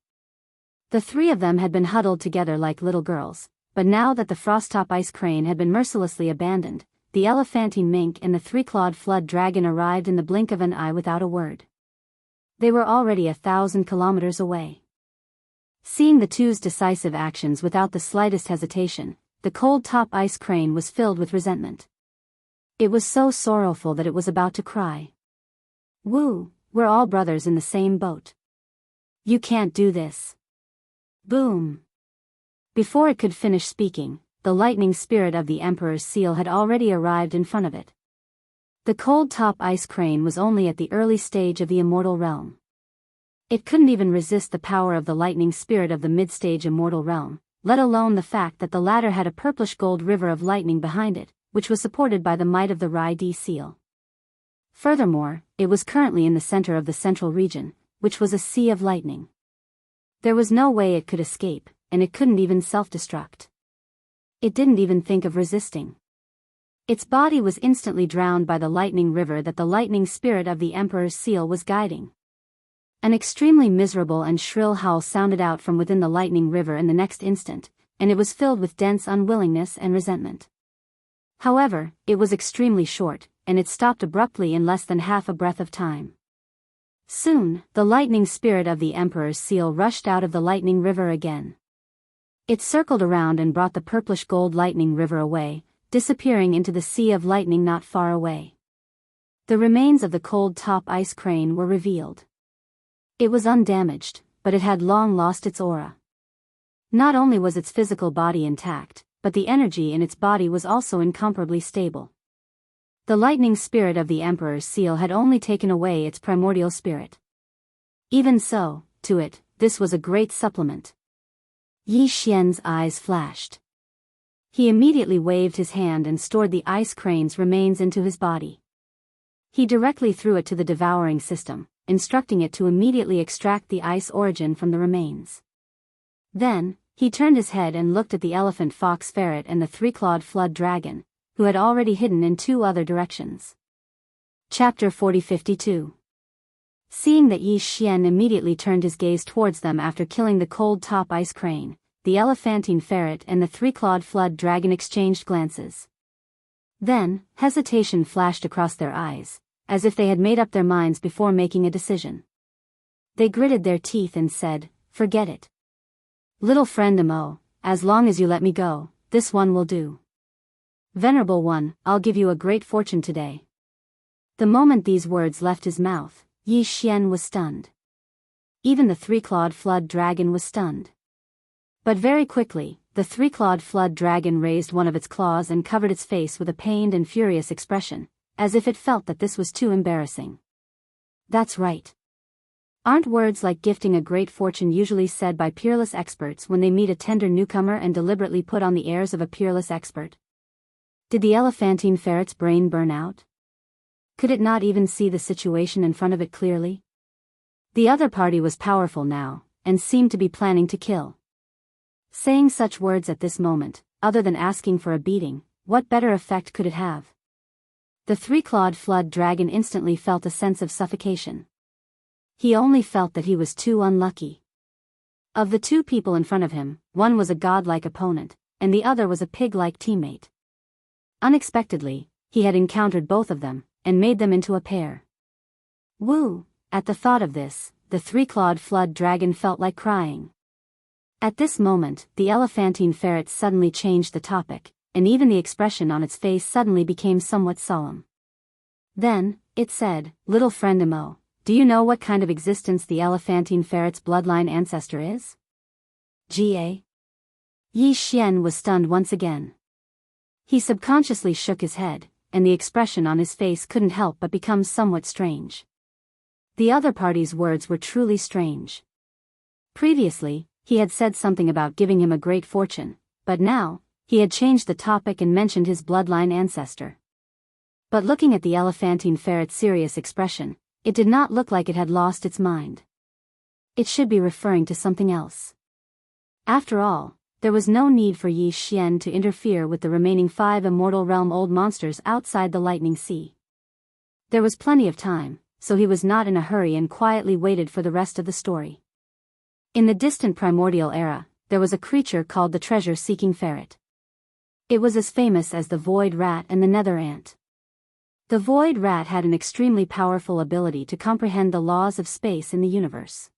A: The three of them had been huddled together like little girls, but now that the frosttop ice crane had been mercilessly abandoned, the elephantine mink and the three-clawed flood dragon arrived in the blink of an eye without a word. They were already 1,000 kilometers away. Seeing the two's decisive actions without the slightest hesitation, the cold top ice crane was filled with resentment. It was so sorrowful that it was about to cry. Woo, we're all brothers in the same boat. You can't do this. Boom. Before it could finish speaking, the lightning spirit of the Emperor's seal had already arrived in front of it. The cold top ice crane was only at the early stage of the immortal realm. It couldn't even resist the power of the lightning spirit of the mid-stage immortal realm, let alone the fact that the latter had a purplish gold river of lightning behind it, which was supported by the might of the Rai Di seal. Furthermore, it was currently in the center of the central region, which was a sea of lightning. There was no way it could escape, and it couldn't even self-destruct. It didn't even think of resisting. Its body was instantly drowned by the lightning river that the lightning spirit of the Emperor's seal was guiding. An extremely miserable and shrill howl sounded out from within the lightning river in the next instant, and it was filled with dense unwillingness and resentment. However, it was extremely short, and it stopped abruptly in less than half a breath of time. Soon, the lightning spirit of the Emperor's seal rushed out of the lightning river again. It circled around and brought the purplish gold lightning river away, disappearing into the sea of lightning not far away. The remains of the cold top ice crane were revealed. It was undamaged, but it had long lost its aura. Not only was its physical body intact, but the energy in its body was also incomparably stable. The lightning spirit of the Emperor's seal had only taken away its primordial spirit. Even so, to it, this was a great supplement. Yi Xian's eyes flashed. He immediately waved his hand and stored the ice crane's remains into his body. He directly threw it to the devouring system, instructing it to immediately extract the ice origin from the remains. Then, he turned his head and looked at the elephant fox ferret and the three-clawed flood dragon, who had already hidden in two other directions. Chapter 40-52. Seeing that Yi Xian immediately turned his gaze towards them after killing the cold top ice crane, the elephantine ferret and the three-clawed flood dragon exchanged glances. Then, hesitation flashed across their eyes, as if they had made up their minds before making a decision. They gritted their teeth and said, "Forget it. Little friend Amo, as long as you let me go, this one will do. Venerable one, I'll give you a great fortune today." The moment these words left his mouth, Yi Xian was stunned. Even the three-clawed flood dragon was stunned. But very quickly, the three-clawed flood dragon raised one of its claws and covered its face with a pained and furious expression, as if it felt that this was too embarrassing. That's right. Aren't words like gifting a great fortune usually said by peerless experts when they meet a tender newcomer and deliberately put on the airs of a peerless expert? Did the elephantine ferret's brain burn out? Could it not even see the situation in front of it clearly? The other party was powerful now, and seemed to be planning to kill. Saying such words at this moment, other than asking for a beating, what better effect could it have? The three-clawed flood dragon instantly felt a sense of suffocation. He only felt that he was too unlucky. Of the two people in front of him, one was a godlike opponent, and the other was a pig-like teammate. Unexpectedly, he had encountered both of them, and made them into a pair. Woo! At the thought of this, the three-clawed flood dragon felt like crying. At this moment, the elephantine ferret suddenly changed the topic, and even the expression on its face suddenly became somewhat solemn. Then, it said, "Little friend Amo, do you know what kind of existence the elephantine ferret's bloodline ancestor is?" Ga? Yi Xian was stunned once again. He subconsciously shook his head, and the expression on his face couldn't help but become somewhat strange. The other party's words were truly strange. Previously, he had said something about giving him a great fortune, but now, he had changed the topic and mentioned his bloodline ancestor. But looking at the elephantine ferret's serious expression, it did not look like it had lost its mind. It should be referring to something else. After all, there was no need for Yi Xian to interfere with the remaining 5 immortal realm-old monsters outside the Lightning Sea. There was plenty of time, so he was not in a hurry and quietly waited for the rest of the story. In the distant primordial era, there was a creature called the treasure-seeking ferret. It was as famous as the void rat and the nether ant. The void rat had an extremely powerful ability to comprehend the laws of space in the universe.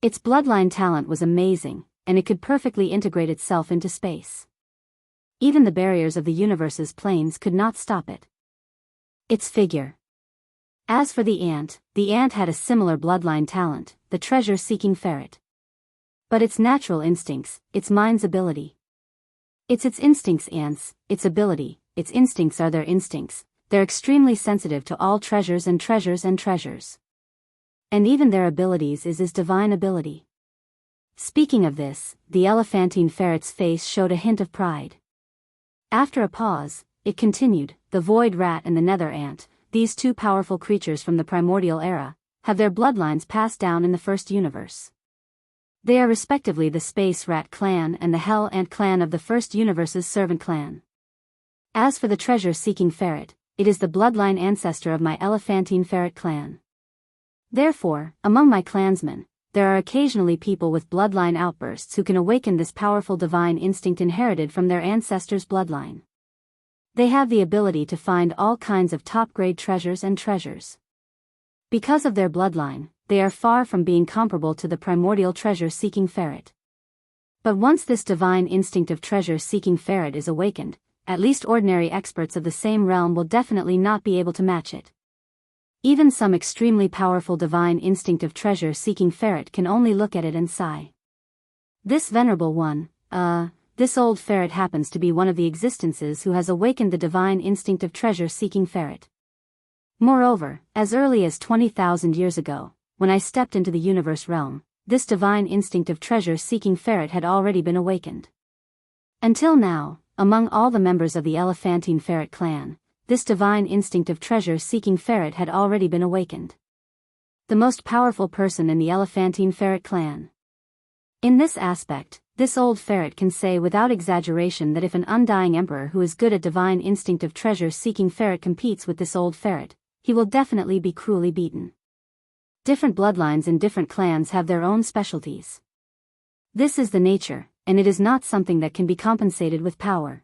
A: Its bloodline talent was amazing, and it could perfectly integrate itself into space. Even the barriers of the universe's planes could not stop it. Its figure. As for the ant had a similar bloodline talent, the treasure-seeking ferret. But its natural instincts, its mind's ability. It's its instincts its ability, its instincts are their instincts, they're extremely sensitive to all treasures and treasures and treasures. And even their abilities is divine ability. Speaking of this, the elephantine ferret's face showed a hint of pride. After a pause, it continued, the void rat and the nether ant, these two powerful creatures from the primordial era, have their bloodlines passed down in the first universe. They are respectively the space rat clan and the hell ant clan of the first universe's servant clan. As for the treasure-seeking ferret, it is the bloodline ancestor of my elephantine ferret clan. Therefore, among my clansmen, there are occasionally people with bloodline outbursts who can awaken this powerful divine instinct inherited from their ancestors' bloodline. They have the ability to find all kinds of top-grade treasures and treasures. Because of their bloodline, they are far from being comparable to the primordial treasure-seeking ferret. But once this divine instinct of treasure-seeking ferret is awakened, at least ordinary experts of the same realm will definitely not be able to match it. Even some extremely powerful divine instinct of treasure-seeking ferret can only look at it and sigh. This venerable one, this old ferret happens to be one of the existences who has awakened the divine instinct of treasure-seeking ferret. Moreover, as early as 20,000 years ago, when I stepped into the universe realm, this divine instinct of treasure-seeking ferret had already been awakened. Until now, among all the members of the elephantine ferret clan, this divine instinct of treasure-seeking ferret had already been awakened. The most powerful person in the elephantine ferret clan. In this aspect, this old ferret can say without exaggeration that if an undying emperor who is good at divine instinct of treasure-seeking ferret competes with this old ferret, he will definitely be cruelly beaten. Different bloodlines in different clans have their own specialties. This is the nature, and it is not something that can be compensated with power.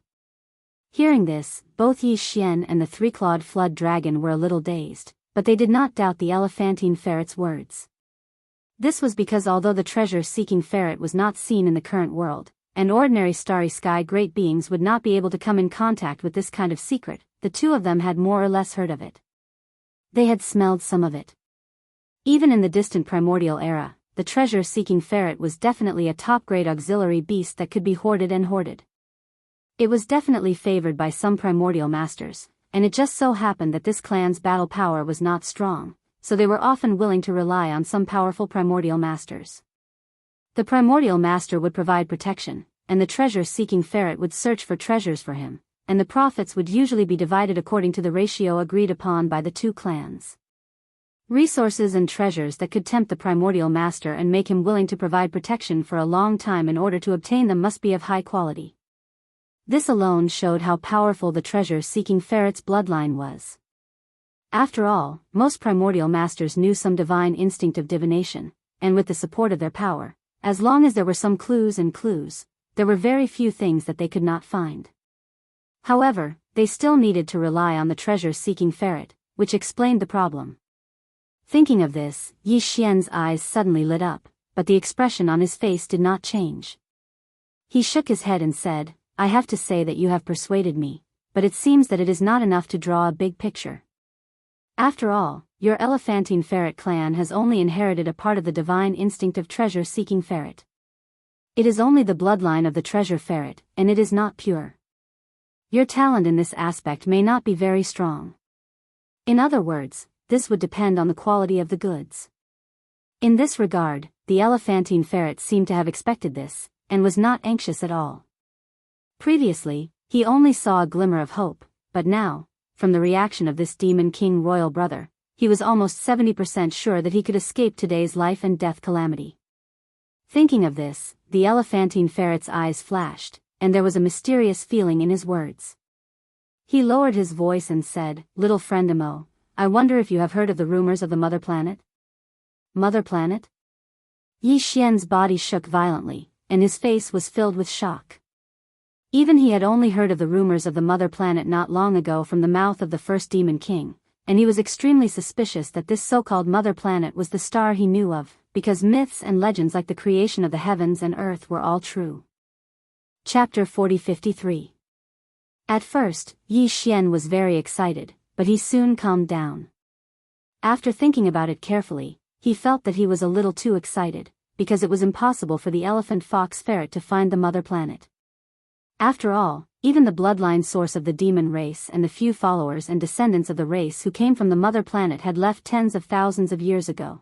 A: Hearing this, both Yi Xian and the three-clawed flood dragon were a little dazed, but they did not doubt the elephantine ferret's words. This was because although the treasure-seeking ferret was not seen in the current world, and ordinary starry sky great beings would not be able to come in contact with this kind of secret, the two of them had more or less heard of it. They had smelled some of it. Even in the distant primordial era, the treasure-seeking ferret was definitely a top-grade auxiliary beast that could be hoarded and hoarded. It was definitely favored by some primordial masters, and it just so happened that this clan's battle power was not strong, so they were often willing to rely on some powerful primordial masters. The primordial master would provide protection, and the treasure-seeking ferret would search for treasures for him, and the profits would usually be divided according to the ratio agreed upon by the two clans. Resources and treasures that could tempt the primordial master and make him willing to provide protection for a long time in order to obtain them must be of high quality. This alone showed how powerful the treasure-seeking ferret's bloodline was. After all, most primordial masters knew some divine instinct of divination, and with the support of their power, as long as there were some clues, there were very few things that they could not find. However, they still needed to rely on the treasure-seeking ferret, which explained the problem. Thinking of this, Yi Xian's eyes suddenly lit up, but the expression on his face did not change. He shook his head and said, "I have to say that you have persuaded me, but it seems that it is not enough to draw a big picture. After all, your elephantine ferret clan has only inherited a part of the divine instinct of treasure-seeking ferret. It is only the bloodline of the treasure ferret, and it is not pure. Your talent in this aspect may not be very strong. In other words, this would depend on the quality of the goods." In this regard, the elephantine ferret seemed to have expected this, and was not anxious at all. Previously, he only saw a glimmer of hope, but now, from the reaction of this demon king royal brother, he was almost 70% sure that he could escape today's life and death calamity. Thinking of this, the elephantine ferret's eyes flashed, and there was a mysterious feeling in his words. He lowered his voice and said, "Little friend Amo, I wonder if you have heard of the rumors of the Mother Planet?" Mother Planet? Yi Xian's body shook violently, and his face was filled with shock. Even he had only heard of the rumors of the Mother Planet not long ago from the mouth of the first Demon King, and he was extremely suspicious that this so-called Mother Planet was the star he knew of, because myths and legends like the creation of the heavens and earth were all true. Chapter 40-53. At first, Yi Xian was very excited, but he soon calmed down. After thinking about it carefully, he felt that he was a little too excited, because it was impossible for the elephant fox ferret to find the Mother Planet. After all, even the bloodline source of the demon race and the few followers and descendants of the race who came from the Mother Planet had left tens of thousands of years ago.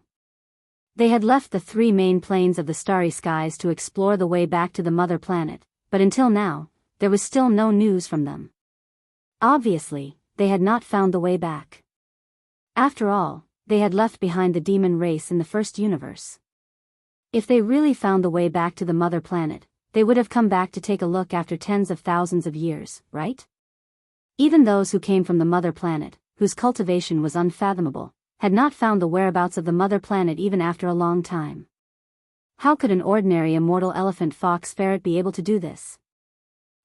A: They had left the three main planes of the starry skies to explore the way back to the Mother Planet, but until now, there was still no news from them. Obviously, they had not found the way back. After all, they had left behind the demon race in the first universe. If they really found the way back to the Mother Planet, they would have come back to take a look after tens of thousands of years, right? Even those who came from the Mother Planet, whose cultivation was unfathomable, had not found the whereabouts of the Mother Planet even after a long time. How could an ordinary immortal elephant fox ferret be able to do this?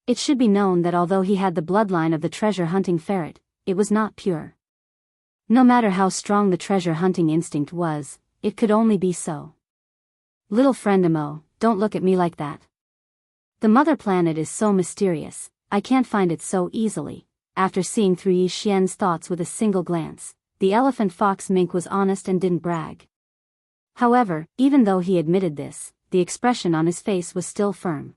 A: It should be known that although he had the bloodline of the treasure-hunting ferret, it was not pure. No matter how strong the treasure-hunting instinct was, it could only be so. Little friend Amo, don't look at me like that. The Mother Planet is so mysterious, I can't find it so easily. After seeing through Yi Xian's thoughts with a single glance, the elephant fox mink was honest and didn't brag. However, even though he admitted this, the expression on his face was still firm.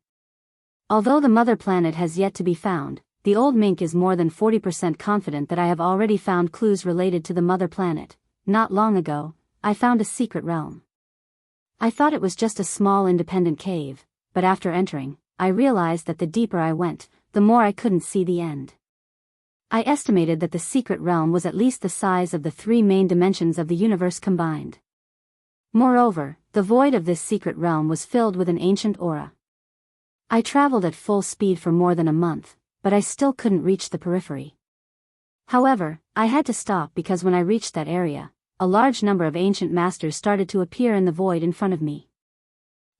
A: Although the mother planet has yet to be found, the old mink is more than 40% confident that I have already found clues related to the mother planet. Not long ago, I found a secret realm. I thought it was just a small independent cave, but after entering, I realized that the deeper I went, the more I couldn't see the end. I estimated that the secret realm was at least the size of the three main dimensions of the universe combined. Moreover, the void of this secret realm was filled with an ancient aura. I traveled at full speed for more than a month, but I still couldn't reach the periphery. However, I had to stop because when I reached that area, a large number of ancient masters started to appear in the void in front of me.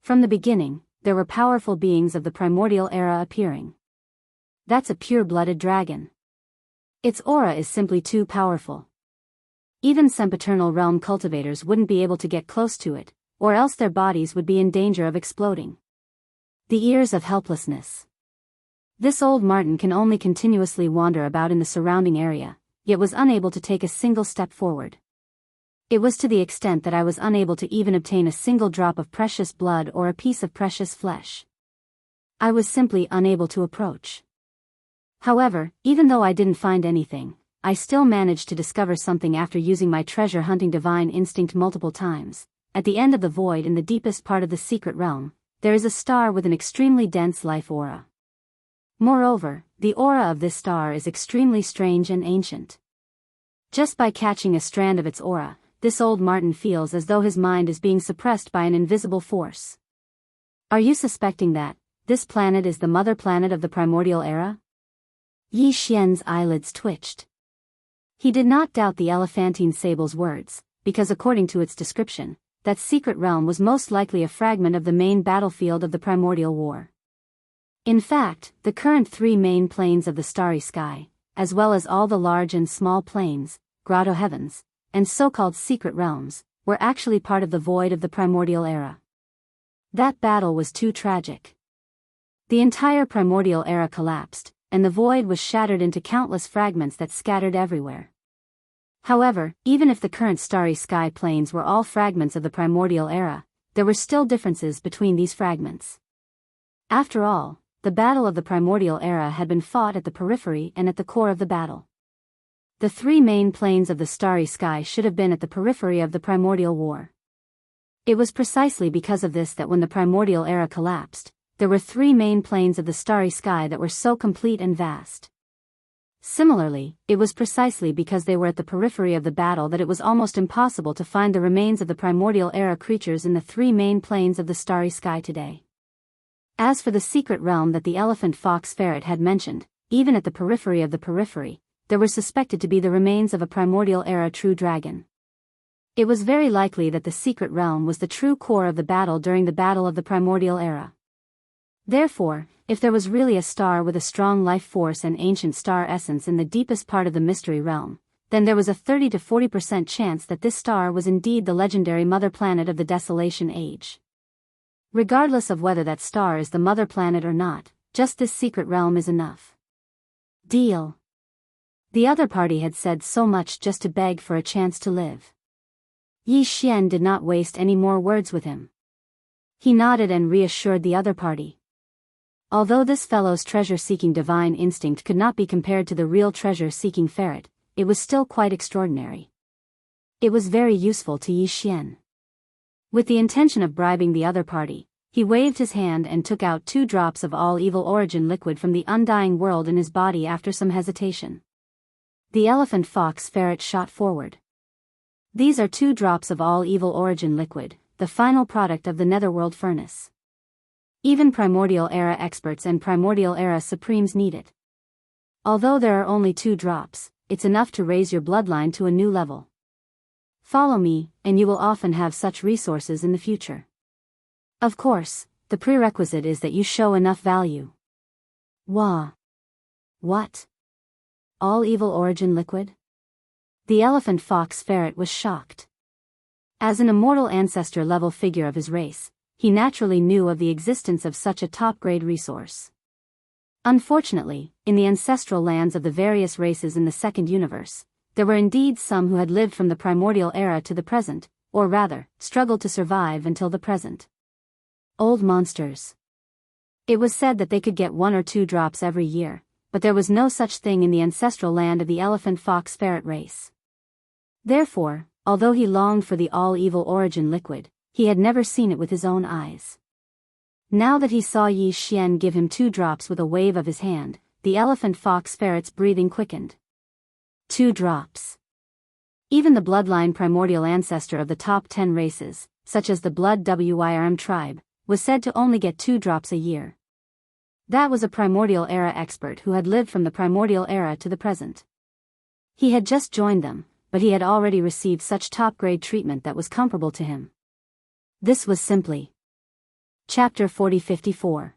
A: From the beginning, there were powerful beings of the primordial era appearing. That's a pure-blooded dragon. Its aura is simply too powerful. Even sempiternal realm cultivators wouldn't be able to get close to it, or else their bodies would be in danger of exploding. The ears of helplessness. This old marten can only continuously wander about in the surrounding area, yet was unable to take a single step forward. It was to the extent that I was unable to even obtain a single drop of precious blood or a piece of precious flesh. I was simply unable to approach. However, even though I didn't find anything, I still managed to discover something after using my treasure-hunting divine instinct multiple times. At the end of the void in the deepest part of the secret realm, there is a star with an extremely dense life aura. Moreover, the aura of this star is extremely strange and ancient. Just by catching a strand of its aura, this old marten feels as though his mind is being suppressed by an invisible force. Are you suspecting that this planet is the mother planet of the primordial era? Yi Xian's eyelids twitched. He did not doubt the elephantine sable's words, because according to its description, that secret realm was most likely a fragment of the main battlefield of the primordial war. In fact, the current three main planes of the starry sky, as well as all the large and small planes, grotto heavens, and so-called secret realms, were actually part of the void of the primordial era. That battle was too tragic. The entire primordial era collapsed, and the void was shattered into countless fragments that scattered everywhere. However, even if the current starry sky planes were all fragments of the primordial era, there were still differences between these fragments. After all, the battle of the primordial era had been fought at the periphery and at the core of the battle. The three main planes of the starry sky should have been at the periphery of the primordial war. It was precisely because of this that when the primordial era collapsed, there were three main planes of the starry sky that were so complete and vast. Similarly, it was precisely because they were at the periphery of the battle that it was almost impossible to find the remains of the primordial era creatures in the three main planes of the starry sky today. As for the secret realm that the elephant fox ferret had mentioned, even at the periphery of the periphery, there were suspected to be the remains of a primordial era true dragon. It was very likely that the secret realm was the true core of the battle during the battle of the primordial era. Therefore, if there was really a star with a strong life force and ancient star essence in the deepest part of the mystery realm, then there was a 30 to 40% chance that this star was indeed the legendary mother planet of the Desolation Age. Regardless of whether that star is the mother planet or not, just this secret realm is enough. Deal. The other party had said so much just to beg for a chance to live. Yi Xian did not waste any more words with him. He nodded and reassured the other party. Although this fellow's treasure-seeking divine instinct could not be compared to the real treasure-seeking ferret, it was still quite extraordinary. It was very useful to Yi Xian. With the intention of bribing the other party, he waved his hand and took out 2 drops of all-evil origin liquid from the undying world in his body after some hesitation. The elephant fox ferret shot forward. These are 2 drops of all-evil origin liquid, the final product of the netherworld furnace. Even primordial era experts and primordial era supremes need it. Although there are only 2 drops, it's enough to raise your bloodline to a new level. Follow me, and you will often have such resources in the future. Of course, the prerequisite is that you show enough value. Wah. What? All evil origin liquid? The elephant fox ferret was shocked. As an immortal ancestor-level figure of his race, he naturally knew of the existence of such a top-grade resource. Unfortunately, in the ancestral lands of the various races in the second universe, there were indeed some who had lived from the primordial era to the present, or rather, struggled to survive until the present. Old monsters. It was said that they could get 1 or 2 drops every year, but there was no such thing in the ancestral land of the elephant-fox-ferret race. Therefore, although he longed for the all-evil origin liquid, he had never seen it with his own eyes. Now that he saw Yi Xian give him 2 drops with a wave of his hand, the elephant-fox-ferret's breathing quickened. 2 drops. Even the bloodline primordial ancestor of the top 10 races, such as the Blood Wyrm tribe, was said to only get 2 drops a year. That was a primordial era expert who had lived from the primordial era to the present. He had just joined them, but he had already received such top-grade treatment that was comparable to him. This was simply. Chapter 40-54.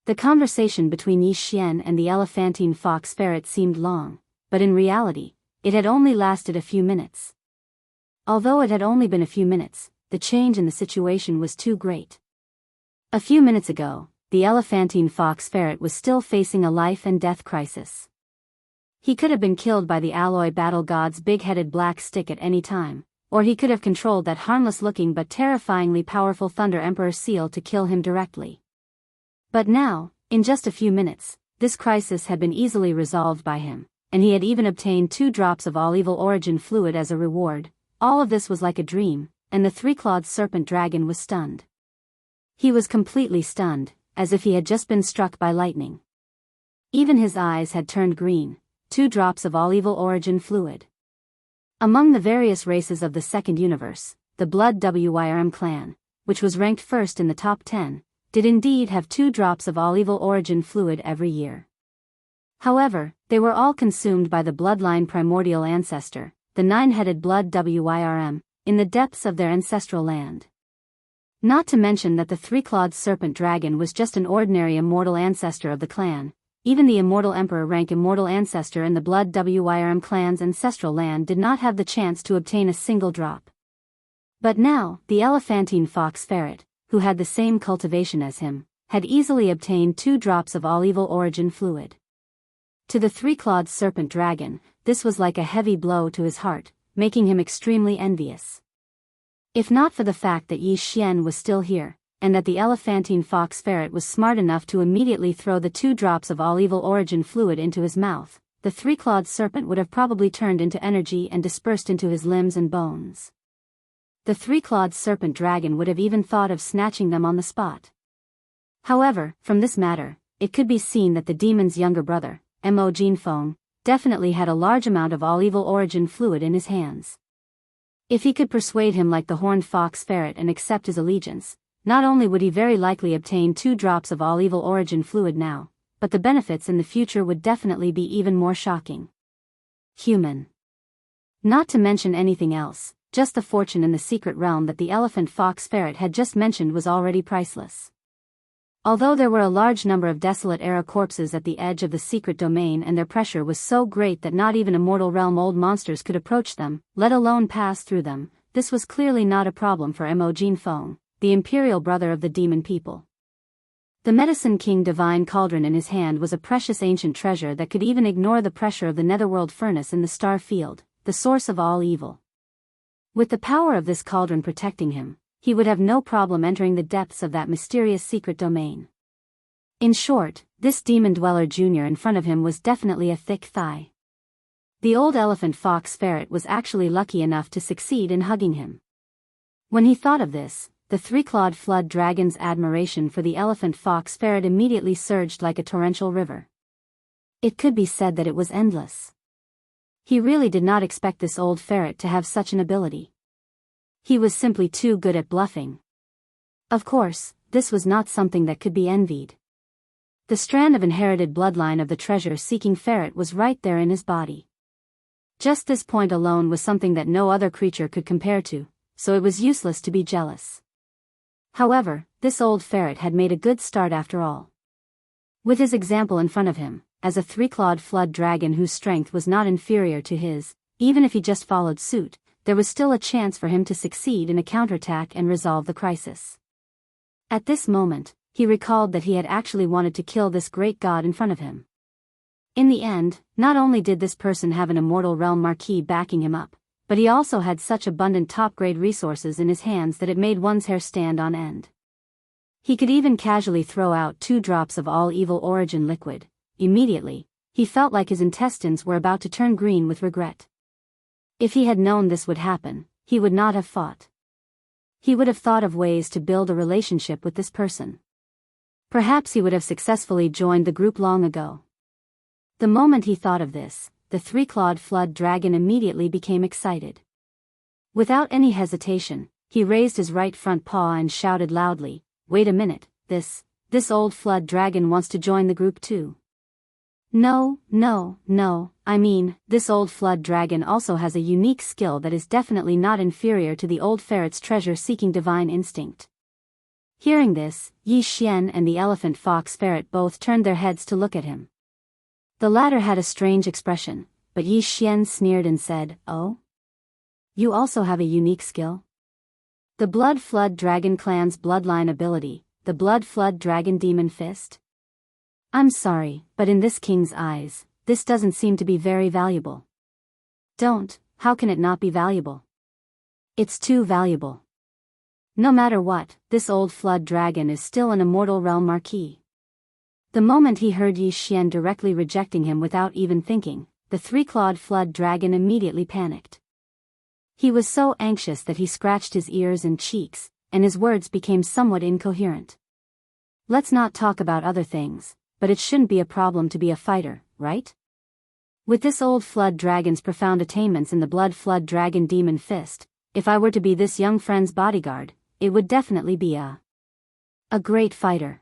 A: The conversation between Yi Xian and the elephantine fox ferret seemed long, but in reality, it had only lasted a few minutes. Although it had only been a few minutes, the change in the situation was too great. A few minutes ago, the elephantine fox ferret was still facing a life-and-death crisis. He could have been killed by the alloy battle god's big-headed black stick at any time, or he could have controlled that harmless-looking but terrifyingly powerful Thunder Emperor seal to kill him directly. But now, in just a few minutes, this crisis had been easily resolved by him, and he had even obtained 2 drops of all-evil origin fluid as a reward. All of this was like a dream, and the 3-clawed serpent dragon was stunned. He was completely stunned, as if he had just been struck by lightning. Even his eyes had turned green. 2 drops of all-evil origin fluid. Among the various races of the second universe, the Blood Wyrm clan, which was ranked first in the top 10, did indeed have 2 drops of all-evil origin fluid every year. However, they were all consumed by the bloodline primordial ancestor, the 9-headed Blood Wyrm, in the depths of their ancestral land. Not to mention that the 3-clawed serpent dragon was just an ordinary immortal ancestor of the clan. Even the immortal emperor rank immortal ancestor in the Blood Wyrm clan's ancestral land did not have the chance to obtain a single drop. But now, the elephantine fox ferret, who had the same cultivation as him, had easily obtained 2 drops of all-evil origin fluid. To the 3-clawed serpent dragon, this was like a heavy blow to his heart, making him extremely envious. If not for the fact that Yi Xian was still here, and that the elephantine fox ferret was smart enough to immediately throw the 2 drops of all-evil origin fluid into his mouth, the 3-clawed serpent would have probably turned into energy and dispersed into his limbs and bones. The 3-clawed serpent dragon would have even thought of snatching them on the spot. However, from this matter, it could be seen that the demon's younger brother, Mo Jinfeng, definitely had a large amount of all-evil origin fluid in his hands. If he could persuade him like the horned fox ferret and accept his allegiance, not only would he very likely obtain 2 drops of all-evil origin fluid now, but the benefits in the future would definitely be even more shocking. Human. Not to mention anything else, just the fortune in the secret realm that the elephant fox ferret had just mentioned was already priceless. Although there were a large number of desolate era corpses at the edge of the secret domain and their pressure was so great that not even immortal realm old monsters could approach them, let alone pass through them, this was clearly not a problem for Mo Jinfeng, the imperial brother of the demon people. The Medicine King divine cauldron in his hand was a precious ancient treasure that could even ignore the pressure of the netherworld furnace in the star field, the source of all evil. With the power of this cauldron protecting him, he would have no problem entering the depths of that mysterious secret domain. In short, this demon dweller junior in front of him was definitely a thick thigh. The old elephant fox ferret was actually lucky enough to succeed in hugging him. When he thought of this, the 3-clawed flood dragon's admiration for the elephant fox ferret immediately surged like a torrential river. It could be said that it was endless. He really did not expect this old ferret to have such an ability. He was simply too good at bluffing. Of course, this was not something that could be envied. The strand of inherited bloodline of the treasure-seeking ferret was right there in his body. Just this point alone was something that no other creature could compare to, so it was useless to be jealous. However, this old ferret had made a good start after all. With his example in front of him, as a 3-clawed flood dragon whose strength was not inferior to his, even if he just followed suit, there was still a chance for him to succeed in a counterattack and resolve the crisis. At this moment, he recalled that he had actually wanted to kill this great god in front of him. In the end, not only did this person have an immortal realm marquis backing him up, but he also had such abundant top-grade resources in his hands that it made one's hair stand on end. He could even casually throw out 2 drops of all evil origin liquid. Immediately, he felt like his intestines were about to turn green with regret. If he had known this would happen, he would not have fought. He would have thought of ways to build a relationship with this person. Perhaps he would have successfully joined the group long ago. The moment he thought of this, the 3-clawed flood dragon immediately became excited. Without any hesitation, he raised his right front paw and shouted loudly, "Wait a minute, this old flood dragon wants to join the group too." No, I mean, this old flood dragon also has a unique skill that is definitely not inferior to the old ferret's treasure-seeking divine instinct. Hearing this, Yi Xian and the elephant fox ferret both turned their heads to look at him. The latter had a strange expression, but Yi Xian sneered and said, "Oh? You also have a unique skill?" The Blood Flood Dragon Clan's bloodline ability, the Blood Flood Dragon Demon Fist? I'm sorry, but in this king's eyes, this doesn't seem to be very valuable. How can it not be valuable? It's too valuable. No matter what, this old flood dragon is still an immortal realm marquis. The moment he heard Yi Xian directly rejecting him without even thinking, the 3-clawed flood dragon immediately panicked. He was so anxious that he scratched his ears and cheeks, and his words became somewhat incoherent. Let's not talk about other things, but it shouldn't be a problem to be a fighter, right? With this old flood dragon's profound attainments in the Blood Flood Dragon Demon Fist, if I were to be this young friend's bodyguard, it would definitely be a great fighter.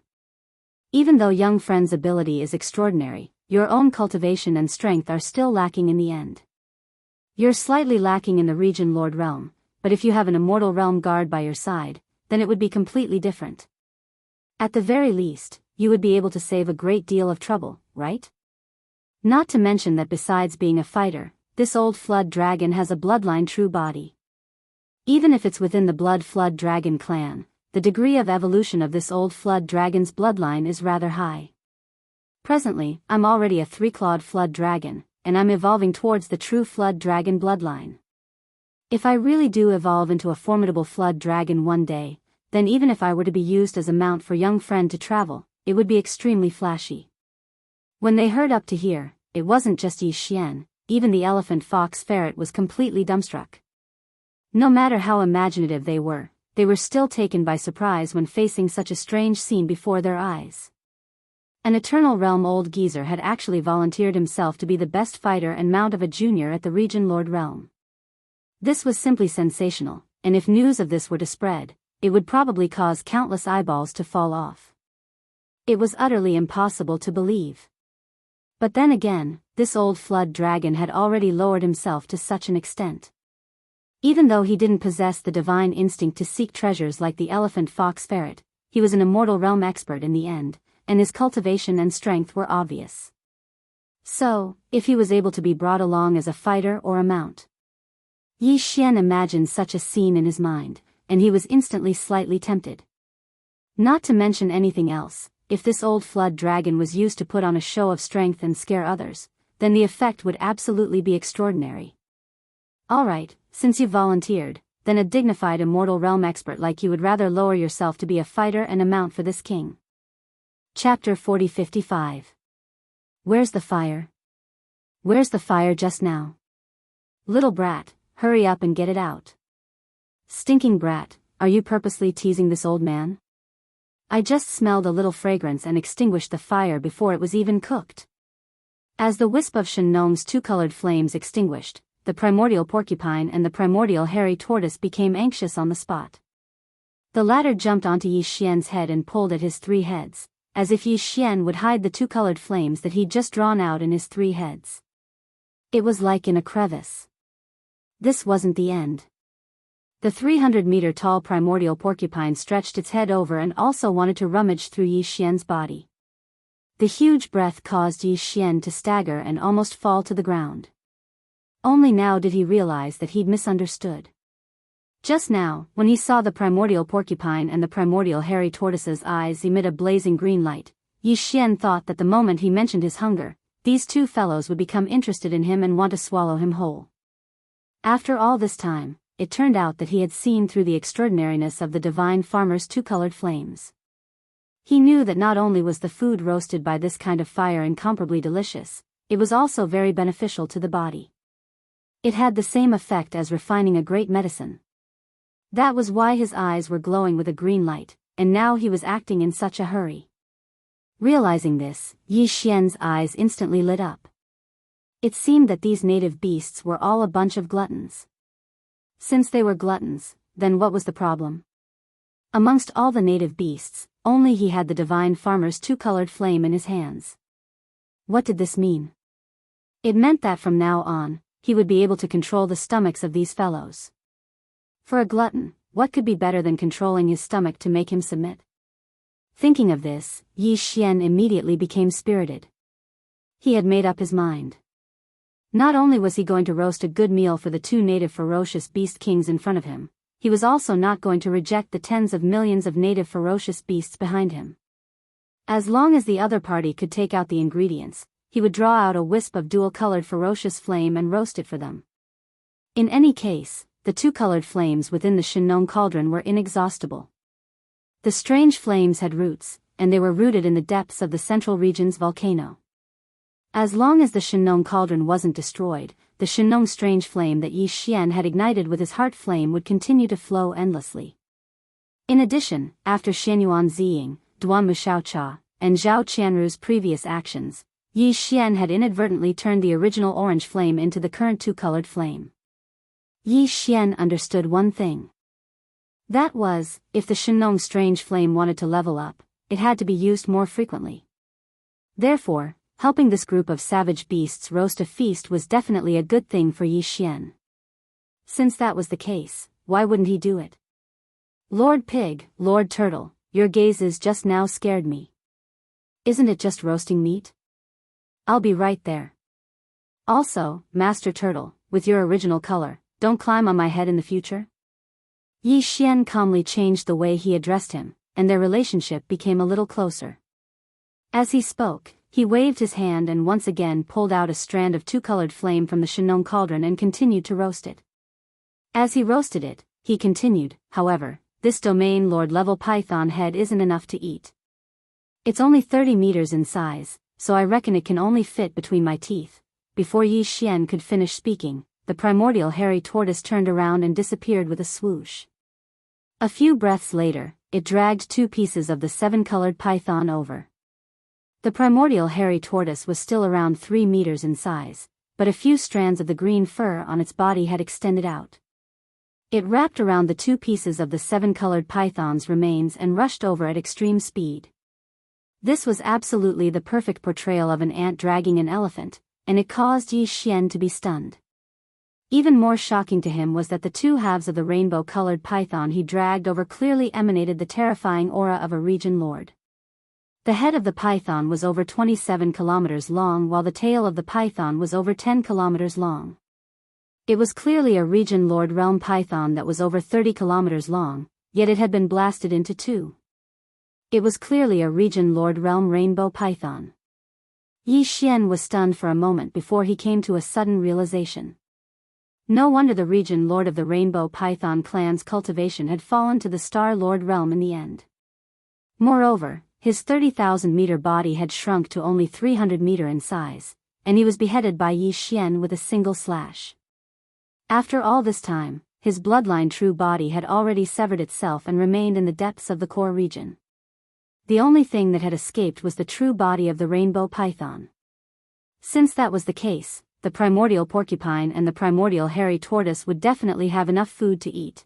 A: Even though young friend's ability is extraordinary, your own cultivation and strength are still lacking in the end. You're slightly lacking in the Region Lord realm, but if you have an immortal realm guard by your side, then it would be completely different. At the very least, you would be able to save a great deal of trouble, right? Not to mention that besides being a fighter, this old flood dragon has a bloodline true body. Even if it's within the Blood Flood Dragon clan, the degree of evolution of this old flood dragon's bloodline is rather high. Presently, I'm already a 3-clawed flood dragon, and I'm evolving towards the true flood dragon bloodline. If I really do evolve into a formidable flood dragon one day, then even if I were to be used as a mount for young friend to travel, it would be extremely flashy. When they heard up to here, it wasn't just Yi Xian, even the elephant fox ferret was completely dumbstruck. No matter how imaginative they were still taken by surprise when facing such a strange scene before their eyes. An Eternal Realm old geezer had actually volunteered himself to be the best fighter and mount of a junior at the Region Lord realm. This was simply sensational, and if news of this were to spread, it would probably cause countless eyeballs to fall off. It was utterly impossible to believe. But then again, this old flood dragon had already lowered himself to such an extent. Even though he didn't possess the divine instinct to seek treasures like the elephant fox ferret, he was an immortal realm expert in the end, and his cultivation and strength were obvious. So, if he was able to be brought along as a fighter or a mount. Yi Xian imagined such a scene in his mind, and he was instantly slightly tempted. Not to mention anything else, if this old flood dragon was used to put on a show of strength and scare others, then the effect would absolutely be extraordinary. Alright, since you volunteered, then a dignified immortal realm expert like you would rather lower yourself to be a fighter and a mount for this king. Chapter 4055. Where's the fire? Where's the fire just now? Little brat, hurry up and get it out. Stinking brat, are you purposely teasing this old man? I just smelled a little fragrance and extinguished the fire before it was even cooked. As the wisp of Shen Nong's 2-colored flames extinguished, the primordial porcupine and the primordial hairy tortoise became anxious on the spot. The latter jumped onto Yi Xian's head and pulled at his 3 heads, as if Yi Xian would hide the 2-colored flames that he'd just drawn out in his 3 heads. It was like in a crevice. This wasn't the end. The 300-meter-tall primordial porcupine stretched its head over and also wanted to rummage through Yi Xian's body. The huge breath caused Yi Xian to stagger and almost fall to the ground. Only now did he realize that he'd misunderstood. Just now, when he saw the primordial porcupine and the primordial hairy tortoise's eyes emit a blazing green light, Yi Xian thought that the moment he mentioned his hunger, these 2 fellows would become interested in him and want to swallow him whole. After all this time, it turned out that he had seen through the extraordinariness of the divine farmer's 2-colored flames. He knew that not only was the food roasted by this kind of fire incomparably delicious, it was also very beneficial to the body. It had the same effect as refining a great medicine. That was why his eyes were glowing with a green light, and now he was acting in such a hurry. Realizing this, Yi Xian's eyes instantly lit up. It seemed that these native beasts were all a bunch of gluttons. Since they were gluttons, then what was the problem? Amongst all the native beasts, only he had the divine farmer's two-colored flame in his hands. What did this mean? It meant that from now on, he would be able to control the stomachs of these fellows. For a glutton, what could be better than controlling his stomach to make him submit? Thinking of this, Yi Xian immediately became spirited. He had made up his mind. Not only was he going to roast a good meal for the two native ferocious beast kings in front of him, he was also not going to reject the tens of millions of native ferocious beasts behind him. As long as the other party could take out the ingredients, he would draw out a wisp of dual-colored ferocious flame and roast it for them. In any case, the two-colored flames within the Shenong cauldron were inexhaustible. The strange flames had roots, and they were rooted in the depths of the central region's volcano. As long as the Shenong cauldron wasn't destroyed, the Shenong strange flame that Yi Xian had ignited with his heart flame would continue to flow endlessly. In addition, after Xianyuan Ziying, Duan Mushaocha, and Zhao Qianru's previous actions, Yi Xian had inadvertently turned the original orange flame into the current two-colored flame. Yi Xian understood one thing. That was, if the Shenong strange flame wanted to level up, it had to be used more frequently. Therefore, helping this group of savage beasts roast a feast was definitely a good thing for Yi Xian. Since that was the case, why wouldn't he do it? Lord Pig, Lord Turtle, your gazes just now scared me. Isn't it just roasting meat? I'll be right there. Also, Master Turtle, with your original color, don't climb on my head in the future. Yi Xian calmly changed the way he addressed him, and their relationship became a little closer. As he spoke, he waved his hand and once again pulled out a strand of two-colored flame from the Shenong cauldron and continued to roast it. As he roasted it, he continued, however, this domain lord-level python head isn't enough to eat. It's only 30 meters in size, so I reckon it can only fit between my teeth. Before Yi Xian could finish speaking, the primordial hairy tortoise turned around and disappeared with a swoosh. A few breaths later, it dragged 2 pieces of the 7-colored python over. The primordial hairy tortoise was still around 3 meters in size, but a few strands of the green fur on its body had extended out. It wrapped around the 2 pieces of the 7-colored python's remains and rushed over at extreme speed. This was absolutely the perfect portrayal of an ant dragging an elephant, and it caused Yi Xian to be stunned. Even more shocking to him was that the 2 halves of the rainbow-colored python he dragged over clearly emanated the terrifying aura of a region lord. The head of the python was over 27 kilometers long while the tail of the python was over 10 kilometers long. It was clearly a region lord realm python that was over 30 kilometers long, yet it had been blasted into 2. It was clearly a region lord realm rainbow python. Yi Xian was stunned for a moment before he came to a sudden realization. No wonder the region lord of the rainbow python clan's cultivation had fallen to the star lord realm in the end. Moreover, his 30,000-meter body had shrunk to only 300 meter in size, and he was beheaded by Yi Xian with a single slash. After all this time, his bloodline true body had already severed itself and remained in the depths of the core region. The only thing that had escaped was the true body of the rainbow python. Since that was the case, the primordial porcupine and the primordial hairy tortoise would definitely have enough food to eat.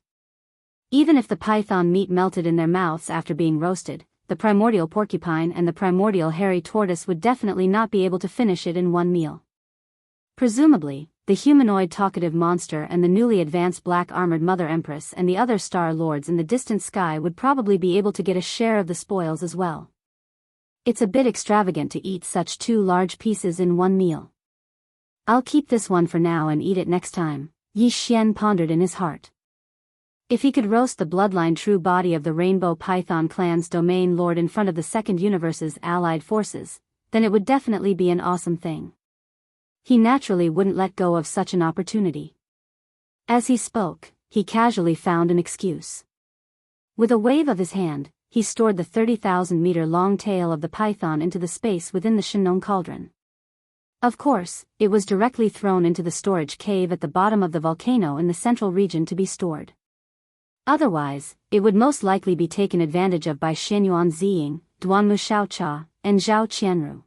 A: Even if the python meat melted in their mouths after being roasted, the primordial porcupine and the primordial hairy tortoise would definitely not be able to finish it in one meal. Presumably, the humanoid talkative monster and the newly advanced black-armored Mother Empress and the other star lords in the distant sky would probably be able to get a share of the spoils as well. It's a bit extravagant to eat such 2 large pieces in one meal. I'll keep this one for now and eat it next time, Yi Xian pondered in his heart. If he could roast the bloodline true body of the Rainbow Python clan's domain lord in front of the Second Universe's allied forces, then it would definitely be an awesome thing. He naturally wouldn't let go of such an opportunity. As he spoke, he casually found an excuse. With a wave of his hand, he stored the 30,000-meter-long tail of the python into the space within the Shinnon cauldron. Of course, it was directly thrown into the storage cave at the bottom of the volcano in the central region to be stored. Otherwise, it would most likely be taken advantage of by Xianyuan Ziying, Duanmu Xiaocha, and Zhao Qianru.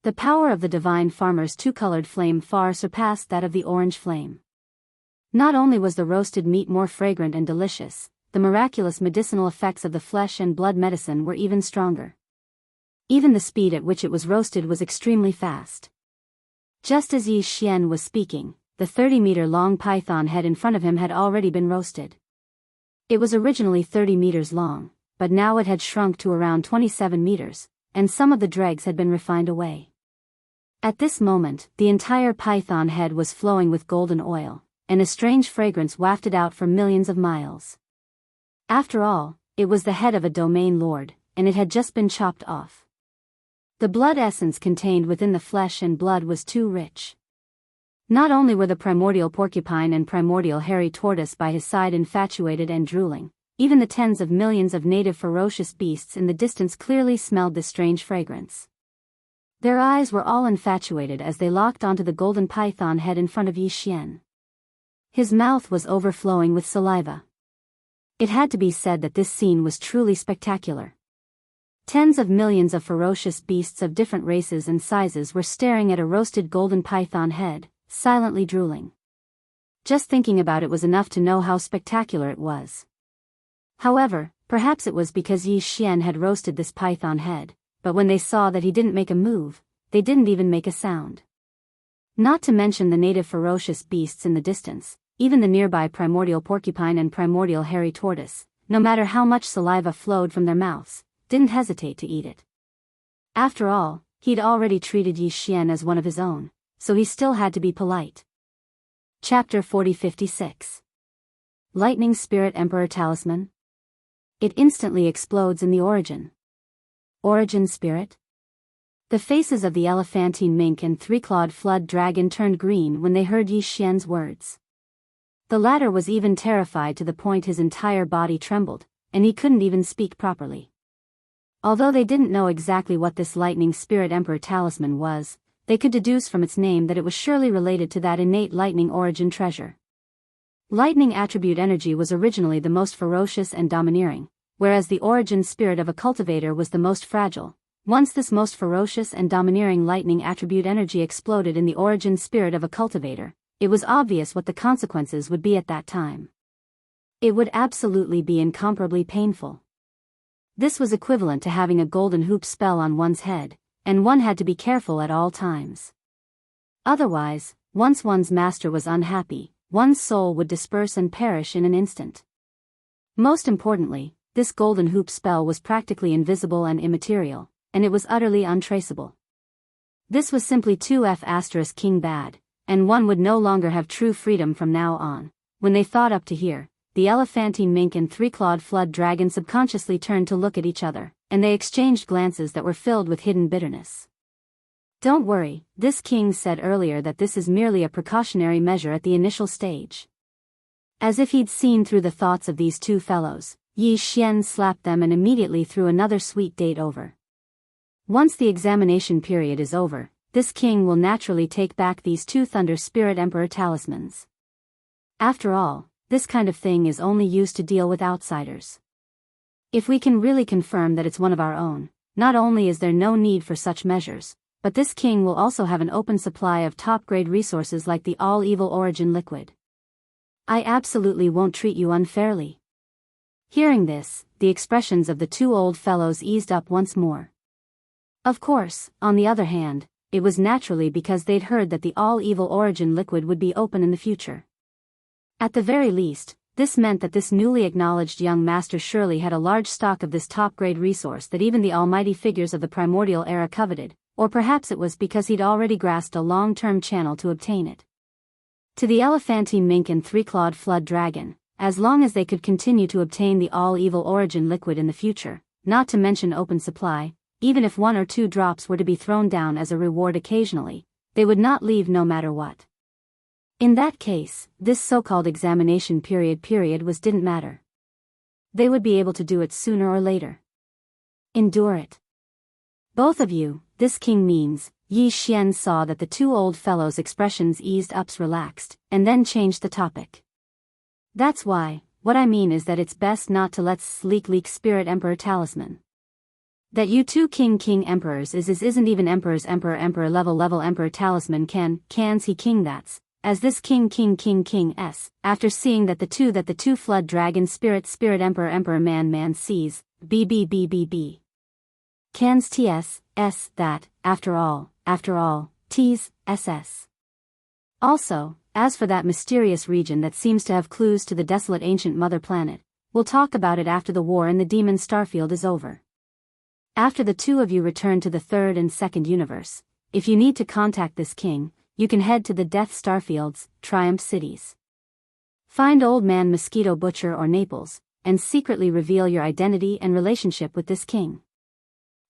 A: The power of the divine farmer's two-colored flame far surpassed that of the orange flame. Not only was the roasted meat more fragrant and delicious, the miraculous medicinal effects of the flesh and blood medicine were even stronger. Even the speed at which it was roasted was extremely fast. Just as Yi Xian was speaking, the 30-meter-long python head in front of him had already been roasted. It was originally 30 meters long, but now it had shrunk to around 27 meters, and some of the dregs had been refined away. At this moment, the entire python head was flowing with golden oil, and a strange fragrance wafted out for millions of miles. After all, it was the head of a domain lord, and it had just been chopped off. The blood essence contained within the flesh and blood was too rich. Not only were the primordial porcupine and primordial hairy tortoise by his side infatuated and drooling, even the tens of millions of native ferocious beasts in the distance clearly smelled this strange fragrance. Their eyes were all infatuated as they locked onto the golden python head in front of Yi Xian. His mouth was overflowing with saliva. It had to be said that this scene was truly spectacular. Tens of millions of ferocious beasts of different races and sizes were staring at a roasted golden python head, silently drooling. Just thinking about it was enough to know how spectacular it was. However, perhaps it was because Yi Xian had roasted this python head, but when they saw that he didn't make a move, they didn't even make a sound. Not to mention the native ferocious beasts in the distance, even the nearby primordial porcupine and primordial hairy tortoise, no matter how much saliva flowed from their mouths, didn't hesitate to eat it. After all, he'd already treated Yi Xian as one of his own, so he still had to be polite. Chapter 4056. Lightning Spirit Emperor Talisman. It instantly explodes in the origin. Origin Spirit? The faces of the elephantine mink and three-clawed flood dragon turned green when they heard Yi Xian's words. The latter was even terrified to the point his entire body trembled, and he couldn't even speak properly. Although they didn't know exactly what this Lightning Spirit Emperor Talisman was, they could deduce from its name that it was surely related to that innate lightning origin treasure. Lightning attribute energy was originally the most ferocious and domineering, whereas the origin spirit of a cultivator was the most fragile. Once this most ferocious and domineering lightning attribute energy exploded in the origin spirit of a cultivator, it was obvious what the consequences would be at that time. It would absolutely be incomparably painful. This was equivalent to having a golden hoop spell on one's head, and one had to be careful at all times. Otherwise, once one's master was unhappy, one's soul would disperse and perish in an instant. Most importantly, this golden hoop spell was practically invisible and immaterial, and it was utterly untraceable. This was simply 2F** king bad, and one would no longer have true freedom from now on. When they thought up to here, the elephantine mink and three-clawed flood dragon subconsciously turned to look at each other, and they exchanged glances that were filled with hidden bitterness. Don't worry, this king said earlier that this is merely a precautionary measure at the initial stage. As if he'd seen through the thoughts of these two fellows, Yi Xian slapped them and immediately threw another sweet date over. Once the examination period is over, this king will naturally take back these two Thunder Spirit Emperor talismans. After all, this kind of thing is only used to deal with outsiders. If we can really confirm that it's one of our own, not only is there no need for such measures, but this king will also have an open supply of top-grade resources like the all-evil origin liquid. I absolutely won't treat you unfairly. Hearing this, the expressions of the two old fellows eased up once more. Of course, on the other hand, it was naturally because they'd heard that the all-evil origin liquid would be open in the future. At the very least, this meant that this newly acknowledged young master surely had a large stock of this top-grade resource that even the almighty figures of the primordial era coveted, or perhaps it was because he'd already grasped a long-term channel to obtain it. To the elephantine mink and three-clawed flood dragon, as long as they could continue to obtain the all-evil origin liquid in the future, not to mention open supply, even if 1 or 2 drops were to be thrown down as a reward occasionally, they would not leave no matter what. In that case, this so-called examination period didn't matter. They would be able to do it sooner or later. Endure it. Both of you, this king means. Yi Xian saw that the two old fellows' expressions eased up, relaxed, and then changed the topic. That's why, what I mean is that it's best not to let leak spirit emperor talisman. That you two king emperors isn't even emperor's emperor level emperor talisman can's he king that's, as this king s, after seeing that the two flood dragon spirit emperor man sees, b. Can's ts, s, that, after all, t's, ss. Also, as for that mysterious region that seems to have clues to the desolate ancient mother planet, we'll talk about it after the war in the demon starfield is over. After the two of you return to the third and second universe, if you need to contact this king, you can head to the Death Starfield's Triumph cities. Find Old Man Mosquito Butcher or Naples, and secretly reveal your identity and relationship with this king.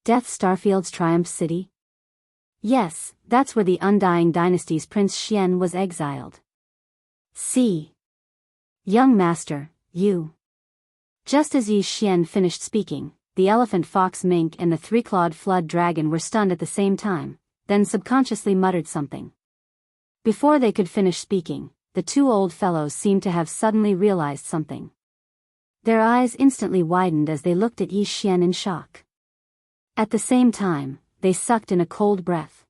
A: Death Starfield's Triumph City? Yes, that's where the Undying Dynasty's Prince Xian was exiled. See. Young master, you. Just as Yi Xian finished speaking, the elephant fox mink and the three-clawed flood dragon were stunned at the same time, then subconsciously muttered something. Before they could finish speaking, the two old fellows seemed to have suddenly realized something. Their eyes instantly widened as they looked at Yi Xian in shock. At the same time, they sucked in a cold breath.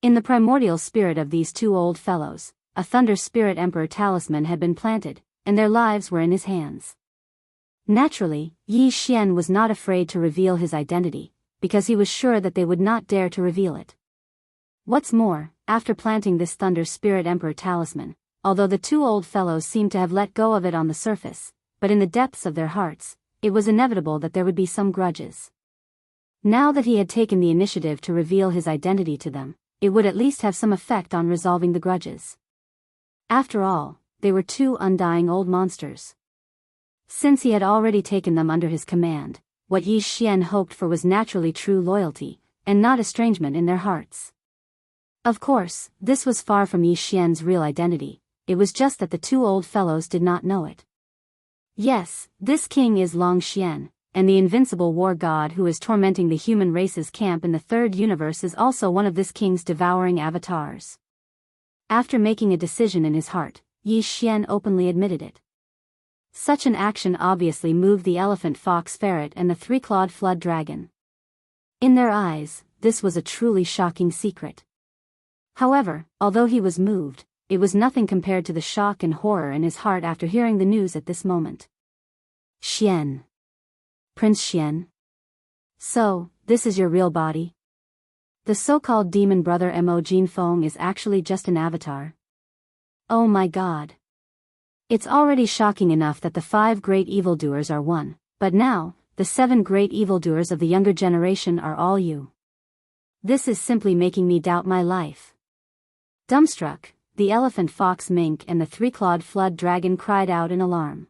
A: In the primordial spirit of these two old fellows, a thunder spirit emperor talisman had been planted, and their lives were in his hands. Naturally, Yi Xian was not afraid to reveal his identity, because he was sure that they would not dare to reveal it. What's more, after planting this thunder spirit emperor talisman, although the two old fellows seemed to have let go of it on the surface, but in the depths of their hearts, it was inevitable that there would be some grudges. Now that he had taken the initiative to reveal his identity to them, it would at least have some effect on resolving the grudges. After all, they were two undying old monsters. Since he had already taken them under his command, what Yi Xian hoped for was naturally true loyalty, and not estrangement in their hearts. Of course, this was far from Yi Xian's real identity, it was just that the two old fellows did not know it. Yes, this king is Long Xian, and the invincible war god who is tormenting the human race's camp in the third universe is also one of this king's devouring avatars. After making a decision in his heart, Yi Xian openly admitted it. Such an action obviously moved the elephant fox ferret and the three-clawed flood dragon. In their eyes, this was a truly shocking secret. However, although he was moved, it was nothing compared to the shock and horror in his heart after hearing the news at this moment. Xian. Prince Xian? So, this is your real body? The so-called demon brother Mo Jinfeng is actually just an avatar? Oh my god. It's already shocking enough that the 5 great evildoers are one, but now, the 7 great evildoers of the younger generation are all you. This is simply making me doubt my life. Dumbstruck, the elephant fox mink and the three-clawed flood dragon cried out in alarm.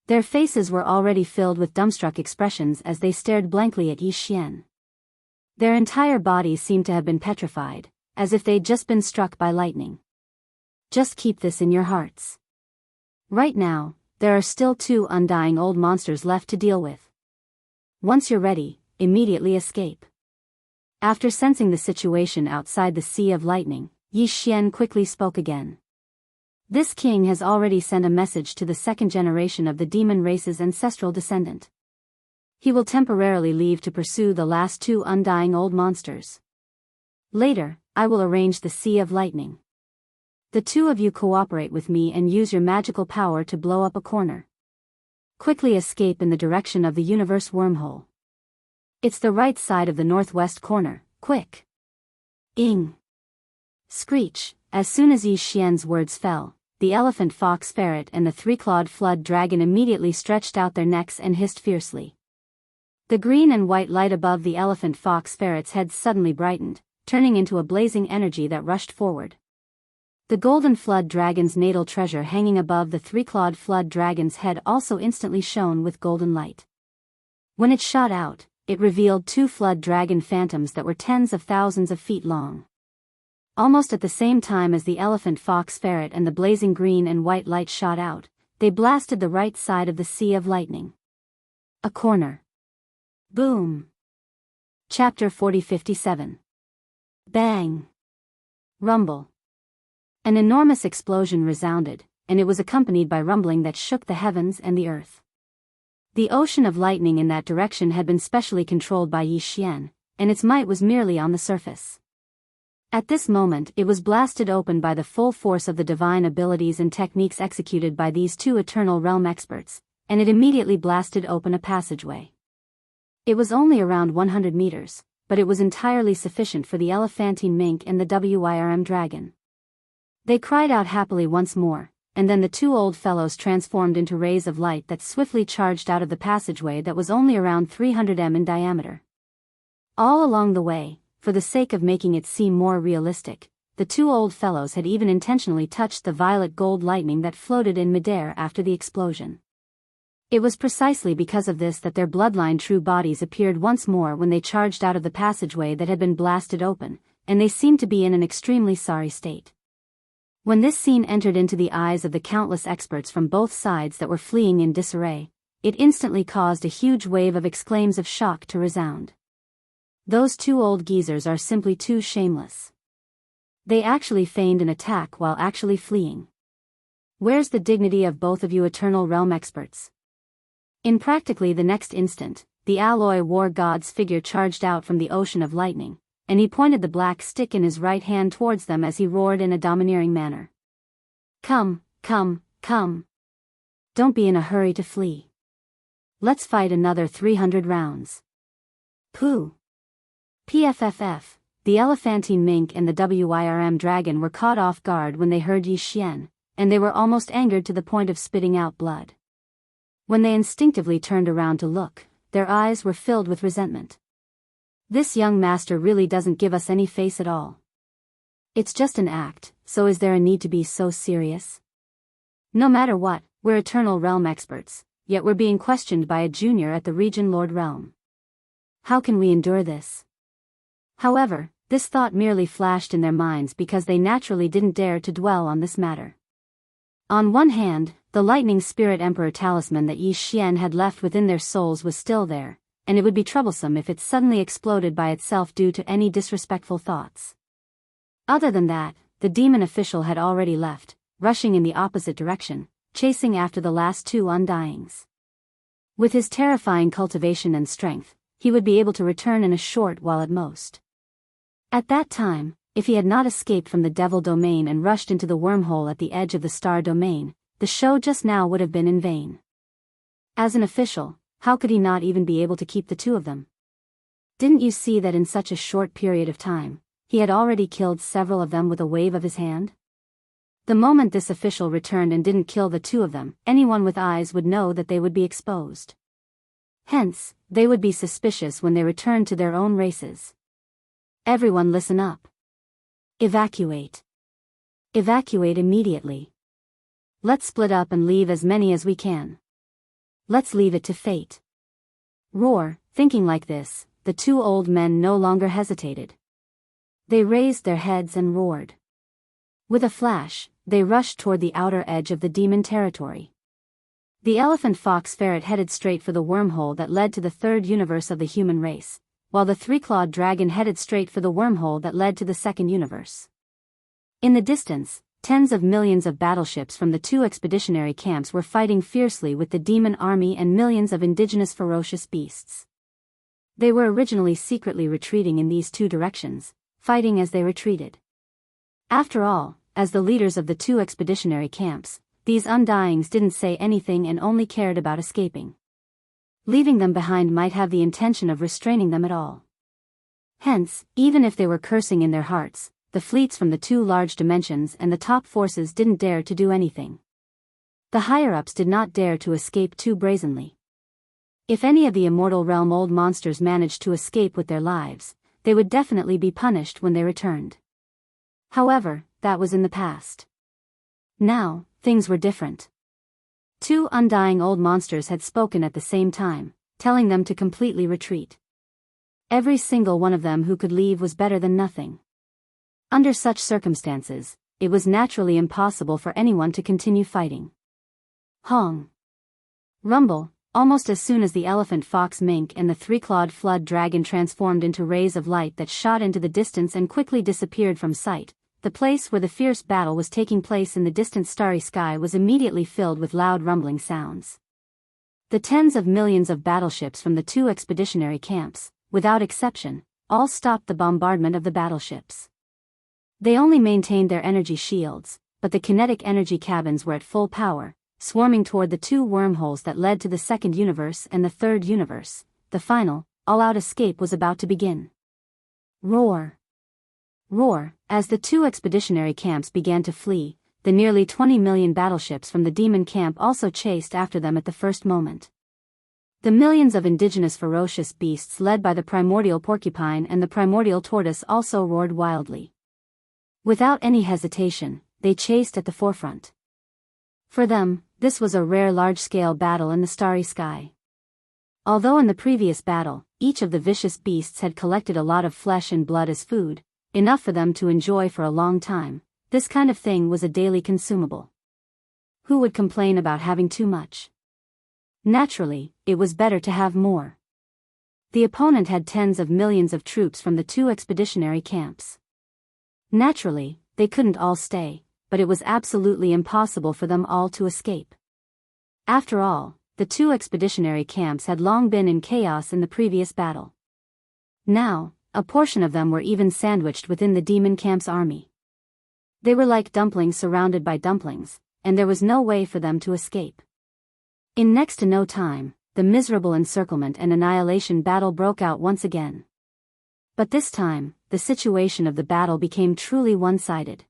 A: Their faces were already filled with dumbstruck expressions as they stared blankly at Yi Xian. Their entire bodies seemed to have been petrified, as if they'd just been struck by lightning. Just keep this in your hearts. Right now, there are still 2 undying old monsters left to deal with. Once you're ready, immediately escape. After sensing the situation outside the Sea of Lightning, Yi Xian quickly spoke again. This king has already sent a message to the second generation of the demon race's ancestral descendant. He will temporarily leave to pursue the last 2 undying old monsters. Later, I will arrange the Sea of Lightning. The 2 of you cooperate with me and use your magical power to blow up a corner. Quickly escape in the direction of the universe wormhole. It's the right side of the northwest corner, quick. Ing. Screech. As soon as Yi Xian's words fell, the elephant fox ferret and the three-clawed flood dragon immediately stretched out their necks and hissed fiercely. The green and white light above the elephant fox ferret's head suddenly brightened, turning into a blazing energy that rushed forward. The golden flood dragon's natal treasure hanging above the three-clawed flood dragon's head also instantly shone with golden light. When it shot out, it revealed 2 flood dragon phantoms that were tens of thousands of feet long. Almost at the same time as the elephant fox ferret and the blazing green and white light shot out, they blasted the right side of the Sea of Lightning. A corner. Boom. Chapter 4057. Bang. Rumble. An enormous explosion resounded, and it was accompanied by rumbling that shook the heavens and the earth. The ocean of lightning in that direction had been specially controlled by Yi Xian, and its might was merely on the surface. At this moment it was blasted open by the full force of the divine abilities and techniques executed by these two Eternal Realm experts, and it immediately blasted open a passageway. It was only around 100 meters, but it was entirely sufficient for the elephantine mink and the Wyrm dragon. They cried out happily once more, and then the two old fellows transformed into rays of light that swiftly charged out of the passageway that was only around 300 m in diameter. All along the way, for the sake of making it seem more realistic, the two old fellows had even intentionally touched the violet gold lightning that floated in midair after the explosion. It was precisely because of this that their bloodline true bodies appeared once more when they charged out of the passageway that had been blasted open, and they seemed to be in an extremely sorry state. When this scene entered into the eyes of the countless experts from both sides that were fleeing in disarray, it instantly caused a huge wave of exclaims of shock to resound. Those two old geezers are simply too shameless. They actually feigned an attack while actually fleeing. Where's the dignity of both of you Eternal Realm experts? In practically the next instant, the alloy war god's figure charged out from the ocean of lightning, and he pointed the black stick in his right hand towards them as he roared in a domineering manner. Come, come, come. Don't be in a hurry to flee. Let's fight another 300 rounds. Pooh. PFFF, the elephantine mink and the Wyrm dragon were caught off guard when they heard Yi Xian, and they were almost angered to the point of spitting out blood. When they instinctively turned around to look, their eyes were filled with resentment. This young master really doesn't give us any face at all. It's just an act, so is there a need to be so serious? No matter what, we're Eternal Realm experts, yet we're being questioned by a junior at the Region Lord Realm. How can we endure this? However, this thought merely flashed in their minds because they naturally didn't dare to dwell on this matter. On one hand, the Lightning Spirit Emperor talisman that Yi Xian had left within their souls was still there, and it would be troublesome if it suddenly exploded by itself due to any disrespectful thoughts. Other than that, the demon official had already left, rushing in the opposite direction, chasing after the last two undyings. With his terrifying cultivation and strength, he would be able to return in a short while at most. At that time, if he had not escaped from the Devil Domain and rushed into the wormhole at the edge of the Star Domain, the show just now would have been in vain. As an official, how could he not even be able to keep the two of them? Didn't you see that in such a short period of time, he had already killed several of them with a wave of his hand? The moment this official returned and didn't kill the two of them, anyone with eyes would know that they would be exposed. Hence, they would be suspicious when they returned to their own races. Everyone listen up. Evacuate. Evacuate immediately. Let's split up and leave as many as we can. Let's leave it to fate. Roar. Thinking like this, the two old men no longer hesitated. They raised their heads and roared. With a flash, they rushed toward the outer edge of the demon territory. The elephant fox ferret headed straight for the wormhole that led to the third universe of the human race, while the three-clawed dragon headed straight for the wormhole that led to the second universe. In the distance, tens of millions of battleships from the two expeditionary camps were fighting fiercely with the demon army and millions of indigenous ferocious beasts. They were originally secretly retreating in these two directions, fighting as they retreated. After all, as the leaders of the two expeditionary camps, these undyings didn't say anything and only cared about escaping. Leaving them behind might have the intention of restraining them at all. Hence, even if they were cursing in their hearts, the fleets from the two large dimensions and the top forces didn't dare to do anything. The higher-ups did not dare to escape too brazenly. If any of the immortal realm old monsters managed to escape with their lives, they would definitely be punished when they returned. However, that was in the past. Now, things were different. Two undying old monsters had spoken at the same time, telling them to completely retreat. Every single one of them who could leave was better than nothing. Under such circumstances, it was naturally impossible for anyone to continue fighting. Hong. Rumble. Almost as soon as the elephant fox mink and the three-clawed flood dragon transformed into rays of light that shot into the distance and quickly disappeared from sight, the place where the fierce battle was taking place in the distant starry sky was immediately filled with loud rumbling sounds. The tens of millions of battleships from the two expeditionary camps, without exception, all stopped the bombardment of the battleships. They only maintained their energy shields, but the kinetic energy cabins were at full power, swarming toward the two wormholes that led to the second universe and the third universe. The final, all-out escape was about to begin. Roar! Roar! As the two expeditionary camps began to flee, the nearly 20 million battleships from the demon camp also chased after them at the first moment. The millions of indigenous ferocious beasts led by the primordial porcupine and the primordial tortoise also roared wildly. Without any hesitation, they chased at the forefront. For them, this was a rare large-scale battle in the starry sky. Although in the previous battle, each of the vicious beasts had collected a lot of flesh and blood as food, enough for them to enjoy for a long time, this kind of thing was a daily consumable. Who would complain about having too much? Naturally, it was better to have more. The opponent had tens of millions of troops from the two expeditionary camps. Naturally, they couldn't all stay, but it was absolutely impossible for them all to escape. After all, the two expeditionary camps had long been in chaos in the previous battle. Now, a portion of them were even sandwiched within the demon camp's army. They were like dumplings surrounded by dumplings, and there was no way for them to escape. In next to no time, the miserable encirclement and annihilation battle broke out once again. But this time, the situation of the battle became truly one-sided.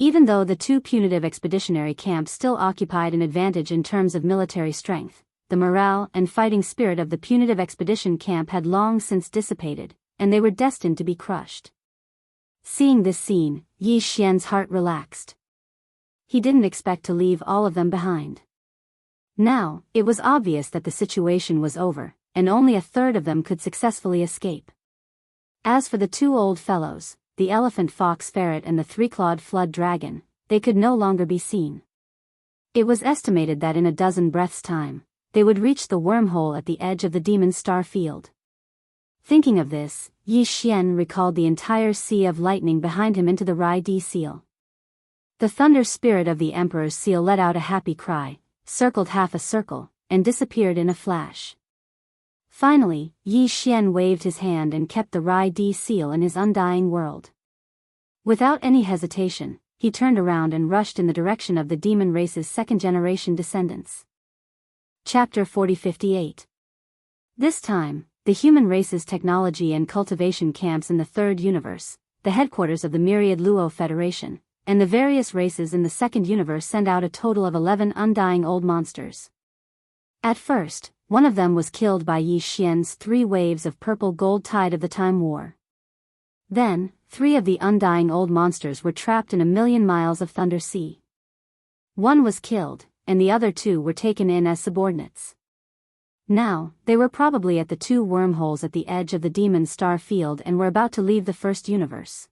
A: Even though the two punitive expeditionary camps still occupied an advantage in terms of military strength, the morale and fighting spirit of the punitive expedition camp had long since dissipated, and they were destined to be crushed. Seeing this scene, Yi Xian's heart relaxed. He didn't expect to leave all of them behind. Now, it was obvious that the situation was over, and only a third of them could successfully escape. As for the two old fellows, the elephant fox ferret and the three-clawed flood dragon, they could no longer be seen. It was estimated that in a dozen breaths' time, they would reach the wormhole at the edge of the demon star field. Thinking of this, Yi Xian recalled the entire sea of lightning behind him into the Rai-Di seal. The thunder spirit of the Emperor's seal let out a happy cry, circled half a circle, and disappeared in a flash. Finally, Yi Xian waved his hand and kept the Rai-Di seal in his undying world. Without any hesitation, he turned around and rushed in the direction of the demon race's second-generation descendants. Chapter 4058. This time, the human race's technology and cultivation camps in the third universe, the headquarters of the myriad Luo Federation, and the various races in the second universe sent out a total of 11 undying old monsters. At first, one of them was killed by Yi Xian's 3 waves of purple gold tide of the Time War. Then, 3 of the undying old monsters were trapped in a million miles of Thunder Sea. One was killed, and the other 2 were taken in as subordinates. Now, they were probably at the 2 wormholes at the edge of the demon star field and were about to leave the first universe.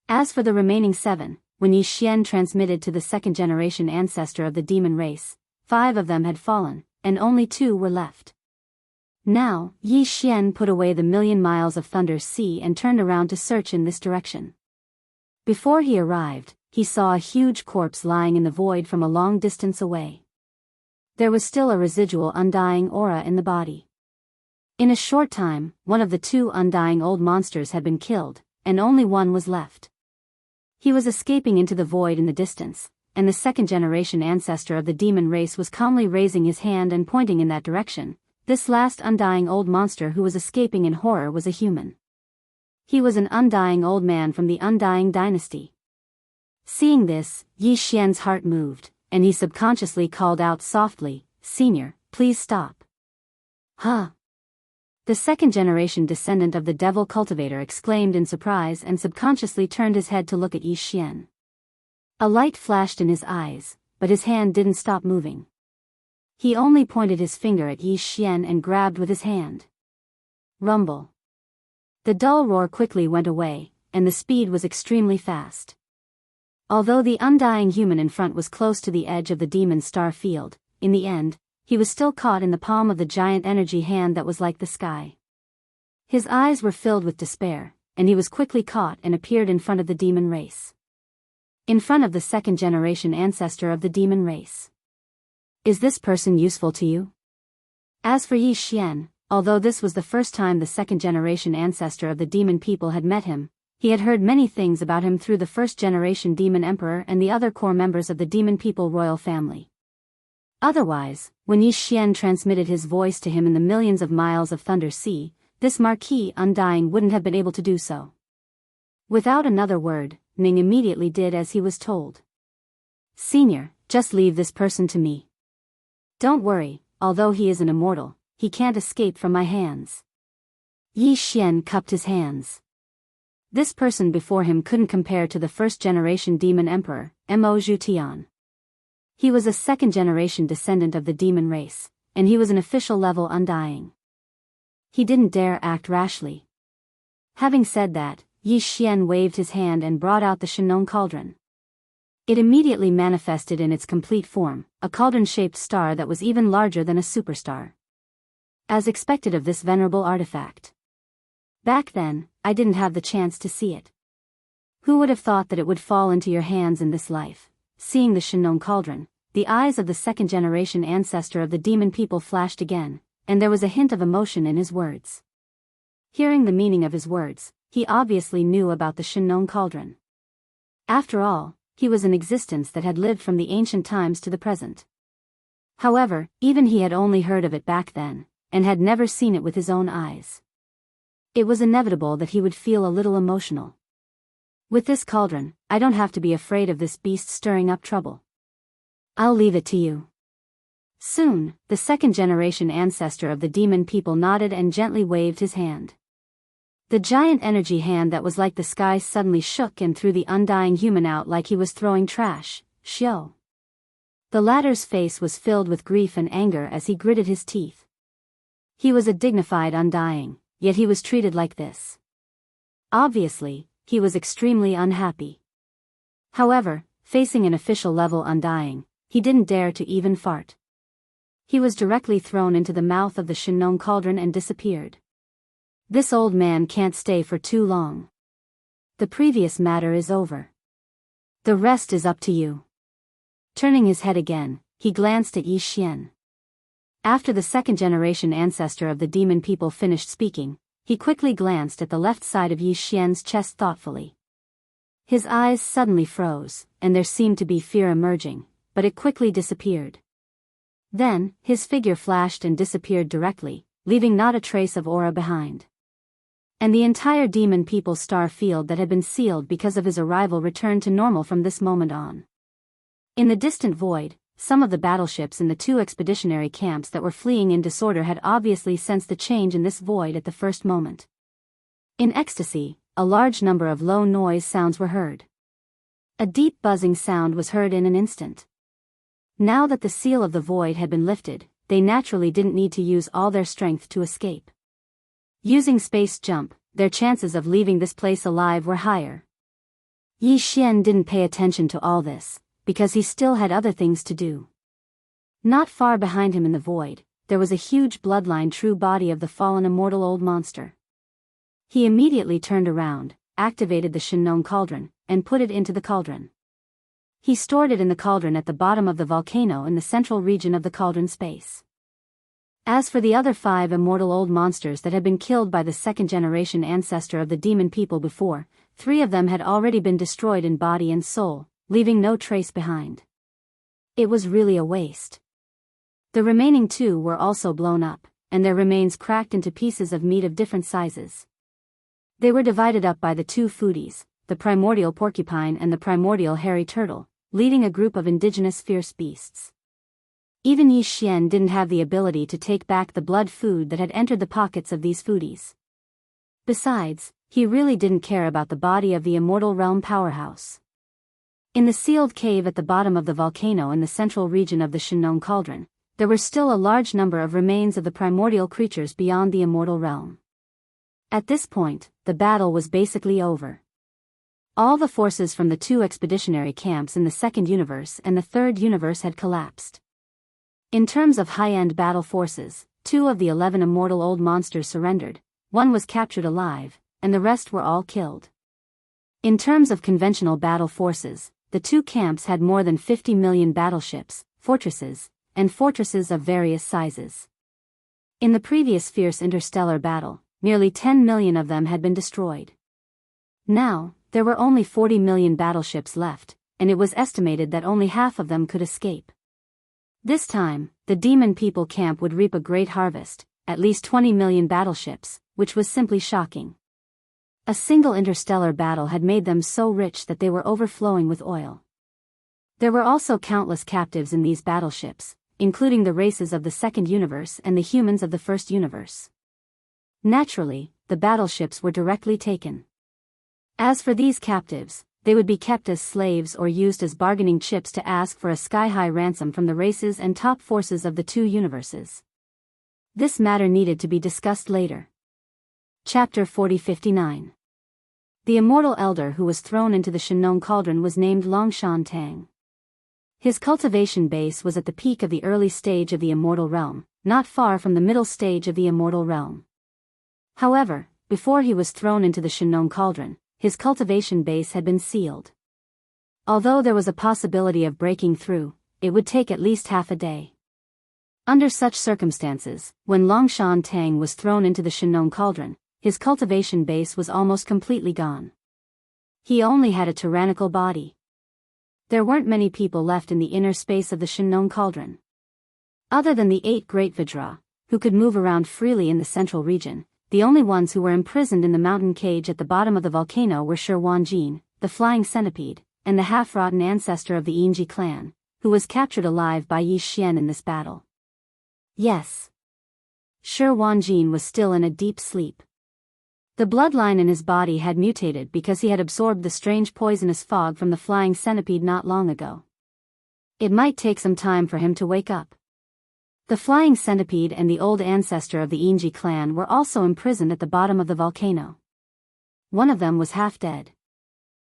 A: As for the remaining 7, when Yi Xian transmitted to the second-generation ancestor of the demon race, 5 of them had fallen, and only 2 were left. Now, Yi Xian put away the million miles of Thunder Sea and turned around to search in this direction. Before he arrived, he saw a huge corpse lying in the void from a long distance away. There was still a residual undying aura in the body. In a short time, one of the 2 undying old monsters had been killed, and only one was left. He was escaping into the void in the distance, and the second-generation ancestor of the demon race was calmly raising his hand and pointing in that direction. This last undying old monster who was escaping in horror was a human. He was an undying old man from the Undying Dynasty. Seeing this, Yi Xian's heart moved, and he subconsciously called out softly, "Senior, please stop." Huh? The second-generation descendant of the devil cultivator exclaimed in surprise and subconsciously turned his head to look at Yi Xian. A light flashed in his eyes, but his hand didn't stop moving. He only pointed his finger at Yi Xian and grabbed with his hand. Rumble. The dull roar quickly went away, and the speed was extremely fast. Although the undying human in front was close to the edge of the demon's star field, in the end, he was still caught in the palm of the giant energy hand that was like the sky. His eyes were filled with despair, and he was quickly caught and appeared in front of the demon race. In front of the second-generation ancestor of the demon race. Is this person useful to you? As for Yi Xian, although this was the first time the second-generation ancestor of the demon people had met him, he had heard many things about him through the first-generation demon emperor and the other core members of the demon people royal family. Otherwise, when Yi Xian transmitted his voice to him in the millions of miles of Thunder Sea, this Marquis Undying wouldn't have been able to do so. Without another word, Ning immediately did as he was told. Senior, just leave this person to me. Don't worry, although he is an immortal, he can't escape from my hands. Yi Xian cupped his hands. This person before him couldn't compare to the first-generation demon emperor, Mo Zhutian. He was a second-generation descendant of the demon race, and he was an official level Undying. He didn't dare act rashly. Having said that, Yi Xian waved his hand and brought out the Shinong cauldron. It immediately manifested in its complete form, a cauldron-shaped star that was even larger than a superstar. As expected of this venerable artifact. Back then, I didn't have the chance to see it. Who would have thought that it would fall into your hands in this life? Seeing the Shinong cauldron, the eyes of the second-generation ancestor of the demon people flashed again, and there was a hint of emotion in his words. Hearing the meaning of his words, he obviously knew about the Shinong cauldron. After all, he was an existence that had lived from the ancient times to the present. However, even he had only heard of it back then, and had never seen it with his own eyes. It was inevitable that he would feel a little emotional. With this cauldron, I don't have to be afraid of this beast stirring up trouble. I'll leave it to you. Soon, the second-generation ancestor of the demon people nodded and gently waved his hand. The giant energy hand that was like the sky suddenly shook and threw the undying human out like he was throwing trash. Xiao. The latter's face was filled with grief and anger as he gritted his teeth. He was a dignified Undying, yet he was treated like this. Obviously, he was extremely unhappy. However, facing an official level Undying, he didn't dare to even fart. He was directly thrown into the mouth of the Shinong cauldron and disappeared. This old man can't stay for too long. The previous matter is over. The rest is up to you. Turning his head again, he glanced at Yi Xian. After the second-generation ancestor of the demon people finished speaking, he quickly glanced at the left side of Yi Xian's chest thoughtfully. His eyes suddenly froze, and there seemed to be fear emerging, but it quickly disappeared. Then, his figure flashed and disappeared directly, leaving not a trace of aura behind. And the entire demon people's star field that had been sealed because of his arrival returned to normal from this moment on. In the distant void, some of the battleships in the two expeditionary camps that were fleeing in disorder had obviously sensed the change in this void at the first moment. In ecstasy, a large number of low noise sounds were heard. A deep buzzing sound was heard in an instant. Now that the seal of the void had been lifted, they naturally didn't need to use all their strength to escape. Using space jump, their chances of leaving this place alive were higher. Yi Xian didn't pay attention to all this, because he still had other things to do. Not far behind him in the void, there was a huge bloodline true body of the fallen immortal old monster. He immediately turned around, activated the Shinong cauldron, and put it into the cauldron. He stored it in the cauldron at the bottom of the volcano in the central region of the cauldron space. As for the other 5 immortal old monsters that had been killed by the second-generation ancestor of the demon people before, 3 of them had already been destroyed in body and soul, leaving no trace behind. It was really a waste. The remaining 2 were also blown up, and their remains cracked into pieces of meat of different sizes. They were divided up by the 2 foodies, the primordial porcupine and the primordial hairy turtle, leading a group of indigenous fierce beasts. Even Yi Xian didn't have the ability to take back the blood food that had entered the pockets of these foodies. Besides, he really didn't care about the body of the immortal realm powerhouse. In the sealed cave at the bottom of the volcano in the central region of the Shinong cauldron, there were still a large number of remains of the primordial creatures beyond the immortal realm. At this point, the battle was basically over. All the forces from the 2 expeditionary camps in the second universe and the third universe had collapsed. In terms of high-end battle forces, 2 of the 11 immortal old monsters surrendered, 1 was captured alive, and the rest were all killed. In terms of conventional battle forces, the 2 camps had more than 50 million battleships, fortresses, and fortresses of various sizes. In the previous fierce interstellar battle, nearly 10 million of them had been destroyed. Now, there were only 40 million battleships left, and it was estimated that only half of them could escape. This time, the Demon People camp would reap a great harvest, at least 20 million battleships, which was simply shocking. A single interstellar battle had made them so rich that they were overflowing with oil. There were also countless captives in these battleships, including the races of the second universe and the humans of the first universe. Naturally, the battleships were directly taken. As for these captives, they would be kept as slaves or used as bargaining chips to ask for a sky-high ransom from the races and top forces of the 2 universes. This matter needed to be discussed later. Chapter 4059. The immortal elder who was thrown into the Shinnon cauldron was named Longshan Tang. His cultivation base was at the peak of the early stage of the immortal realm, not far from the middle stage of the immortal realm. However, before he was thrown into the Shinnon cauldron, his cultivation base had been sealed. Although there was a possibility of breaking through, it would take at least half a day. Under such circumstances, when Longshan Tang was thrown into the Shinnon cauldron, his cultivation base was almost completely gone. He only had a tyrannical body. There weren't many people left in the inner space of the Shinnon cauldron. Other than the 8 great Vajra, who could move around freely in the central region, the only ones who were imprisoned in the mountain cage at the bottom of the volcano were Shi Wanjin, the flying centipede, and the half-rotten ancestor of the Yinji clan, who was captured alive by Yi Xian in this battle. Yes. Shi Wanjin was still in a deep sleep. The bloodline in his body had mutated because he had absorbed the strange poisonous fog from the flying centipede not long ago. It might take some time for him to wake up. The flying centipede and the old ancestor of the Yinji clan were also imprisoned at the bottom of the volcano. One of them was half dead.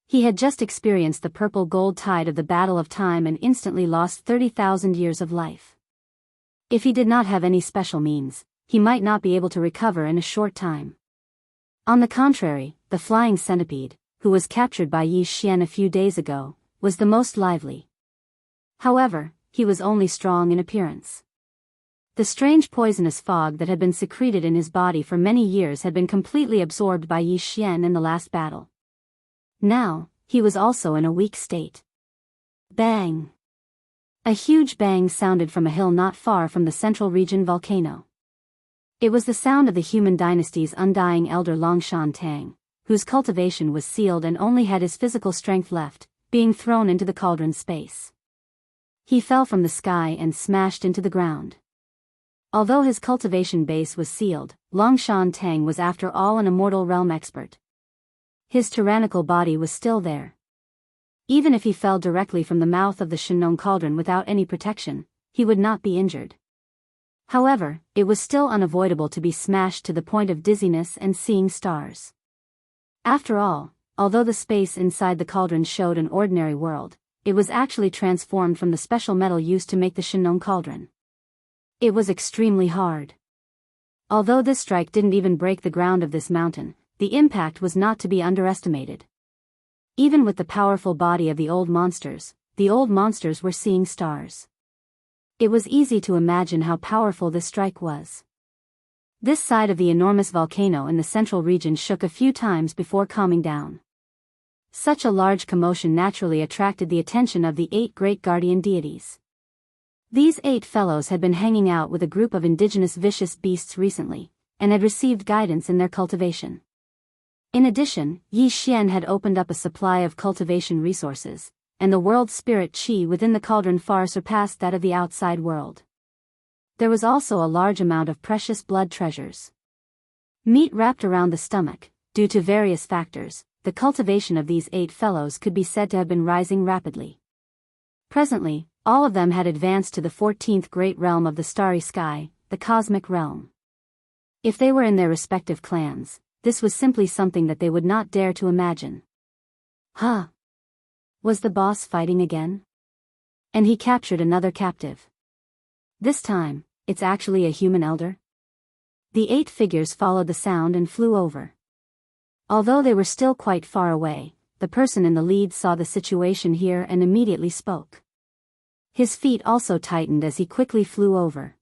A: He had just experienced the purple gold tide of the Battle of Time and instantly lost 30,000 years of life. If he did not have any special means, he might not be able to recover in a short time. On the contrary, the flying centipede, who was captured by Yi Xian a few days ago, was the most lively. However, he was only strong in appearance. The strange poisonous fog that had been secreted in his body for many years had been completely absorbed by Yi Xian in the last battle. Now, he was also in a weak state. Bang! A huge bang sounded from a hill not far from the central region volcano. It was the sound of the human dynasty's undying elder Longshan Tang, whose cultivation was sealed and only had his physical strength left, being thrown into the cauldron space. He fell from the sky and smashed into the ground. Although his cultivation base was sealed, Longshan Tang was after all an immortal realm expert. His tyrannical body was still there. Even if he fell directly from the mouth of the Shinnon cauldron without any protection, he would not be injured. However, it was still unavoidable to be smashed to the point of dizziness and seeing stars. After all, although the space inside the cauldron showed an ordinary world, it was actually transformed from the special metal used to make the Shinnon cauldron. It was extremely hard. Although this strike didn't even break the ground of this mountain, the impact was not to be underestimated. Even with the powerful body of the old monsters were seeing stars. It was easy to imagine how powerful this strike was. This side of the enormous volcano in the central region shook a few times before calming down. Such a large commotion naturally attracted the attention of the 8 great guardian deities. These 8 fellows had been hanging out with a group of indigenous vicious beasts recently, and had received guidance in their cultivation. In addition, Yi Xian had opened up a supply of cultivation resources, and the world spirit qi within the cauldron far surpassed that of the outside world. There was also a large amount of precious blood treasures. Meat wrapped around the stomach. Due to various factors, the cultivation of these 8 fellows could be said to have been rising rapidly. Presently, all of them had advanced to the 14th great realm of the starry sky, the cosmic realm. If they were in their respective clans, this was simply something that they would not dare to imagine. Huh? Was the boss fighting again? And he captured another captive. This time, it's actually a human elder? The 8 figures followed the sound and flew over. Although they were still quite far away, the person in the lead saw the situation here and immediately spoke. His feet also tightened as he quickly flew over.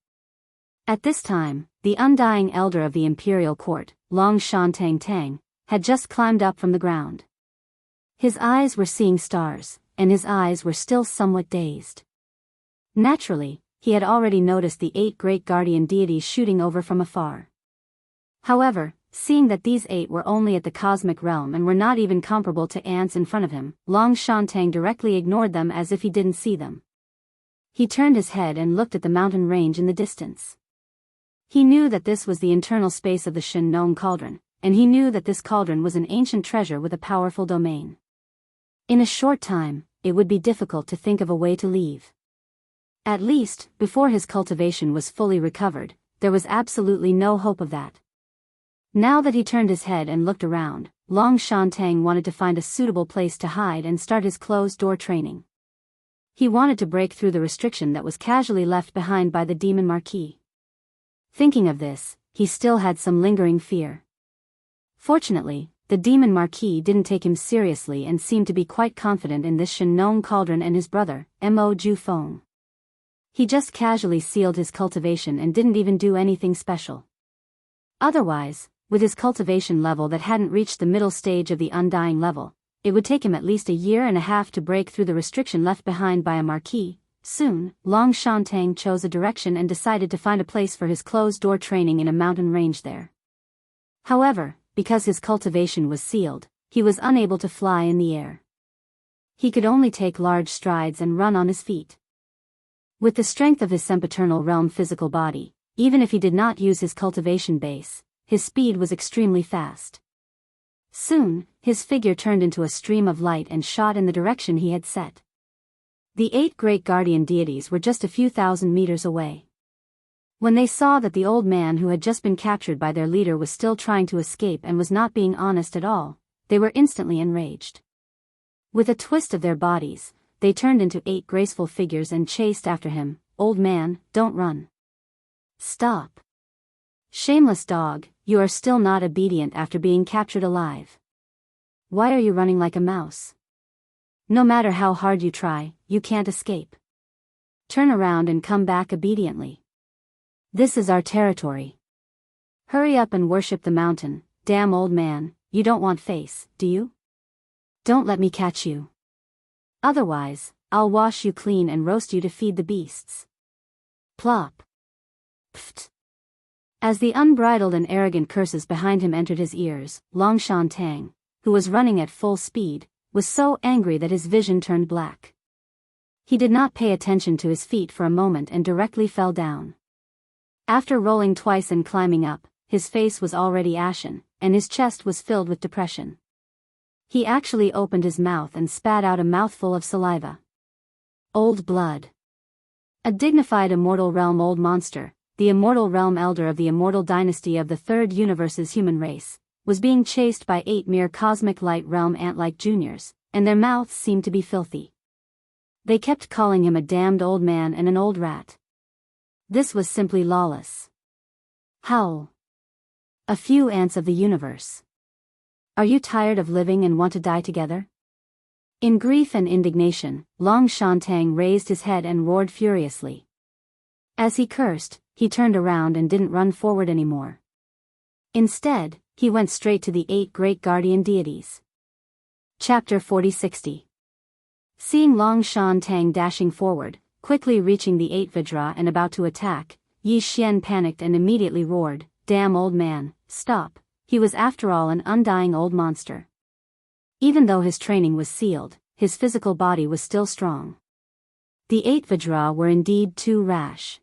A: At this time, the undying elder of the imperial court, Long Shan Tang, had just climbed up from the ground. His eyes were seeing stars, and his eyes were still somewhat dazed. Naturally, he had already noticed the 8 great guardian deities shooting over from afar. However, seeing that these 8 were only at the cosmic realm and were not even comparable to ants in front of him, Long Shan Tang directly ignored them as if he didn't see them. He turned his head and looked at the mountain range in the distance. He knew that this was the internal space of the Shen Nong cauldron, and he knew that this cauldron was an ancient treasure with a powerful domain. In a short time, it would be difficult to think of a way to leave. At least, before his cultivation was fully recovered, there was absolutely no hope of that. Now that he turned his head and looked around, Long Shan Tang wanted to find a suitable place to hide and start his closed-door training. He wanted to break through the restriction that was casually left behind by the demon Marquis. Thinking of this, he still had some lingering fear. Fortunately, the demon Marquis didn't take him seriously and seemed to be quite confident in this Shen Nong cauldron and his brother, Mo Ju Feng. He just casually sealed his cultivation and didn't even do anything special. Otherwise, with his cultivation level that hadn't reached the middle stage of the undying level, it would take him at least a year and a half to break through the restriction left behind by a Marquis. Soon, Long Shan Tang chose a direction and decided to find a place for his closed-door training in a mountain range there. However, because his cultivation was sealed, he was unable to fly in the air. He could only take large strides and run on his feet. With the strength of his sempiternal realm physical body, even if he did not use his cultivation base, his speed was extremely fast. Soon, his figure turned into a stream of light and shot in the direction he had set. The 8 great guardian deities were just a few thousand meters away. When they saw that the old man who had just been captured by their leader was still trying to escape and was not being honest at all, they were instantly enraged. With a twist of their bodies, they turned into 8 graceful figures and chased after him. "Old man, don't run. Stop. Shameless dog, you are still not obedient after being captured alive. Why are you running like a mouse? No matter how hard you try, you can't escape. Turn around and come back obediently. This is our territory. Hurry up and worship the mountain. Damn old man, you don't want face, do you? Don't let me catch you. Otherwise, I'll wash you clean and roast you to feed the beasts." Plop. Pft. As the unbridled and arrogant curses behind him entered his ears, Long Shan Tang, who was running at full speed, was so angry that his vision turned black. He did not pay attention to his feet for a moment and directly fell down. After rolling twice and climbing up, his face was already ashen, and his chest was filled with depression. He actually opened his mouth and spat out a mouthful of saliva. Old blood. A dignified immortal realm old monster, the immortal realm elder of the immortal dynasty of the third universe's human race, was being chased by 8 mere cosmic light realm ant-like juniors, and their mouths seemed to be filthy. They kept calling him a damned old man and an old rat. This was simply lawless. Howl. A few ants of the universe. Are you tired of living and want to die together? In grief and indignation, Long Shan Tang raised his head and roared furiously. As he cursed, he turned around and didn't run forward anymore. Instead, he went straight to the 8 great guardian deities. Chapter 4060. Seeing Long Shan Tang dashing forward, quickly reaching the 8 Vajra and about to attack, Yi Xian panicked and immediately roared, "Damn old man, stop." He was after all an undying old monster. Even though his training was sealed, his physical body was still strong. The 8 Vajra were indeed too rash.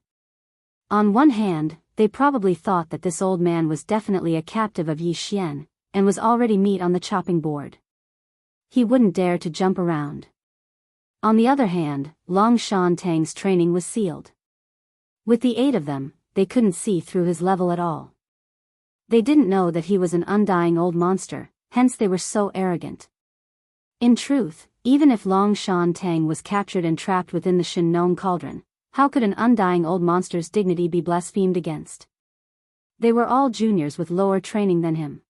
A: On one hand, they probably thought that this old man was definitely a captive of Yi Xian, and was already meat on the chopping board. He wouldn't dare to jump around. On the other hand, Long Shan Tang's training was sealed. With the 8 of them, they couldn't see through his level at all. They didn't know that he was an undying old monster, hence they were so arrogant. In truth, even if Long Shan Tang was captured and trapped within the Shin Nong cauldron, how could an undying old monster's dignity be blasphemed against? They were all juniors with lower training than him.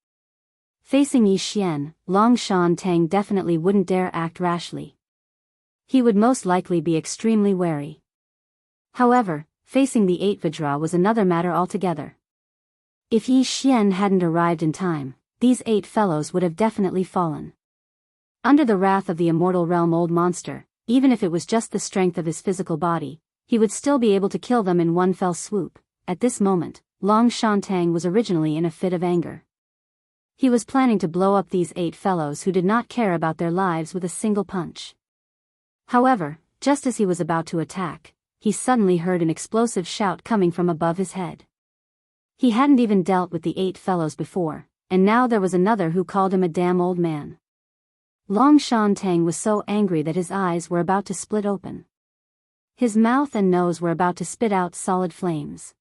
A: Facing Yi Xian, Long Shan Tang definitely wouldn't dare act rashly. He would most likely be extremely wary. However, facing the 8 Vajra was another matter altogether. If Yi Xian hadn't arrived in time, these 8 fellows would have definitely fallen. Under the wrath of the immortal realm old monster, even if it was just the strength of his physical body, he would still be able to kill them in one fell swoop. At this moment, Long Shan Tang was originally in a fit of anger. He was planning to blow up these 8 fellows who did not care about their lives with a single punch. However, just as he was about to attack, he suddenly heard an explosive shout coming from above his head. He hadn't even dealt with the 8 fellows before, and now there was another who called him a damn old man. Long Shan Tang was so angry that his eyes were about to split open. His mouth and nose were about to spit out solid flames.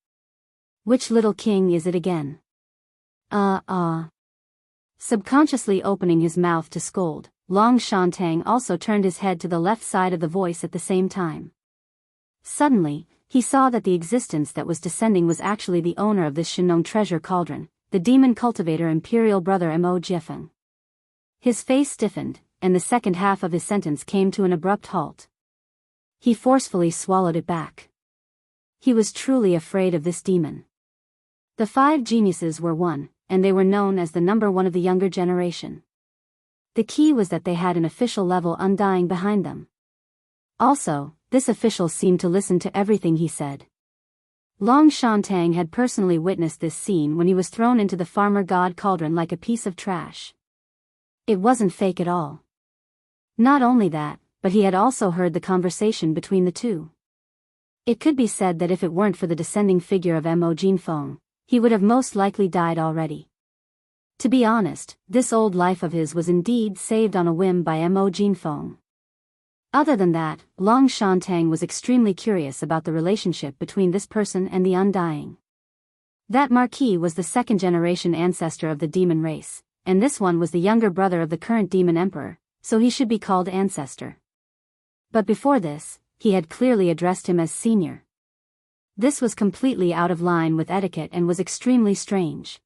A: Which little king is it again? Subconsciously opening his mouth to scold, Long Shan Tang also turned his head to the left side of the voice at the same time. Suddenly, he saw that the existence that was descending was actually the owner of this Shinong treasure cauldron, the demon cultivator imperial brother Mo Jiefeng. His face stiffened, and the second half of his sentence came to an abrupt halt. He forcefully swallowed it back. He was truly afraid of this demon. The 5 geniuses were one, and they were known as the number 1 of the younger generation. The key was that they had an official level undying behind them. Also, this official seemed to listen to everything he said. Long Shan Tang had personally witnessed this scene when he was thrown into the farmer god cauldron like a piece of trash. It wasn't fake at all. Not only that, but he had also heard the conversation between the two. It could be said that if it weren't for the descending figure of Mo Jinfeng, he would have most likely died already. To be honest, this old life of his was indeed saved on a whim by Mo Jinfeng. Other than that, Long Shan Tang was extremely curious about the relationship between this person and the Undying. That Marquis was the 2nd-generation ancestor of the demon race, and this one was the younger brother of the current demon emperor, so he should be called Ancestor. But before this, he had clearly addressed him as Senior. This was completely out of line with etiquette and was extremely strange.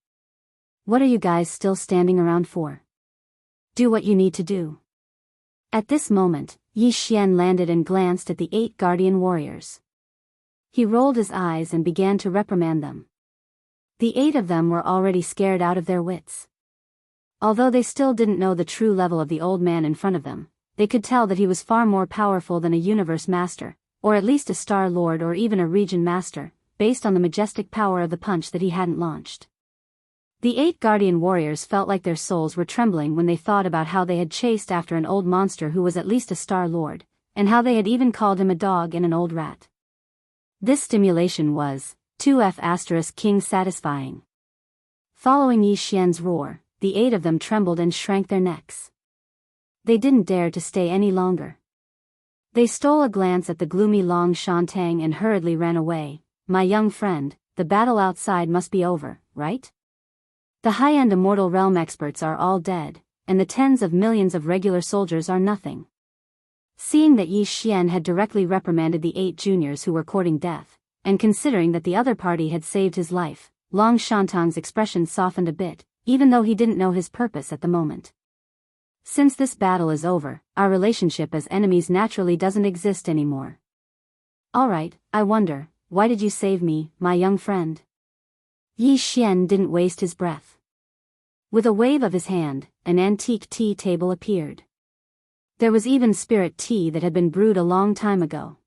A: What are you guys still standing around for? Do what you need to do. At this moment, Yi Xian landed and glanced at the 8 guardian warriors. He rolled his eyes and began to reprimand them. The 8 of them were already scared out of their wits. Although they still didn't know the true level of the old man in front of them, they could tell that he was far more powerful than a universe master, or at least a star lord or even a region master, based on the majestic power of the punch that he hadn't launched. The 8 guardian warriors felt like their souls were trembling when they thought about how they had chased after an old monster who was at least a star lord, and how they had even called him a dog and an old rat. This stimulation was, 2F** king satisfying. Following Yi Xian's roar, the 8 of them trembled and shrank their necks. They didn't dare to stay any longer. They stole a glance at the gloomy Long Shan Tang and hurriedly ran away. My young friend, the battle outside must be over, right? The high-end immortal realm experts are all dead, and the tens of millions of regular soldiers are nothing. Seeing that Yi Xian had directly reprimanded the 8 juniors who were courting death, and considering that the other party had saved his life, Long Shan Tang's expression softened a bit, even though he didn't know his purpose at the moment. Since this battle is over, our relationship as enemies naturally doesn't exist anymore. Alright, I wonder, why did you save me, my young friend? Yi Xian didn't waste his breath. With a wave of his hand, an antique tea table appeared. There was even spirit tea that had been brewed a long time ago.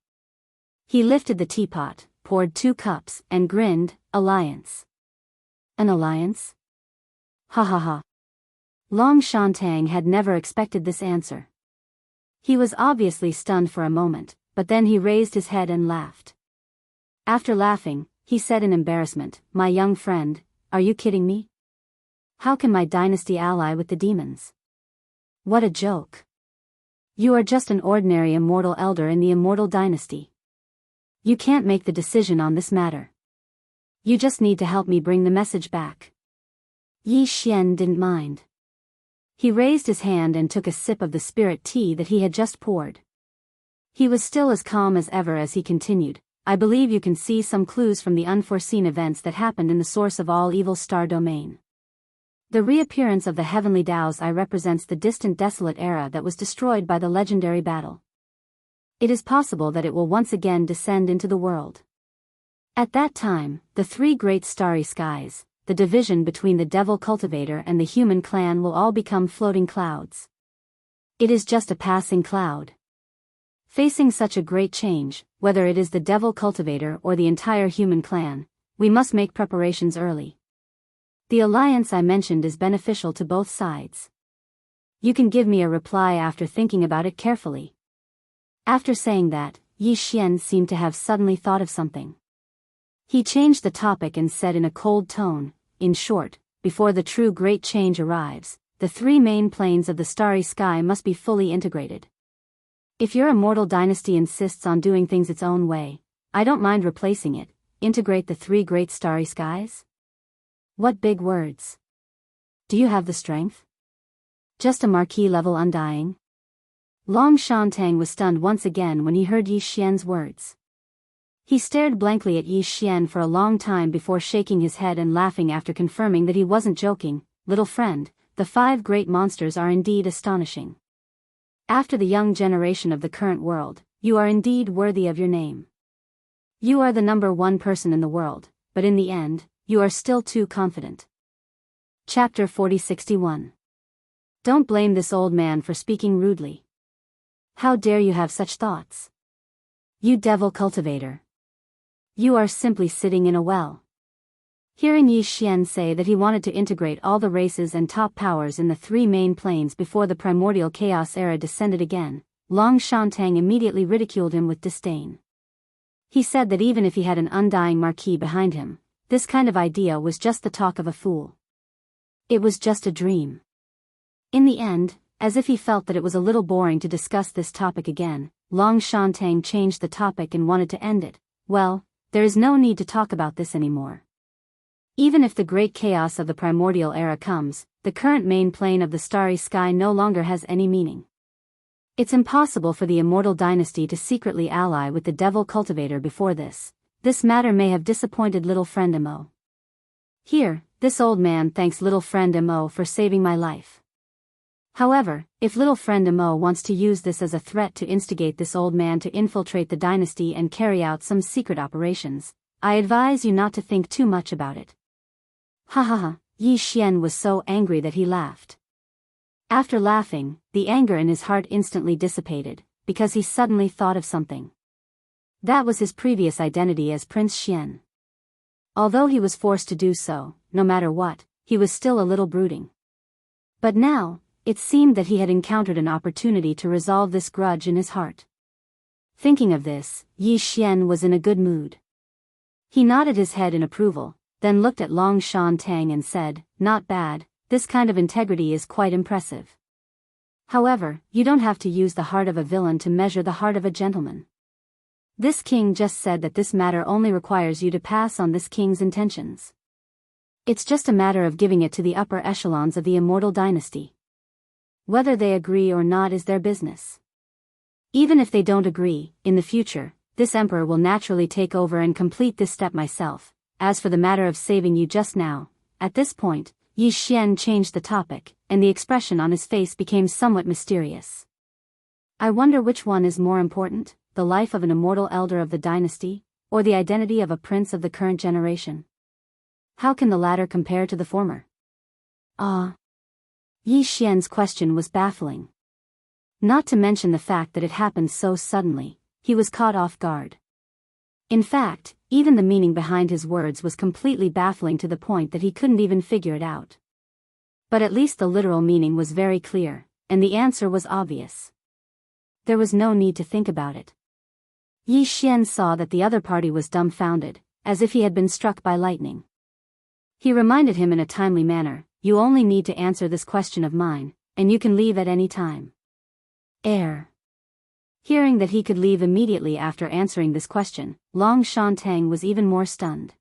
A: He lifted the teapot, poured 2 cups, and grinned. Alliance. An alliance? Ha ha ha. Long Shan Tang had never expected this answer. He was obviously stunned for a moment, but then he raised his head and laughed. After laughing, he said in embarrassment, my young friend, are you kidding me? How can my dynasty ally with the demons? What a joke. You are just an ordinary immortal elder in the immortal dynasty. You can't make the decision on this matter. You just need to help me bring the message back. Yi Xian didn't mind. He raised his hand and took a sip of the spirit tea that he had just poured. He was still as calm as ever as he continued, I believe you can see some clues from the unforeseen events that happened in the source of all evil star domain. The reappearance of the heavenly Tao's eye represents the distant desolate era that was destroyed by the legendary battle. It is possible that it will once again descend into the world. At that time, the three great starry skies, the division between the devil cultivator and the human clan will all become floating clouds. It is just a passing cloud. Facing such a great change, whether it is the devil cultivator or the entire human clan, we must make preparations early. The alliance I mentioned is beneficial to both sides. You can give me a reply after thinking about it carefully. After saying that, Yi Xian seemed to have suddenly thought of something. He changed the topic and said in a cold tone, in short, before the true great change arrives, the three main planes of the starry sky must be fully integrated. If your immortal dynasty insists on doing things its own way, I don't mind replacing it. Integrate the three great starry skies? What big words. Do you have the strength? Just a marquis-level undying? Long Shantang was stunned once again when he heard Yi Xian's words. He stared blankly at Yi Xian for a long time before shaking his head and laughing after confirming that he wasn't joking. Little friend, the five great monsters are indeed astonishing. After the young generation of the current world, you are indeed worthy of your name. You are the number one person in the world, but in the end, you are still too confident. Chapter 4061. Don't blame this old man for speaking rudely. How dare you have such thoughts? You devil cultivator. You are simply sitting in a well. Hearing Yi Xian say that he wanted to integrate all the races and top powers in the three main planes before the primordial chaos era descended again, Long Shantang immediately ridiculed him with disdain. He said that even if he had an undying marquis behind him, this kind of idea was just the talk of a fool. It was just a dream. In the end, as if he felt that it was a little boring to discuss this topic again, Long Shantang changed the topic and wanted to end it. Well, there is no need to talk about this anymore. Even if the great chaos of the primordial era comes, the current main plane of the starry sky no longer has any meaning. It's impossible for the immortal dynasty to secretly ally with the devil cultivator before this. This matter may have disappointed little friend Mo. Here, this old man thanks little friend Mo for saving my life. However, if little friend Mo wants to use this as a threat to instigate this old man to infiltrate the dynasty and carry out some secret operations, I advise you not to think too much about it. Ha ha ha, Yi Xian was so angry that he laughed. After laughing, the anger in his heart instantly dissipated, because he suddenly thought of something. That was his previous identity as Prince Xian. Although he was forced to do so, no matter what, he was still a little brooding. But now, it seemed that he had encountered an opportunity to resolve this grudge in his heart. Thinking of this, Yi Xian was in a good mood. He nodded his head in approval, then looked at Long Shantang and said, not bad, this kind of integrity is quite impressive. However, you don't have to use the heart of a villain to measure the heart of a gentleman. This king just said that this matter only requires you to pass on this king's intentions. It's just a matter of giving it to the upper echelons of the immortal dynasty. Whether they agree or not is their business. Even if they don't agree, in the future, this emperor will naturally take over and complete this step myself. As for the matter of saving you just now, at this point, Yi Xian changed the topic, and the expression on his face became somewhat mysterious. I wonder which one is more important, the life of an immortal elder of the dynasty, or the identity of a prince of the current generation? How can the latter compare to the former? Yi Xian's question was baffling. Not to mention the fact that it happened so suddenly, he was caught off guard. In fact, even the meaning behind his words was completely baffling to the point that he couldn't even figure it out. But at least the literal meaning was very clear, and the answer was obvious. There was no need to think about it. Yi Xian saw that the other party was dumbfounded, as if he had been struck by lightning. He reminded him in a timely manner, you only need to answer this question of mine, and you can leave at any time. Hearing that he could leave immediately after answering this question, Long Shantang was even more stunned.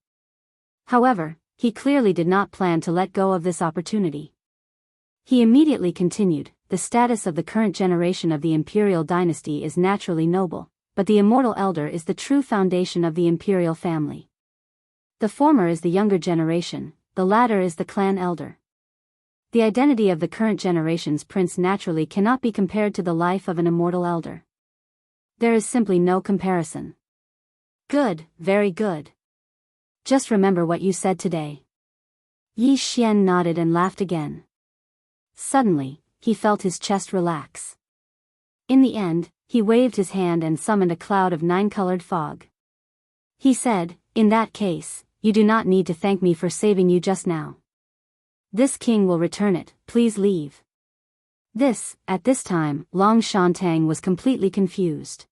A: However, he clearly did not plan to let go of this opportunity. He immediately continued, the status of the current generation of the imperial dynasty is naturally noble, but the immortal elder is the true foundation of the imperial family. The former is the younger generation, the latter is the clan elder. The identity of the current generation's prince naturally cannot be compared to the life of an immortal elder. There is simply no comparison. Good, very good. Just remember what you said today. Yi Xian nodded and laughed again. Suddenly, he felt his chest relax. In the end, he waved his hand and summoned a cloud of 9-colored fog. He said, in that case, you do not need to thank me for saving you just now. This king will return it, please leave. At this time, Long Shantang was completely confused.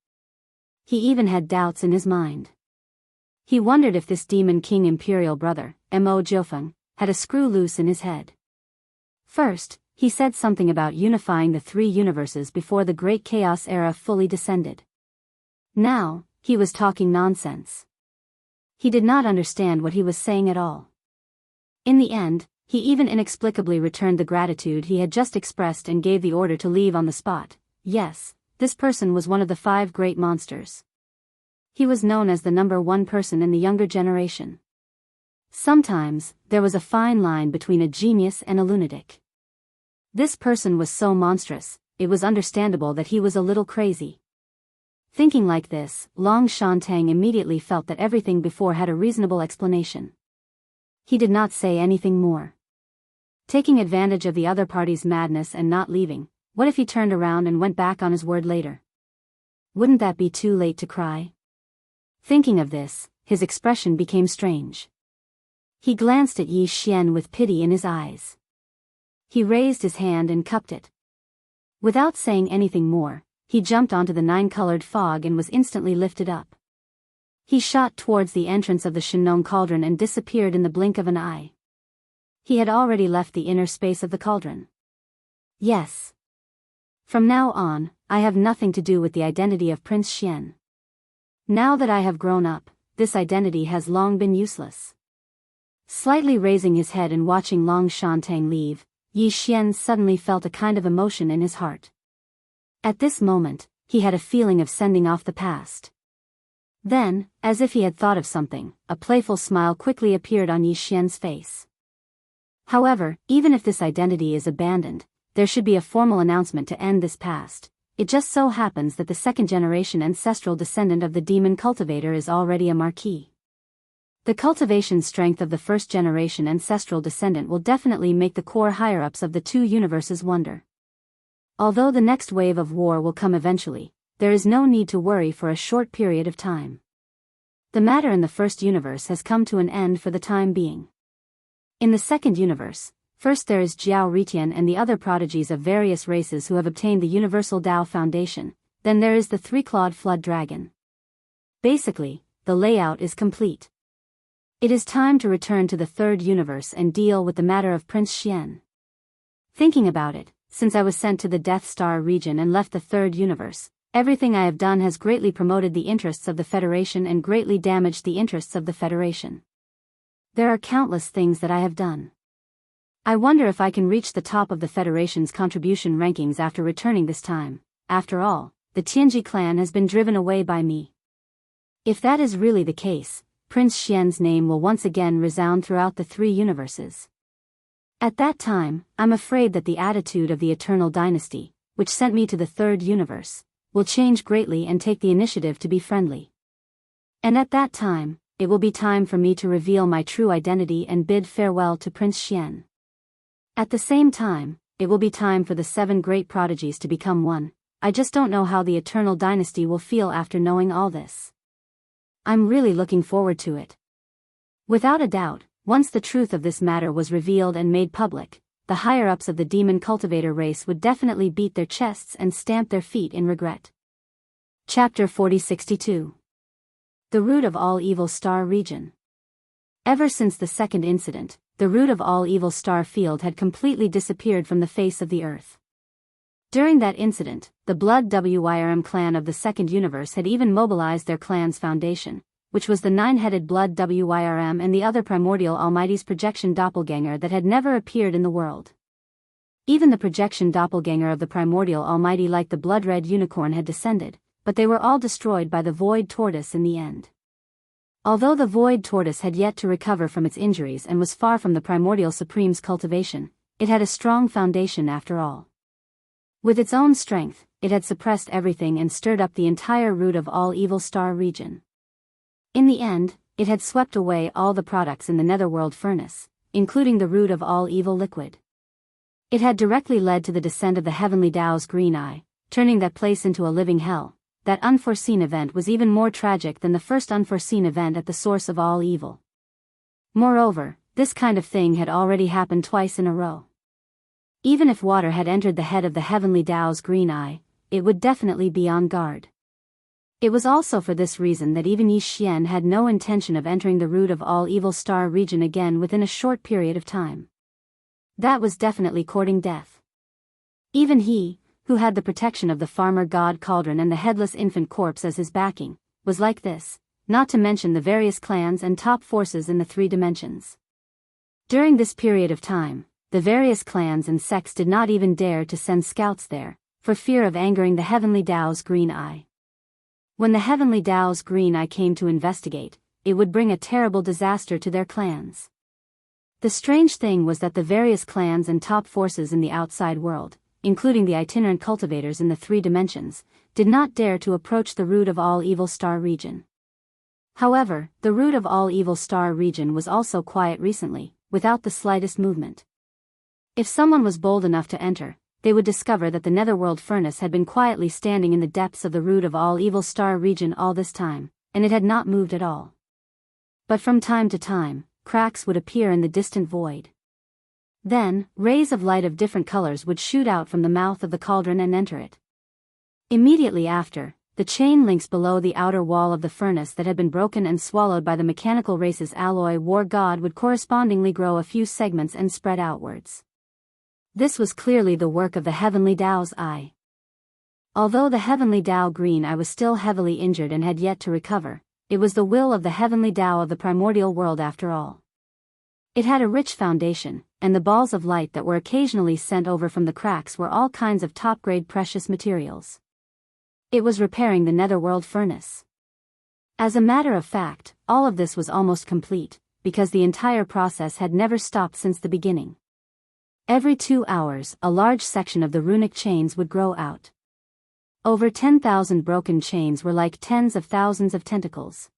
A: He even had doubts in his mind. He wondered if this demon king imperial brother, Mo Jiufeng, had a screw loose in his head. First, he said something about unifying the 3 universes before the Great Chaos era fully descended. Now, he was talking nonsense. He did not understand what he was saying at all. In the end, he even inexplicably returned the gratitude he had just expressed and gave the order to leave on the spot. Yes, this person was one of the 5 great monsters. He was known as the #1 person in the younger generation. Sometimes, there was a fine line between a genius and a lunatic. This person was so monstrous, it was understandable that he was a little crazy. Thinking like this, Long Shantang immediately felt that everything before had a reasonable explanation. He did not say anything more. Taking advantage of the other party's madness and not leaving, what if he turned around and went back on his word later? Wouldn't that be too late to cry? Thinking of this, his expression became strange. He glanced at Yi Xian with pity in his eyes. He raised his hand and cupped it. Without saying anything more, he jumped onto the 9-colored fog and was instantly lifted up. He shot towards the entrance of the Shenong cauldron and disappeared in the blink of an eye. He had already left the inner space of the cauldron. Yes. From now on, I have nothing to do with the identity of Prince Xian. Now that I have grown up, this identity has long been useless. Slightly raising his head and watching Long Shantang leave, Yi Xian suddenly felt a kind of emotion in his heart. At this moment, he had a feeling of sending off the past. Then, as if he had thought of something, a playful smile quickly appeared on Yi Xian's face. However, even if this identity is abandoned, there should be a formal announcement to end this past. It just so happens that the 2nd-generation ancestral descendant of the demon cultivator is already a marquis. The cultivation strength of the 1st-generation ancestral descendant will definitely make the core higher-ups of the 2 universes wonder. Although the next wave of war will come eventually, there is no need to worry for a short period of time. The matter in the 1st universe has come to an end for the time being. In the 2nd universe, first there is Jiao Ritian and the other prodigies of various races who have obtained the Universal Tao Foundation, then there is the 3-clawed flood dragon. Basically, the layout is complete. It is time to return to the 3rd universe and deal with the matter of Prince Xian. Thinking about it, since I was sent to the Death Star region and left the 3rd universe, everything I have done has greatly promoted the interests of the Federation and greatly damaged the interests of the Federation. There are countless things that I have done. I wonder if I can reach the top of the Federation's contribution rankings after returning this time. After all, the Tianji clan has been driven away by me. If that is really the case, Prince Xian's name will once again resound throughout the 3 universes. At that time, I'm afraid that the attitude of the Eternal Dynasty, which sent me to the 3rd universe, will change greatly and take the initiative to be friendly. And at that time, it will be time for me to reveal my true identity and bid farewell to Prince Xian. At the same time, it will be time for the 7 great prodigies to become one. I just don't know how the Eternal Dynasty will feel after knowing all this. I'm really looking forward to it. Without a doubt, once the truth of this matter was revealed and made public, the higher-ups of the demon cultivator race would definitely beat their chests and stamp their feet in regret. Chapter 4062. The Root of All Evil Star Region. Ever since the 2nd incident, the root of all evil star field had completely disappeared from the face of the earth. During that incident, the Blood Wyrm clan of the 2nd universe had even mobilized their clan's foundation, which was the 9-headed Blood Wyrm and the other primordial almighty's projection doppelganger that had never appeared in the world. Even the projection doppelganger of the primordial almighty like the blood-red unicorn had descended, but they were all destroyed by the void tortoise in the end. Although the void tortoise had yet to recover from its injuries and was far from the primordial supreme's cultivation, it had a strong foundation after all. With its own strength, it had suppressed everything and stirred up the entire root of all evil star region. In the end, it had swept away all the products in the netherworld furnace, including the root of all evil liquid. It had directly led to the descent of the heavenly Tao's green eye, turning that place into a living hell. That unforeseen event was even more tragic than the first unforeseen event at the source of all evil. Moreover, this kind of thing had already happened twice in a row. Even if water had entered the head of the heavenly Tao's green eye, it would definitely be on guard. It was also for this reason that even Yi Xian had no intention of entering the root of all evil star region again within a short period of time. That was definitely courting death. Even he, who had the protection of the farmer god Cauldron and the headless infant corpse as his backing, was like this, not to mention the various clans and top forces in the 3 dimensions. During this period of time, the various clans and sects did not even dare to send scouts there, for fear of angering the heavenly Tao's green eye. When the heavenly Tao's green eye came to investigate, it would bring a terrible disaster to their clans. The strange thing was that the various clans and top forces in the outside world, including the itinerant cultivators in the 3 dimensions, did not dare to approach the root of all evil star region. However, the root of all evil star region was also quiet recently, without the slightest movement. If someone was bold enough to enter, they would discover that the netherworld furnace had been quietly standing in the depths of the root of all evil star region all this time, and it had not moved at all. But from time to time, cracks would appear in the distant void. Then, rays of light of different colors would shoot out from the mouth of the cauldron and enter it. Immediately after, the chain links below the outer wall of the furnace that had been broken and swallowed by the mechanical race's alloy war god would correspondingly grow a few segments and spread outwards. This was clearly the work of the heavenly Tao's eye. Although the heavenly Tao green eye was still heavily injured and had yet to recover, it was the will of the heavenly Tao of the primordial world after all. It had a rich foundation, and the balls of light that were occasionally sent over from the cracks were all kinds of top-grade precious materials. It was repairing the netherworld furnace. As a matter of fact, all of this was almost complete, because the entire process had never stopped since the beginning. Every 2 hours, a large section of the runic chains would grow out. Over 10,000 broken chains were like tens of thousands of tentacles.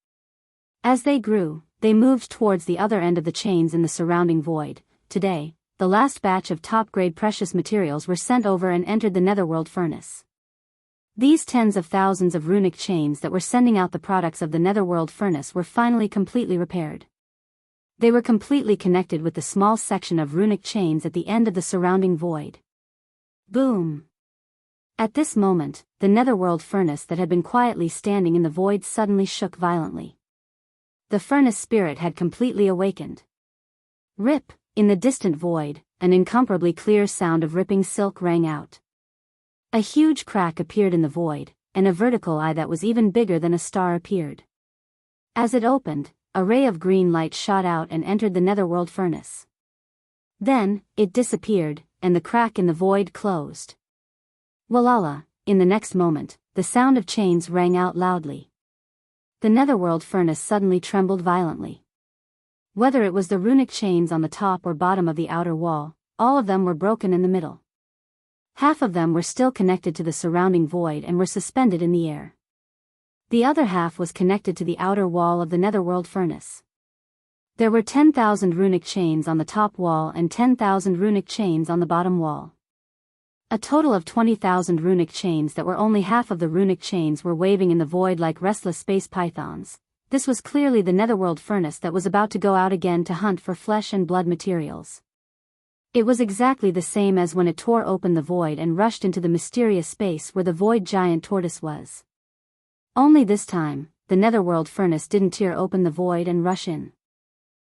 A: As they grew, they moved towards the other end of the chains in the surrounding void. Today, the last batch of top-grade precious materials were sent over and entered the netherworld furnace. These tens of thousands of runic chains that were sending out the products of the netherworld furnace were finally completely repaired. They were completely connected with the small section of runic chains at the end of the surrounding void. Boom! At this moment, the netherworld furnace that had been quietly standing in the void suddenly shook violently. The furnace spirit had completely awakened. Rip! In the distant void, an incomparably clear sound of ripping silk rang out. A huge crack appeared in the void, and a vertical eye that was even bigger than a star appeared. As it opened, a ray of green light shot out and entered the netherworld furnace. Then, it disappeared, and the crack in the void closed. Walala, in the next moment, the sound of chains rang out loudly. The netherworld furnace suddenly trembled violently. Whether it was the runic chains on the top or bottom of the outer wall, all of them were broken in the middle. Half of them were still connected to the surrounding void and were suspended in the air. The other half was connected to the outer wall of the netherworld furnace. There were 10,000 runic chains on the top wall and 10,000 runic chains on the bottom wall. A total of 20,000 runic chains that were only half of the runic chains were waving in the void like restless space pythons. This was clearly the netherworld furnace that was about to go out again to hunt for flesh and blood materials. It was exactly the same as when it tore open the void and rushed into the mysterious space where the void giant tortoise was. Only this time, the netherworld furnace didn't tear open the void and rush in.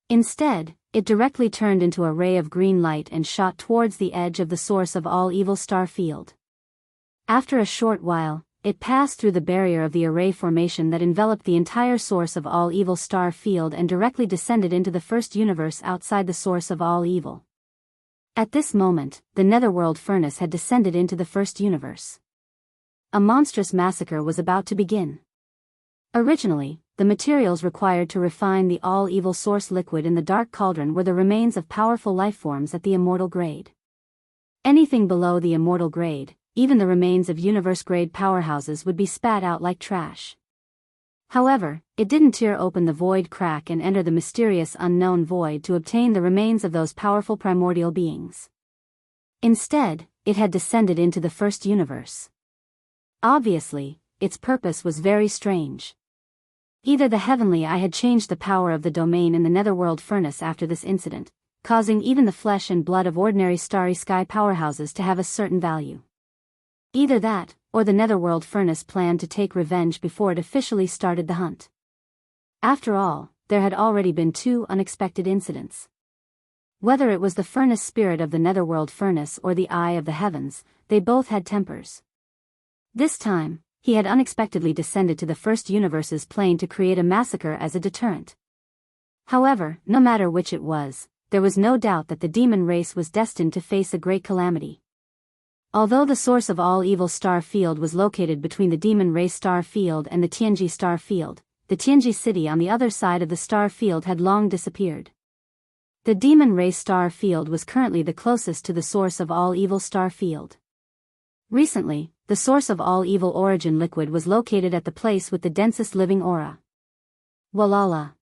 A: Instead, it directly turned into a ray of green light and shot towards the edge of the source of all evil star field. After a short while, it passed through the barrier of the array formation that enveloped the entire source of all evil star field and directly descended into the first universe outside the source of all evil. At this moment, the netherworld furnace had descended into the first universe. A monstrous massacre was about to begin. Originally, the materials required to refine the all-evil source liquid in the dark cauldron were the remains of powerful lifeforms at the immortal grade. Anything below the immortal grade, even the remains of universe-grade powerhouses, would be spat out like trash. However, it didn't tear open the void crack and enter the mysterious unknown void to obtain the remains of those powerful primordial beings. Instead, it had descended into the first universe. Obviously, its purpose was very strange. Either the heavenly eye had changed the power of the domain in the netherworld furnace after this incident, causing even the flesh and blood of ordinary starry sky powerhouses to have a certain value. Either that, or the netherworld furnace planned to take revenge before it officially started the hunt. After all, there had already been 2 unexpected incidents. Whether it was the furnace spirit of the netherworld furnace or the eye of the heavens, they both had tempers. This time, he had unexpectedly descended to the first universe's plane to create a massacre as a deterrent. However, no matter which it was, there was no doubt that the demon race was destined to face a great calamity. Although the source of all evil star field was located between the demon race star field and the Tianji star field, the Tianji city on the other side of the star field had long disappeared. The demon race star field was currently the closest to the source of all evil star field. Recently, the source of all evil origin liquid was located at the place with the densest living aura. Walala.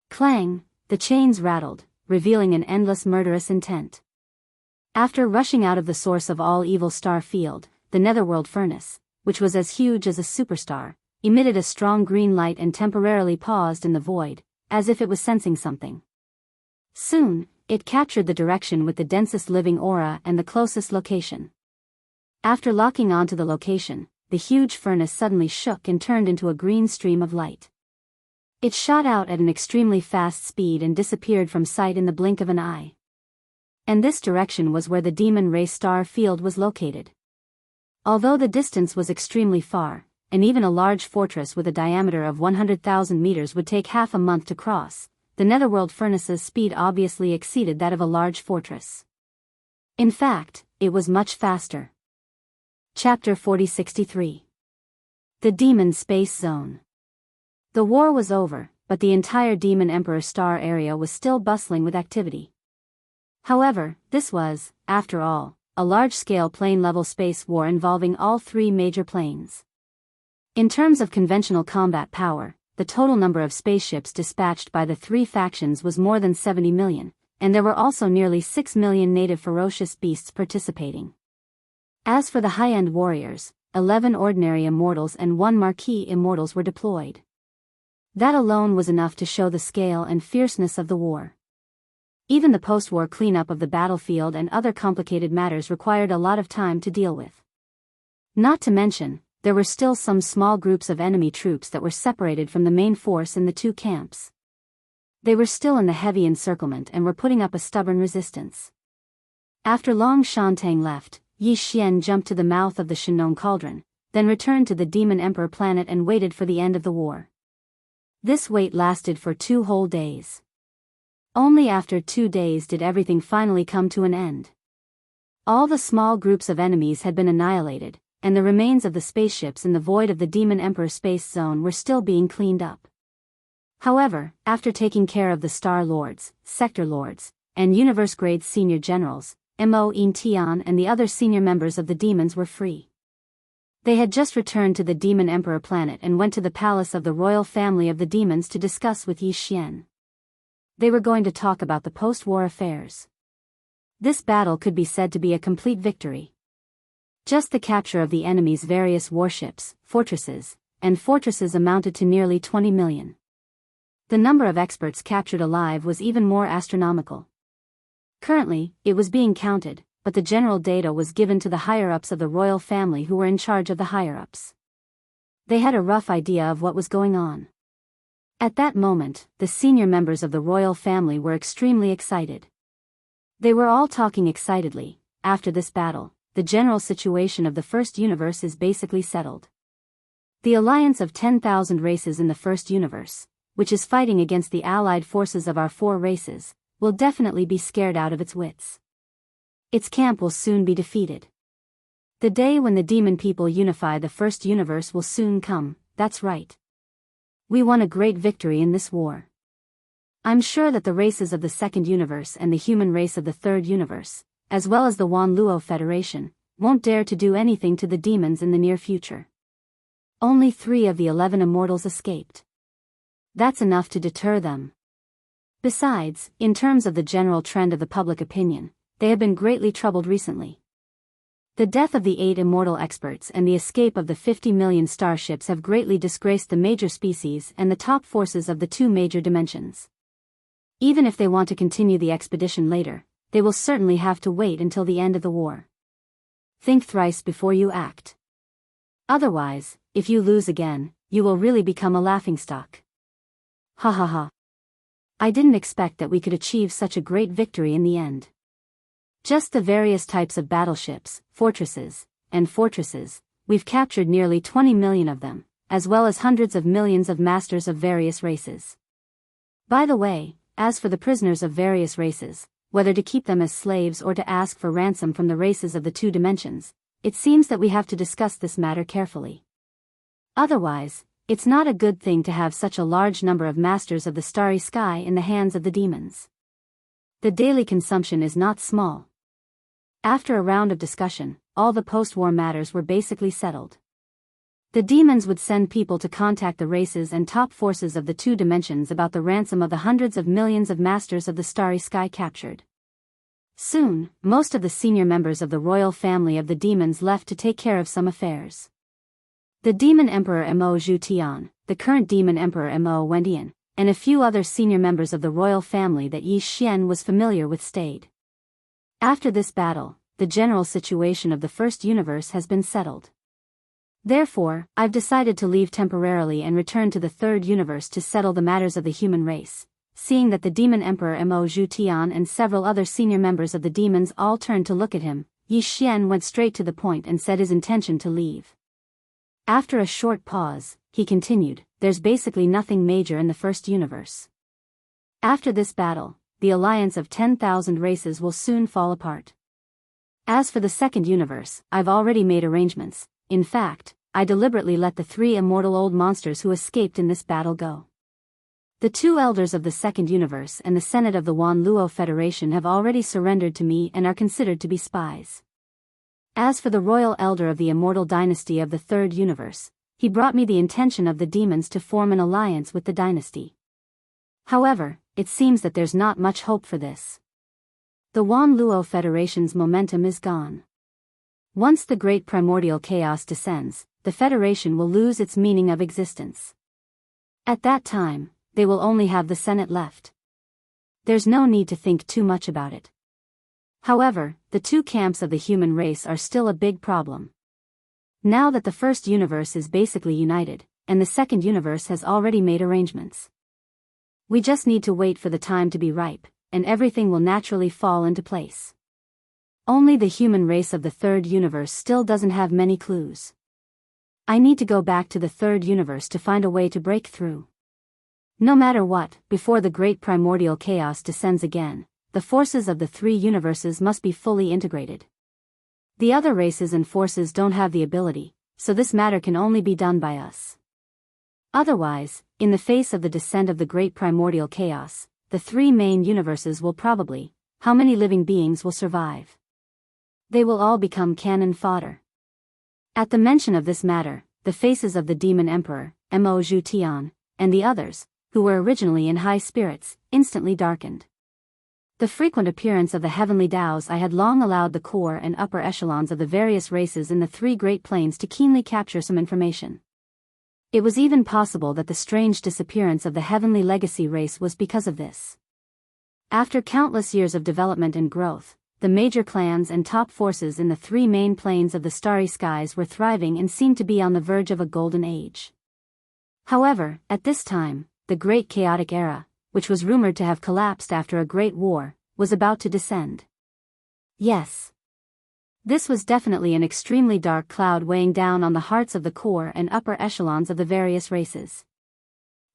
A: Clang, the chains rattled, revealing an endless murderous intent. After rushing out of the source of all evil star field, the netherworld furnace, which was as huge as a superstar, emitted a strong green light and temporarily paused in the void, as if it was sensing something. Soon, it captured the direction with the densest living aura and the closest location. After locking onto the location, the huge furnace suddenly shook and turned into a green stream of light. It shot out at an extremely fast speed and disappeared from sight in the blink of an eye. And this direction was where the demon race star field was located. Although the distance was extremely far, and even a large fortress with a diameter of 100,000 meters would take half a month to cross, the netherworld furnace's speed obviously exceeded that of a large fortress. In fact, it was much faster. Chapter 4063. The Demon Space Zone. The war was over, but the entire Demon Emperor star area was still bustling with activity. However, this was, after all, a large-scale plane-level space war involving all 3 major planes. In terms of conventional combat power, the total number of spaceships dispatched by the 3 factions was more than 70 million, and there were also nearly 6 million native ferocious beasts participating. As for the high-end warriors, 11 ordinary immortals and 1 marquee immortals were deployed. That alone was enough to show the scale and fierceness of the war. Even the post-war cleanup of the battlefield and other complicated matters required a lot of time to deal with. Not to mention, there were still some small groups of enemy troops that were separated from the main force in the 2 camps. They were still in the heavy encirclement and were putting up a stubborn resistance. After Long Shantang left, Yi Xian jumped to the mouth of the Shinong Cauldron, then returned to the Demon Emperor planet and waited for the end of the war. This wait lasted for 2 whole days. Only after 2 days did everything finally come to an end. All the small groups of enemies had been annihilated, and the remains of the spaceships in the void of the Demon Emperor space zone were still being cleaned up. However, after taking care of the Star Lords, Sector Lords, and Universe-grade senior generals, Mo In Tian and the other senior members of the demons were free. They had just returned to the Demon Emperor planet and went to the palace of the royal family of the demons to discuss with Yi Xian. They were going to talk about the post-war affairs. This battle could be said to be a complete victory. Just the capture of the enemy's various warships, fortresses amounted to nearly 20 million. The number of experts captured alive was even more astronomical. Currently, it was being counted, but the general data was given to the higher-ups of the royal family who were in charge of the higher-ups. They had a rough idea of what was going on. At that moment, the senior members of the royal family were extremely excited. They were all talking excitedly. After this battle, the general situation of the first universe is basically settled. The alliance of 10,000 races in the first universe, which is fighting against the allied forces of our 4 races, will definitely be scared out of its wits. Its camp will soon be defeated. The day when the demon people unify the first universe will soon come, that's right. We won a great victory in this war. I'm sure that the races of the second universe and the human race of the third universe, as well as the Wan Luo Federation, won't dare to do anything to the demons in the near future. Only 3 of the 11 immortals escaped. That's enough to deter them. Besides, in terms of the general trend of the public opinion, they have been greatly troubled recently. The death of the 8 immortal experts and the escape of the 50 million starships have greatly disgraced the major species and the top forces of the 2 major dimensions. Even if they want to continue the expedition later, they will certainly have to wait until the end of the war. Think thrice before you act. Otherwise, if you lose again, you will really become a laughingstock. Ha ha ha. I didn't expect that we could achieve such a great victory in the end. Just the various types of battleships, fortresses, and fortresses, we've captured nearly 20 million of them, as well as hundreds of millions of masters of various races. By the way, as for the prisoners of various races, whether to keep them as slaves or to ask for ransom from the races of the 2 dimensions, it seems that we have to discuss this matter carefully. Otherwise, it's not a good thing to have such a large number of masters of the starry sky in the hands of the demons. The daily consumption is not small. After a round of discussion, all the post-war matters were basically settled. The demons would send people to contact the races and top forces of the 2 dimensions about the ransom of the hundreds of millions of masters of the starry sky captured. Soon, most of the senior members of the royal family of the demons left to take care of some affairs. The demon emperor Mo Zhu, the current demon emperor Mo Wendian, and a few other senior members of the royal family that Yi Xian was familiar with stayed. After this battle, the general situation of the first universe has been settled. Therefore, I've decided to leave temporarily and return to the third universe to settle the matters of the human race, seeing that the demon emperor Mo Zhu and several other senior members of the demons all turned to look at him. Yi Xian went straight to the point and said his intention to leave. After a short pause, he continued, there's basically nothing major in the first universe. After this battle, the alliance of 10,000 races will soon fall apart. As for the second universe, I've already made arrangements. In fact, I deliberately let the 3 immortal old monsters who escaped in this battle go. The 2 elders of the second universe and the Senate of the Wan Luo Federation have already surrendered to me and are considered to be spies. As for the royal elder of the immortal dynasty of the third universe, he brought me the intention of the demons to form an alliance with the dynasty. However, it seems that there's not much hope for this. The Wan Luo Federation's momentum is gone. Once the great primordial chaos descends, the Federation will lose its meaning of existence. At that time, they will only have the Senate left. There's no need to think too much about it. However, the 2 camps of the human race are still a big problem. Now that the first universe is basically united, and the second universe has already made arrangements. We just need to wait for the time to be ripe, and everything will naturally fall into place. Only the human race of the third universe still doesn't have many clues. I need to go back to the third universe to find a way to break through. No matter what, before the great primordial chaos descends again, the forces of the 3 universes must be fully integrated. The other races and forces don't have the ability, so this matter can only be done by us. Otherwise, in the face of the descent of the great primordial chaos, the 3 main universes will probably, how many living beings will survive? They will all become cannon fodder. At the mention of this matter, the faces of the demon emperor, Mo Zhu, and the others, who were originally in high spirits, instantly darkened. The frequent appearance of the heavenly Taos I had long allowed the core and upper echelons of the various races in the 3 Great Plains to keenly capture some information. It was even possible that the strange disappearance of the heavenly legacy race was because of this. After countless years of development and growth, the major clans and top forces in the 3 main planes of the starry skies were thriving and seemed to be on the verge of a golden age. However, at this time, the Great Chaotic Era, which was rumored to have collapsed after a great war, was about to descend. Yes. This was definitely an extremely dark cloud weighing down on the hearts of the core and upper echelons of the various races.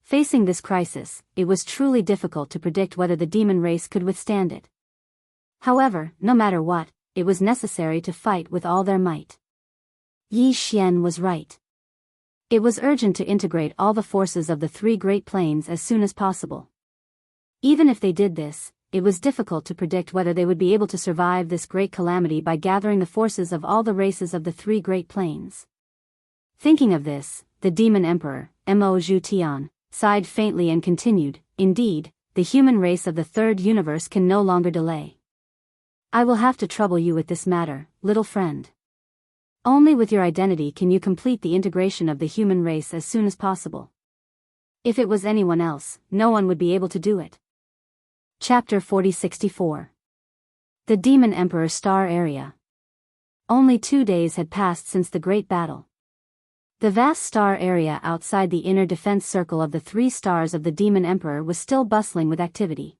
A: Facing this crisis, it was truly difficult to predict whether the demon race could withstand it. However, no matter what, it was necessary to fight with all their might. Yi Xian was right. It was urgent to integrate all the forces of the three Great Plains as soon as possible. Even if they did this, it was difficult to predict whether they would be able to survive this great calamity by gathering the forces of all the races of the three Great Plains. Thinking of this, the Demon Emperor, Mo Zhu sighed faintly and continued, "Indeed, the human race of the third universe can no longer delay. I will have to trouble you with this matter, little friend. Only with your identity can you complete the integration of the human race as soon as possible. If it was anyone else, no one would be able to do it." Chapter 4064. The Demon Emperor Star Area. Only 2 days had passed since the Great Battle. The vast star area outside the inner defense circle of the 3 stars of the Demon Emperor was still bustling with activity.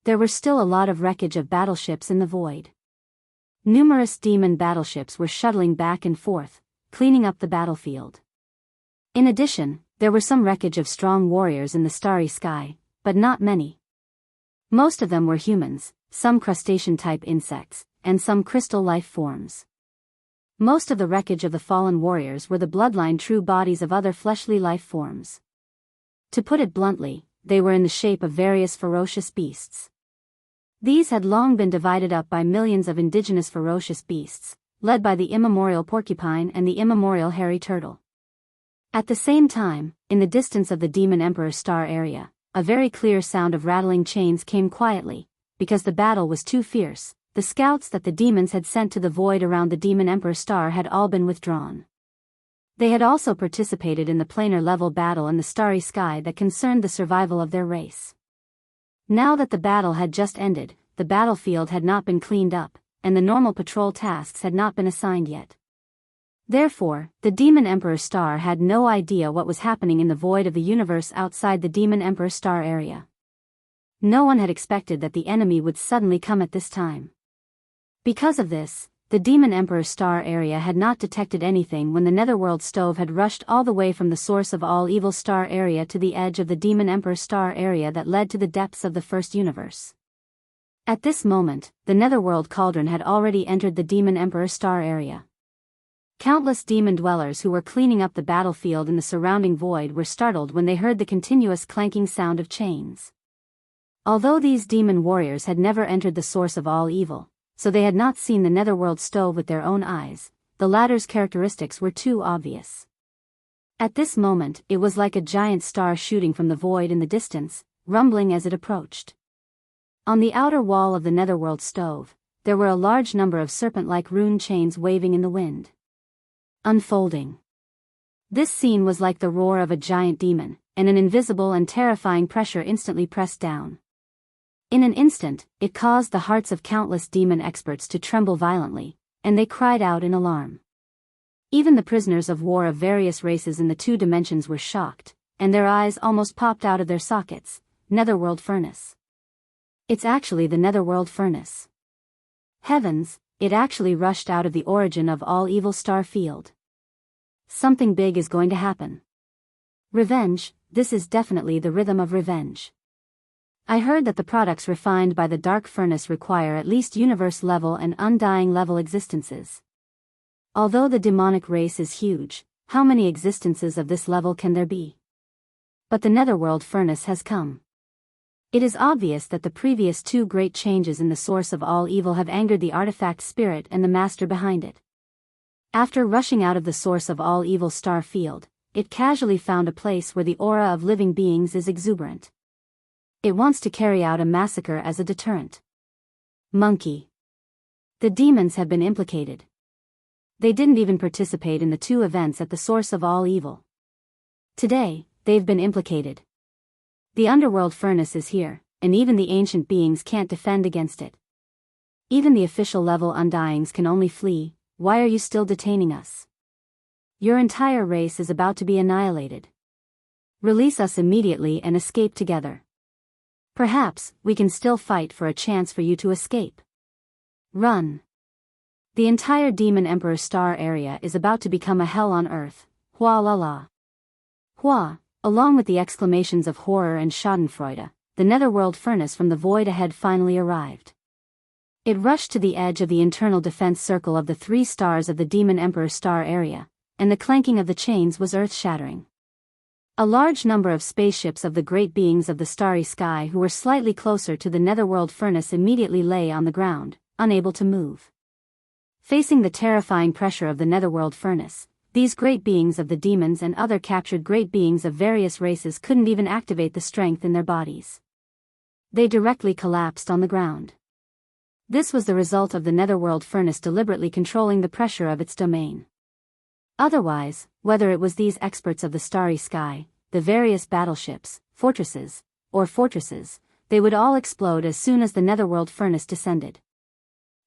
A: There were still a lot of wreckage of battleships in the void. Numerous demon battleships were shuttling back and forth, cleaning up the battlefield. In addition, there were some wreckage of strong warriors in the starry sky, but not many. Most of them were humans, some crustacean-type insects, and some crystal life forms. Most of the wreckage of the fallen warriors were the bloodline true bodies of other fleshly life forms. To put it bluntly, they were in the shape of various ferocious beasts. These had long been divided up by millions of indigenous ferocious beasts, led by the immemorial porcupine and the immemorial hairy turtle. At the same time, in the distance of the Demon Emperor Star Area, a very clear sound of rattling chains came quietly, because the battle was too fierce. The scouts that the demons had sent to the void around the Demon Emperor Star had all been withdrawn. They had also participated in the planar level battle in the starry sky that concerned the survival of their race. Now that the battle had just ended, the battlefield had not been cleaned up, and the normal patrol tasks had not been assigned yet. Therefore, the Demon Emperor Star had no idea what was happening in the void of the universe outside the Demon Emperor Star Area. No one had expected that the enemy would suddenly come at this time. Because of this, the Demon Emperor Star Area had not detected anything when the Netherworld Stove had rushed all the way from the source of all evil Star Area to the edge of the Demon Emperor Star Area that led to the depths of the first universe. At this moment, the Netherworld Cauldron had already entered the Demon Emperor Star Area. Countless demon dwellers who were cleaning up the battlefield in the surrounding void were startled when they heard the continuous clanking sound of chains. Although these demon warriors had never entered the source of all evil, so they had not seen the Netherworld Stove with their own eyes, the latter's characteristics were too obvious. At this moment, it was like a giant star shooting from the void in the distance, rumbling as it approached. On the outer wall of the Netherworld Stove, there were a large number of serpent-like rune chains waving in the wind. Unfolding. This scene was like the roar of a giant demon, and an invisible and terrifying pressure instantly pressed down. In an instant, it caused the hearts of countless demon experts to tremble violently, and they cried out in alarm. Even the prisoners of war of various races in the 2 dimensions were shocked, and their eyes almost popped out of their sockets. Netherworld Furnace. It's actually the Netherworld Furnace. Heavens, it actually rushed out of the origin of all evil star field. Something big is going to happen. Revenge, this is definitely the rhythm of revenge. I heard that the products refined by the Dark Furnace require at least universe-level and undying-level existences. Although the demonic race is huge, how many existences of this level can there be? But the Netherworld Furnace has come. It is obvious that the previous 2 great changes in the source of all evil have angered the artifact spirit and the master behind it. After rushing out of the source of all evil star field, it casually found a place where the aura of living beings is exuberant. It wants to carry out a massacre as a deterrent. Monkey. The demons have been implicated. They didn't even participate in the 2 events at the source of all evil. Today, they've been implicated. The underworld furnace is here, and even the ancient beings can't defend against it. Even the official level undyings can only flee. Why are you still detaining us? Your entire race is about to be annihilated. Release us immediately and escape together. Perhaps, we can still fight for a chance for you to escape. Run. The entire Demon Emperor Star Area is about to become a hell on earth. Hua la la. Hua, along with the exclamations of horror and schadenfreude, the Netherworld Furnace from the void ahead finally arrived. It rushed to the edge of the internal defense circle of the 3 stars of the Demon Emperor star area, and the clanking of the chains was earth-shattering. A large number of spaceships of the great beings of the starry sky who were slightly closer to the netherworld furnace immediately lay on the ground, unable to move. Facing the terrifying pressure of the netherworld furnace, these great beings of the demons and other captured great beings of various races couldn't even activate the strength in their bodies. They directly collapsed on the ground. This was the result of the netherworld furnace deliberately controlling the pressure of its domain. Otherwise, whether it was these experts of the starry sky, the various battleships, fortresses, they would all explode as soon as the netherworld furnace descended.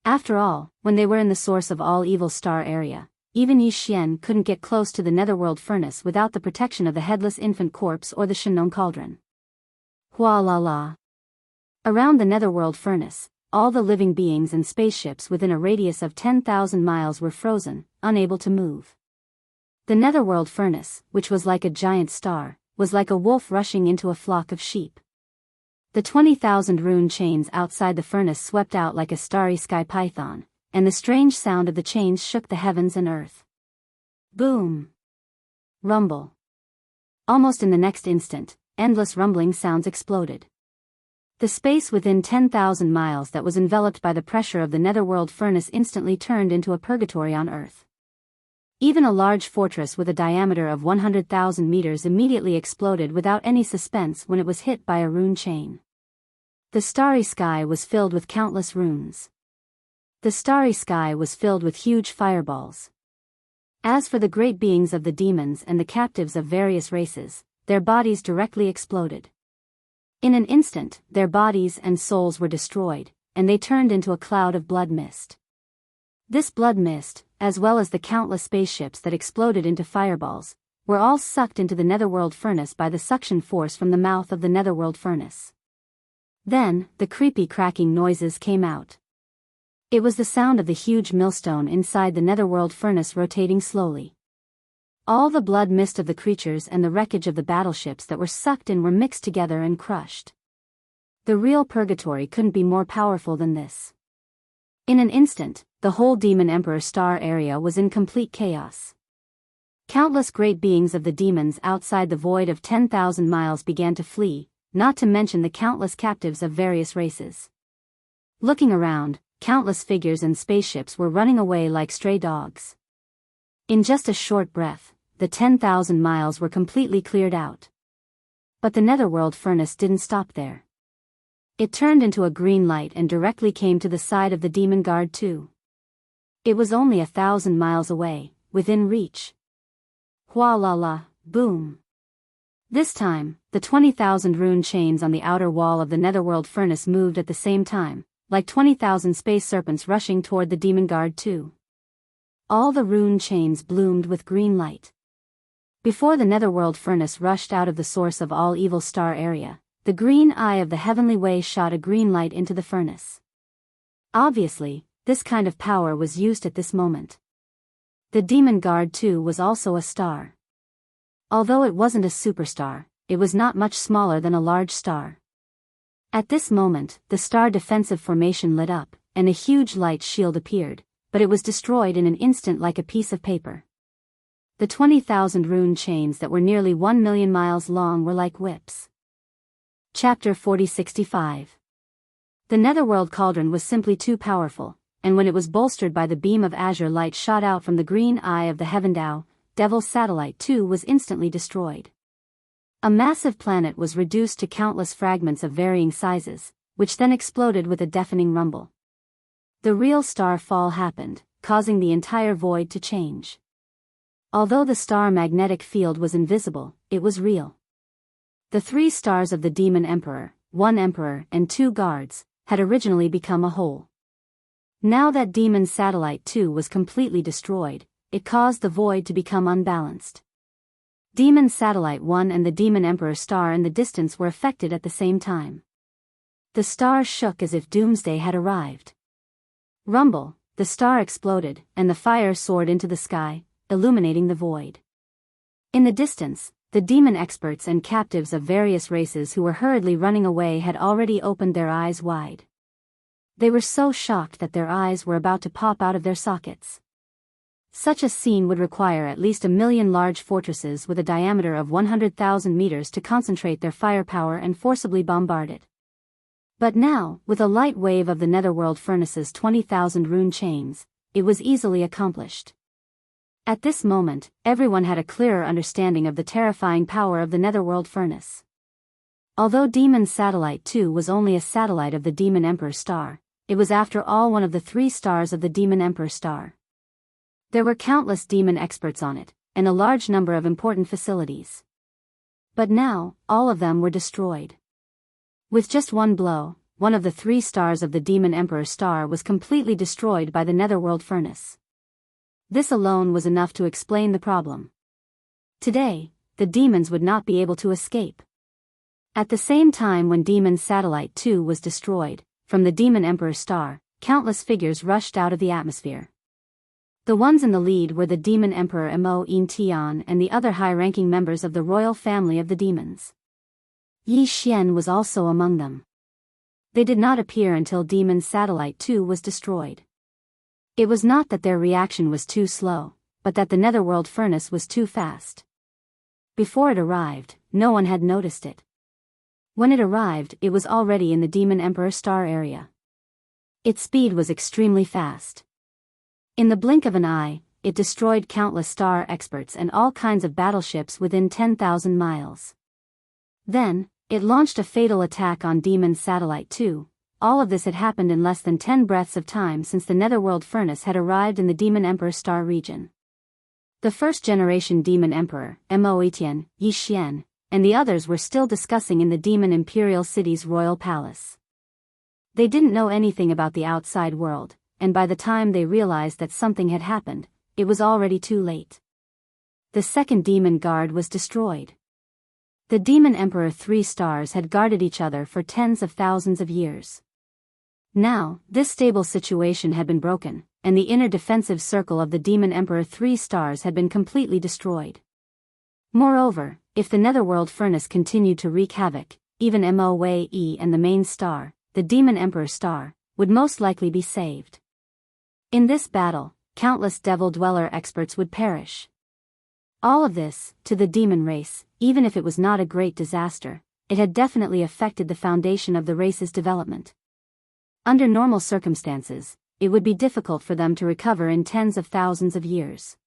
A: After all, when they were in the source of all evil star area, even Yi Xian couldn't get close to the netherworld furnace without the protection of the headless infant corpse or the Shenong cauldron. Hua la la. Around the netherworld furnace, all the living beings and spaceships within a radius of 10,000 miles were frozen, unable to move. The netherworld furnace, which was like a giant star, was like a wolf rushing into a flock of sheep. The 20,000 rune chains outside the furnace swept out like a starry sky python, and the strange sound of the chains shook the heavens and earth. Boom! Rumble! Almost in the next instant, endless rumbling sounds exploded. The space within 10,000 miles that was enveloped by the pressure of the netherworld furnace instantly turned into a purgatory on Earth. Even a large fortress with a diameter of 100,000 meters immediately exploded without any suspense when it was hit by a rune chain. The starry sky was filled with countless runes. The starry sky was filled with huge fireballs. As for the great beings of the demons and the captives of various races, their bodies directly exploded. In an instant, their bodies and souls were destroyed, and they turned into a cloud of blood mist. This blood mist, as well as the countless spaceships that exploded into fireballs, were all sucked into the netherworld furnace by the suction force from the mouth of the netherworld furnace. Then, the creepy cracking noises came out. It was the sound of the huge millstone inside the netherworld furnace rotating slowly. All the blood mist of the creatures and the wreckage of the battleships that were sucked in were mixed together and crushed. The real purgatory couldn't be more powerful than this. In an instant, the whole Demon Emperor star area was in complete chaos. Countless great beings of the demons outside the void of 10,000 miles began to flee, not to mention the countless captives of various races. Looking around, countless figures and spaceships were running away like stray dogs. In just a short breath, the 10,000 miles were completely cleared out. But the netherworld furnace didn't stop there. It turned into a green light and directly came to the side of the Demon Guard too. It was only 1,000 miles away, within reach. Hua la la, boom. This time, the 20,000 rune chains on the outer wall of the netherworld furnace moved at the same time, like 20,000 space serpents rushing toward the Demon Guard too. All the rune chains bloomed with green light. Before the netherworld furnace rushed out of the source of all evil star area, the green eye of the heavenly way shot a green light into the furnace. Obviously, this kind of power was used at this moment. The Demon Guard too was also a star. Although it wasn't a superstar, it was not much smaller than a large star. At this moment, the star defensive formation lit up, and a huge light shield appeared, but it was destroyed in an instant like a piece of paper. The 20,000 rune chains that were nearly 1 million miles long were like whips. Chapter 4065. The netherworld cauldron was simply too powerful, and when it was bolstered by the beam of azure light shot out from the green eye of the Heavendao, Devil's satellite too was instantly destroyed. A massive planet was reduced to countless fragments of varying sizes, which then exploded with a deafening rumble. The real star fall happened, causing the entire void to change. Although the star magnetic field was invisible, it was real. The 3 stars of the Demon Emperor, 1 Emperor and 2 guards, had originally become a whole. Now that Demon Satellite 2 was completely destroyed, it caused the void to become unbalanced. Demon Satellite 1 and the Demon Emperor star in the distance were affected at the same time. The star shook as if doomsday had arrived. Rumble, the star exploded, and the fire soared into the sky, illuminating the void. In the distance, the demon experts and captives of various races who were hurriedly running away had already opened their eyes wide. They were so shocked that their eyes were about to pop out of their sockets. Such a scene would require at least 1,000,000 large fortresses with a diameter of 100,000 meters to concentrate their firepower and forcibly bombard it. But now, with a light wave of the netherworld furnace's 20,000 rune chains, it was easily accomplished. At this moment, everyone had a clearer understanding of the terrifying power of the netherworld furnace. Although Demon Satellite 2 was only a satellite of the Demon Emperor star, it was after all one of the 3 stars of the Demon Emperor star. There were countless demon experts on it, and a large number of important facilities. But now, all of them were destroyed. With just one blow, one of the 3 stars of the Demon Emperor star was completely destroyed by the netherworld furnace. This alone was enough to explain the problem. Today, the demons would not be able to escape. At the same time when Demon Satellite 2 was destroyed, from the Demon Emperor star, countless figures rushed out of the atmosphere. The ones in the lead were the Demon Emperor Mo In Tian and the other high-ranking members of the royal family of the demons. Yi Xian was also among them. They did not appear until Demon Satellite 2 was destroyed. It was not that their reaction was too slow, but that the netherworld furnace was too fast. Before it arrived, no one had noticed it. When it arrived, it was already in the Demon Emperor star area. Its speed was extremely fast. In the blink of an eye, it destroyed countless star experts and all kinds of battleships within 10,000 miles. Then, it launched a fatal attack on Demon Satellite 2. All of this had happened in less than 10 breaths of time since the netherworld furnace had arrived in the Demon Emperor star region. The first-generation Demon Emperor, Mo Tian, Yi Xian, and the others were still discussing in the Demon Imperial City's royal palace. They didn't know anything about the outside world, and by the time they realized that something had happened, it was already too late. The second demon guard was destroyed. The Demon Emperor 3 stars had guarded each other for tens of thousands of years. Now, this stable situation had been broken, and the inner defensive circle of the Demon Emperor 3 stars had been completely destroyed. Moreover, if the netherworld furnace continued to wreak havoc, even Moe and the main star, the Demon Emperor star, would most likely be saved. In this battle, countless Devil Dweller experts would perish. All of this, to the demon race, even if it was not a great disaster, it had definitely affected the foundation of the race's development. Under normal circumstances, it would be difficult for them to recover in tens of thousands of years.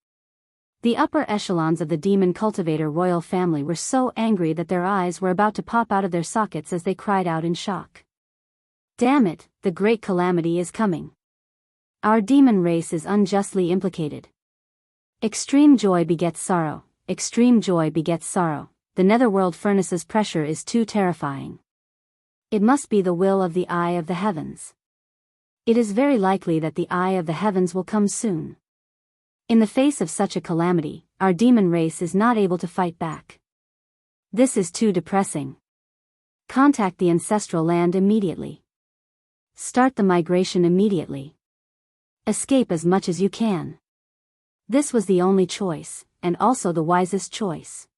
A: The upper echelons of the demon cultivator royal family were so angry that their eyes were about to pop out of their sockets as they cried out in shock. Damn it, the great calamity is coming. Our demon race is unjustly implicated. Extreme joy begets sorrow, extreme joy begets sorrow. The netherworld furnace's pressure is too terrifying. It must be the will of the eye of the heavens. It is very likely that the eye of the heavens will come soon. In the face of such a calamity, our demon race is not able to fight back. This is too depressing. Contact the ancestral land immediately. Start the migration immediately. Escape as much as you can. This was the only choice, and also the wisest choice.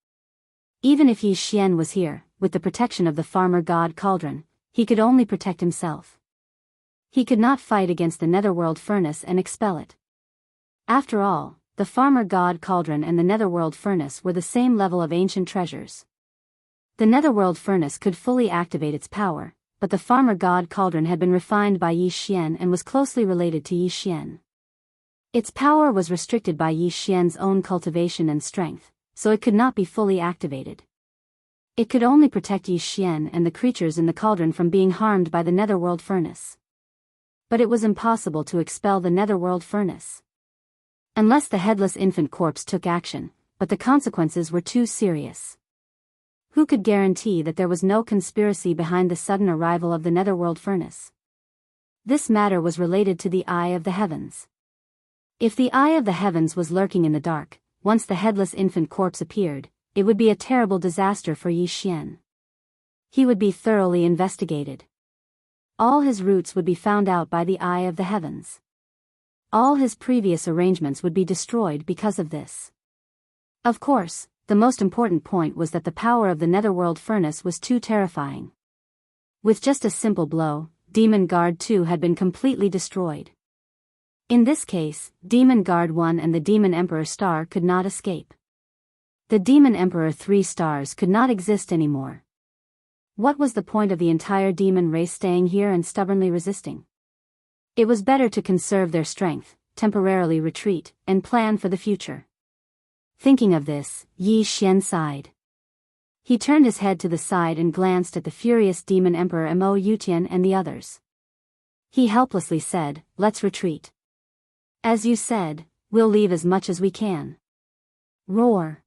A: Even if Yi Xian was here, with the protection of the farmer god Cauldron, he could only protect himself. He could not fight against the netherworld furnace and expel it. After all, the farmer god Cauldron and the netherworld furnace were the same level of ancient treasures. The netherworld furnace could fully activate its power, but the farmer god Cauldron had been refined by Yi Xian and was closely related to Yi Xian. Its power was restricted by Yi Xian's own cultivation and strength, so it could not be fully activated. It could only protect Yi Xian and the creatures in the cauldron from being harmed by the netherworld furnace. But it was impossible to expel the netherworld furnace. Unless the headless infant corpse took action, but the consequences were too serious. Who could guarantee that there was no conspiracy behind the sudden arrival of the netherworld furnace? This matter was related to the eye of the heavens. If the eye of the heavens was lurking in the dark, once the headless infant corpse appeared, it would be a terrible disaster for Yi Xian. He would be thoroughly investigated. All his roots would be found out by the eye of the heavens. All his previous arrangements would be destroyed because of this. Of course, the most important point was that the power of the netherworld furnace was too terrifying. With just a simple blow, Demon Guard 2 had been completely destroyed. In this case, Demon Guard 1 and the Demon Emperor star could not escape. The Demon Emperor 3 stars could not exist anymore. What was the point of the entire demon race staying here and stubbornly resisting? It was better to conserve their strength, temporarily retreat, and plan for the future. Thinking of this, Yi Xian sighed. He turned his head to the side and glanced at the furious Demon Emperor Mo Yutian and the others. He helplessly said, "Let's retreat. As you said, we'll leave as much as we can." Roar.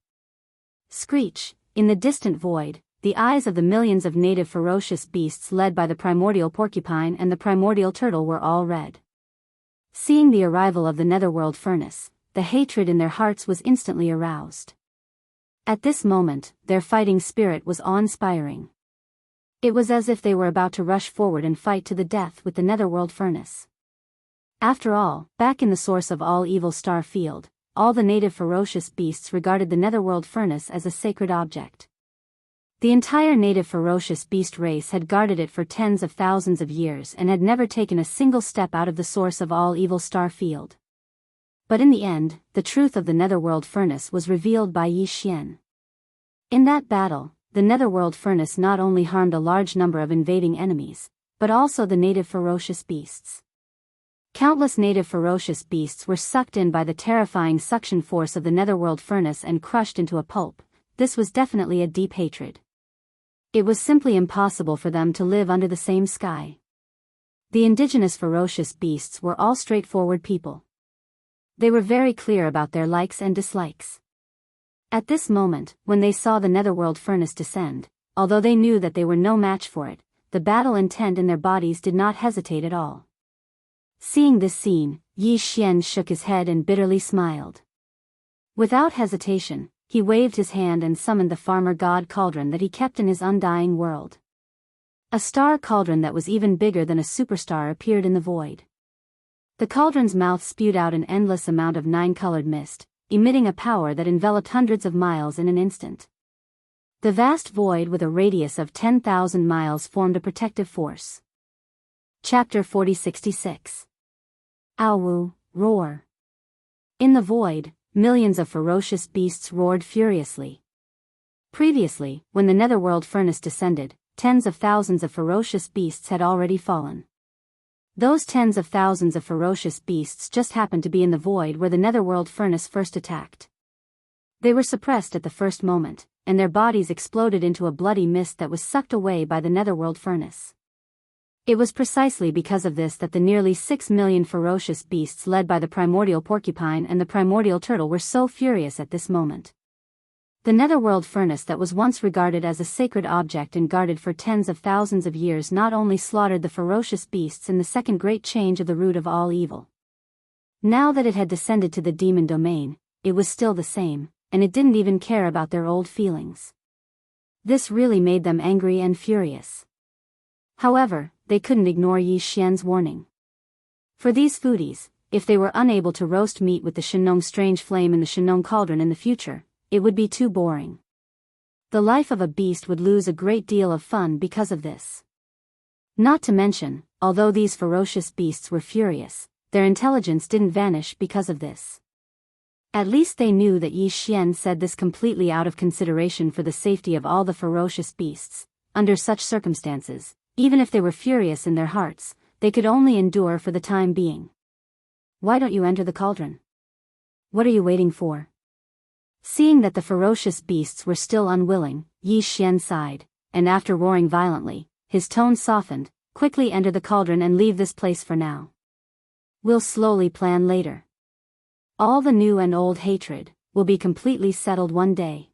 A: Screech. In the distant void, the eyes of the millions of native ferocious beasts led by the primordial porcupine and the primordial turtle were all red. Seeing the arrival of the netherworld furnace, the hatred in their hearts was instantly aroused. At this moment, their fighting spirit was awe-inspiring. It was as if they were about to rush forward and fight to the death with the netherworld furnace. After all, back in the source of all evil star field, all the native ferocious beasts regarded the netherworld furnace as a sacred object. The entire native ferocious beast race had guarded it for tens of thousands of years and had never taken a single step out of the source of all evil star field. But in the end, the truth of the netherworld furnace was revealed by Yi Xian. In that battle, the netherworld furnace not only harmed a large number of invading enemies, but also the native ferocious beasts. Countless native ferocious beasts were sucked in by the terrifying suction force of the netherworld furnace and crushed into a pulp. This was definitely a deep hatred. It was simply impossible for them to live under the same sky. The indigenous ferocious beasts were all straightforward people. They were very clear about their likes and dislikes. At this moment, when they saw the netherworld furnace descend, although they knew that they were no match for it, the battle intent in their bodies did not hesitate at all. Seeing this scene, Yi Xian shook his head and bitterly smiled. Without hesitation, he waved his hand and summoned the farmer god cauldron that he kept in his undying world. A star cauldron that was even bigger than a superstar appeared in the void. The cauldron's mouth spewed out an endless amount of nine-colored mist, emitting a power that enveloped hundreds of miles in an instant. The vast void with a radius of 10,000 miles formed a protective force. Chapter 4066. Awu, roar. In the void, millions of ferocious beasts roared furiously. Previously, when the netherworld furnace descended, tens of thousands of ferocious beasts had already fallen. Those tens of thousands of ferocious beasts just happened to be in the void where the netherworld furnace first attacked. They were suppressed at the first moment, and their bodies exploded into a bloody mist that was sucked away by the netherworld furnace. It was precisely because of this that the nearly 6 million ferocious beasts led by the primordial porcupine and the primordial turtle were so furious at this moment. The netherworld furnace that was once regarded as a sacred object and guarded for tens of thousands of years not only slaughtered the ferocious beasts in the second great change of the root of all evil. Now that it had descended to the demon domain, it was still the same, and it didn't even care about their old feelings. This really made them angry and furious. However, they couldn't ignore Yi Xian's warning. For these foodies, if they were unable to roast meat with the Shenong strange flame in the Shenong cauldron in the future, it would be too boring. The life of a beast would lose a great deal of fun because of this. Not to mention, although these ferocious beasts were furious, their intelligence didn't vanish because of this. At least they knew that Yi Xian said this completely out of consideration for the safety of all the ferocious beasts. Under such circumstances, even if they were furious in their hearts, they could only endure for the time being. Why don't you enter the cauldron? What are you waiting for? Seeing that the ferocious beasts were still unwilling, Yi Xian sighed, and after roaring violently, his tone softened. Quickly enter the cauldron and leave this place for now. We'll slowly plan later. All the new and old hatred will be completely settled one day.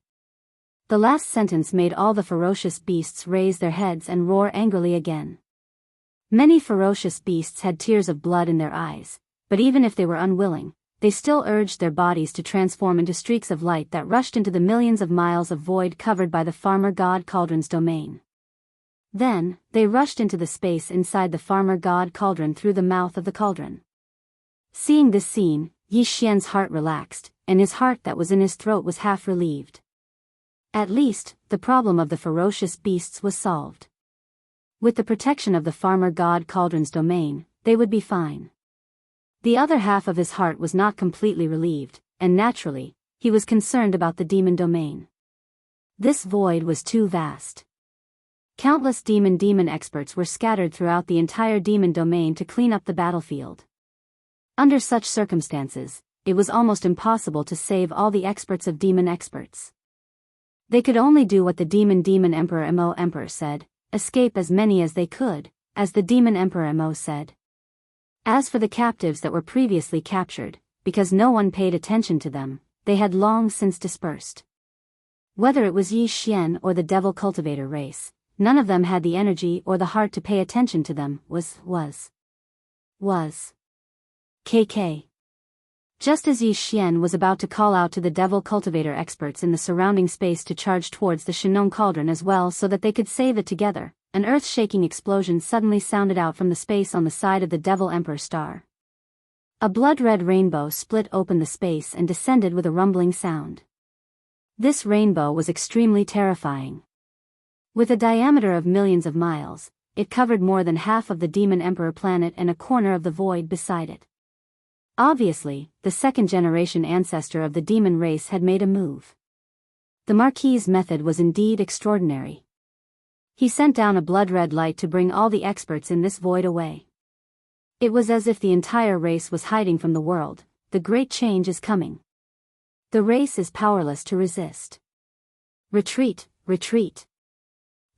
A: The last sentence made all the ferocious beasts raise their heads and roar angrily again. Many ferocious beasts had tears of blood in their eyes, but even if they were unwilling, they still urged their bodies to transform into streaks of light that rushed into the millions of miles of void covered by the farmer god cauldron's domain. Then, they rushed into the space inside the farmer god cauldron through the mouth of the cauldron. Seeing this scene, Yi Xian's heart relaxed, and his heart that was in his throat was half relieved. At least, the problem of the ferocious beasts was solved. With the protection of the farmer god Cauldron's domain, they would be fine. The other half of his heart was not completely relieved, and naturally, he was concerned about the demon domain. This void was too vast. Countless demon experts were scattered throughout the entire demon domain to clean up the battlefield. Under such circumstances, it was almost impossible to save all the experts of demon experts. They could only do what the demon Emperor Emperor said, escape as many as they could, as the demon Emperor said. As for the captives that were previously captured, because no one paid attention to them, they had long since dispersed. Whether it was Yi Xian or the devil cultivator race, none of them had the energy or the heart to pay attention to them, was. KK. Just as Yi Xian was about to call out to the devil cultivator experts in the surrounding space to charge towards the Shinong cauldron as well so that they could save it together, an earth-shaking explosion suddenly sounded out from the space on the side of the devil emperor star. A blood-red rainbow split open the space and descended with a rumbling sound. This rainbow was extremely terrifying. With a diameter of millions of miles, it covered more than half of the demon emperor planet and a corner of the void beside it. Obviously, the second-generation ancestor of the demon race had made a move. The Marquis's method was indeed extraordinary. He sent down a blood-red light to bring all the experts in this void away. It was as if the entire race was hiding from the world. The great change is coming. The race is powerless to resist. Retreat, retreat.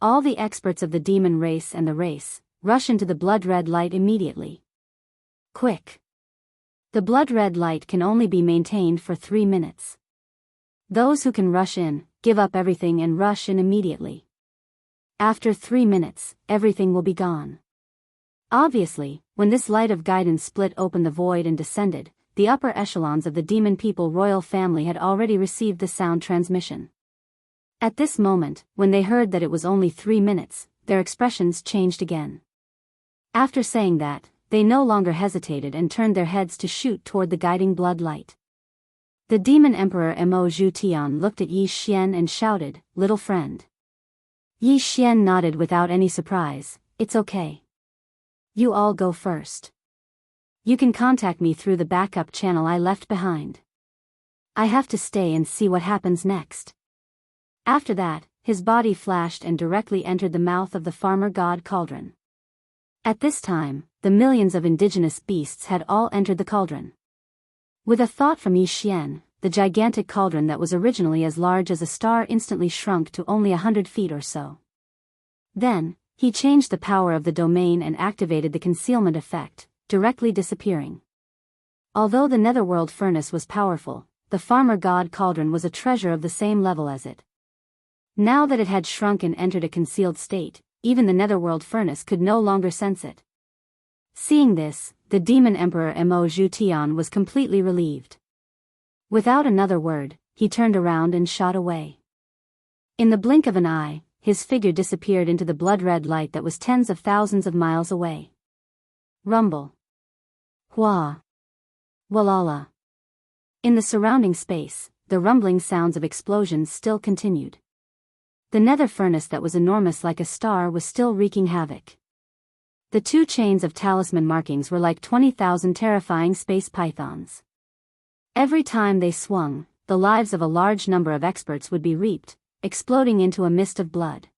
A: All the experts of the demon race and the race rush into the blood-red light immediately. Quick. The blood-red light can only be maintained for 3 minutes. Those who can rush in, give up everything and rush in immediately. After 3 minutes, everything will be gone. Obviously, when this light of guidance split open the void and descended, the upper echelons of the demon people royal family had already received the sound transmission. At this moment, when they heard that it was only 3 minutes, their expressions changed again. After saying that, they no longer hesitated and turned their heads to shoot toward the guiding blood light. The demon emperor Mo Zhu looked at Yi Xian and shouted, "Little friend." Yi Xian nodded without any surprise, "It's okay. You all go first. You can contact me through the backup channel I left behind. I have to stay and see what happens next." After that, his body flashed and directly entered the mouth of the farmer god cauldron. At this time, the millions of indigenous beasts had all entered the cauldron. With a thought from Yi Xian, the gigantic cauldron that was originally as large as a star instantly shrunk to only 100 feet or so. Then, he changed the power of the domain and activated the concealment effect, directly disappearing. Although the netherworld furnace was powerful, the farmer god cauldron was a treasure of the same level as it. Now that it had shrunk and entered a concealed state, even the netherworld furnace could no longer sense it. Seeing this, the demon emperor Mo Zhu was completely relieved. Without another word, he turned around and shot away. In the blink of an eye, his figure disappeared into the blood-red light that was tens of thousands of miles away. Rumble. Hua. Walala. In the surrounding space, the rumbling sounds of explosions still continued. The nether furnace that was enormous like a star was still wreaking havoc. The 2 chains of talisman markings were like 20,000 terrifying space pythons. Every time they swung, the lives of a large number of experts would be reaped, exploding into a mist of blood.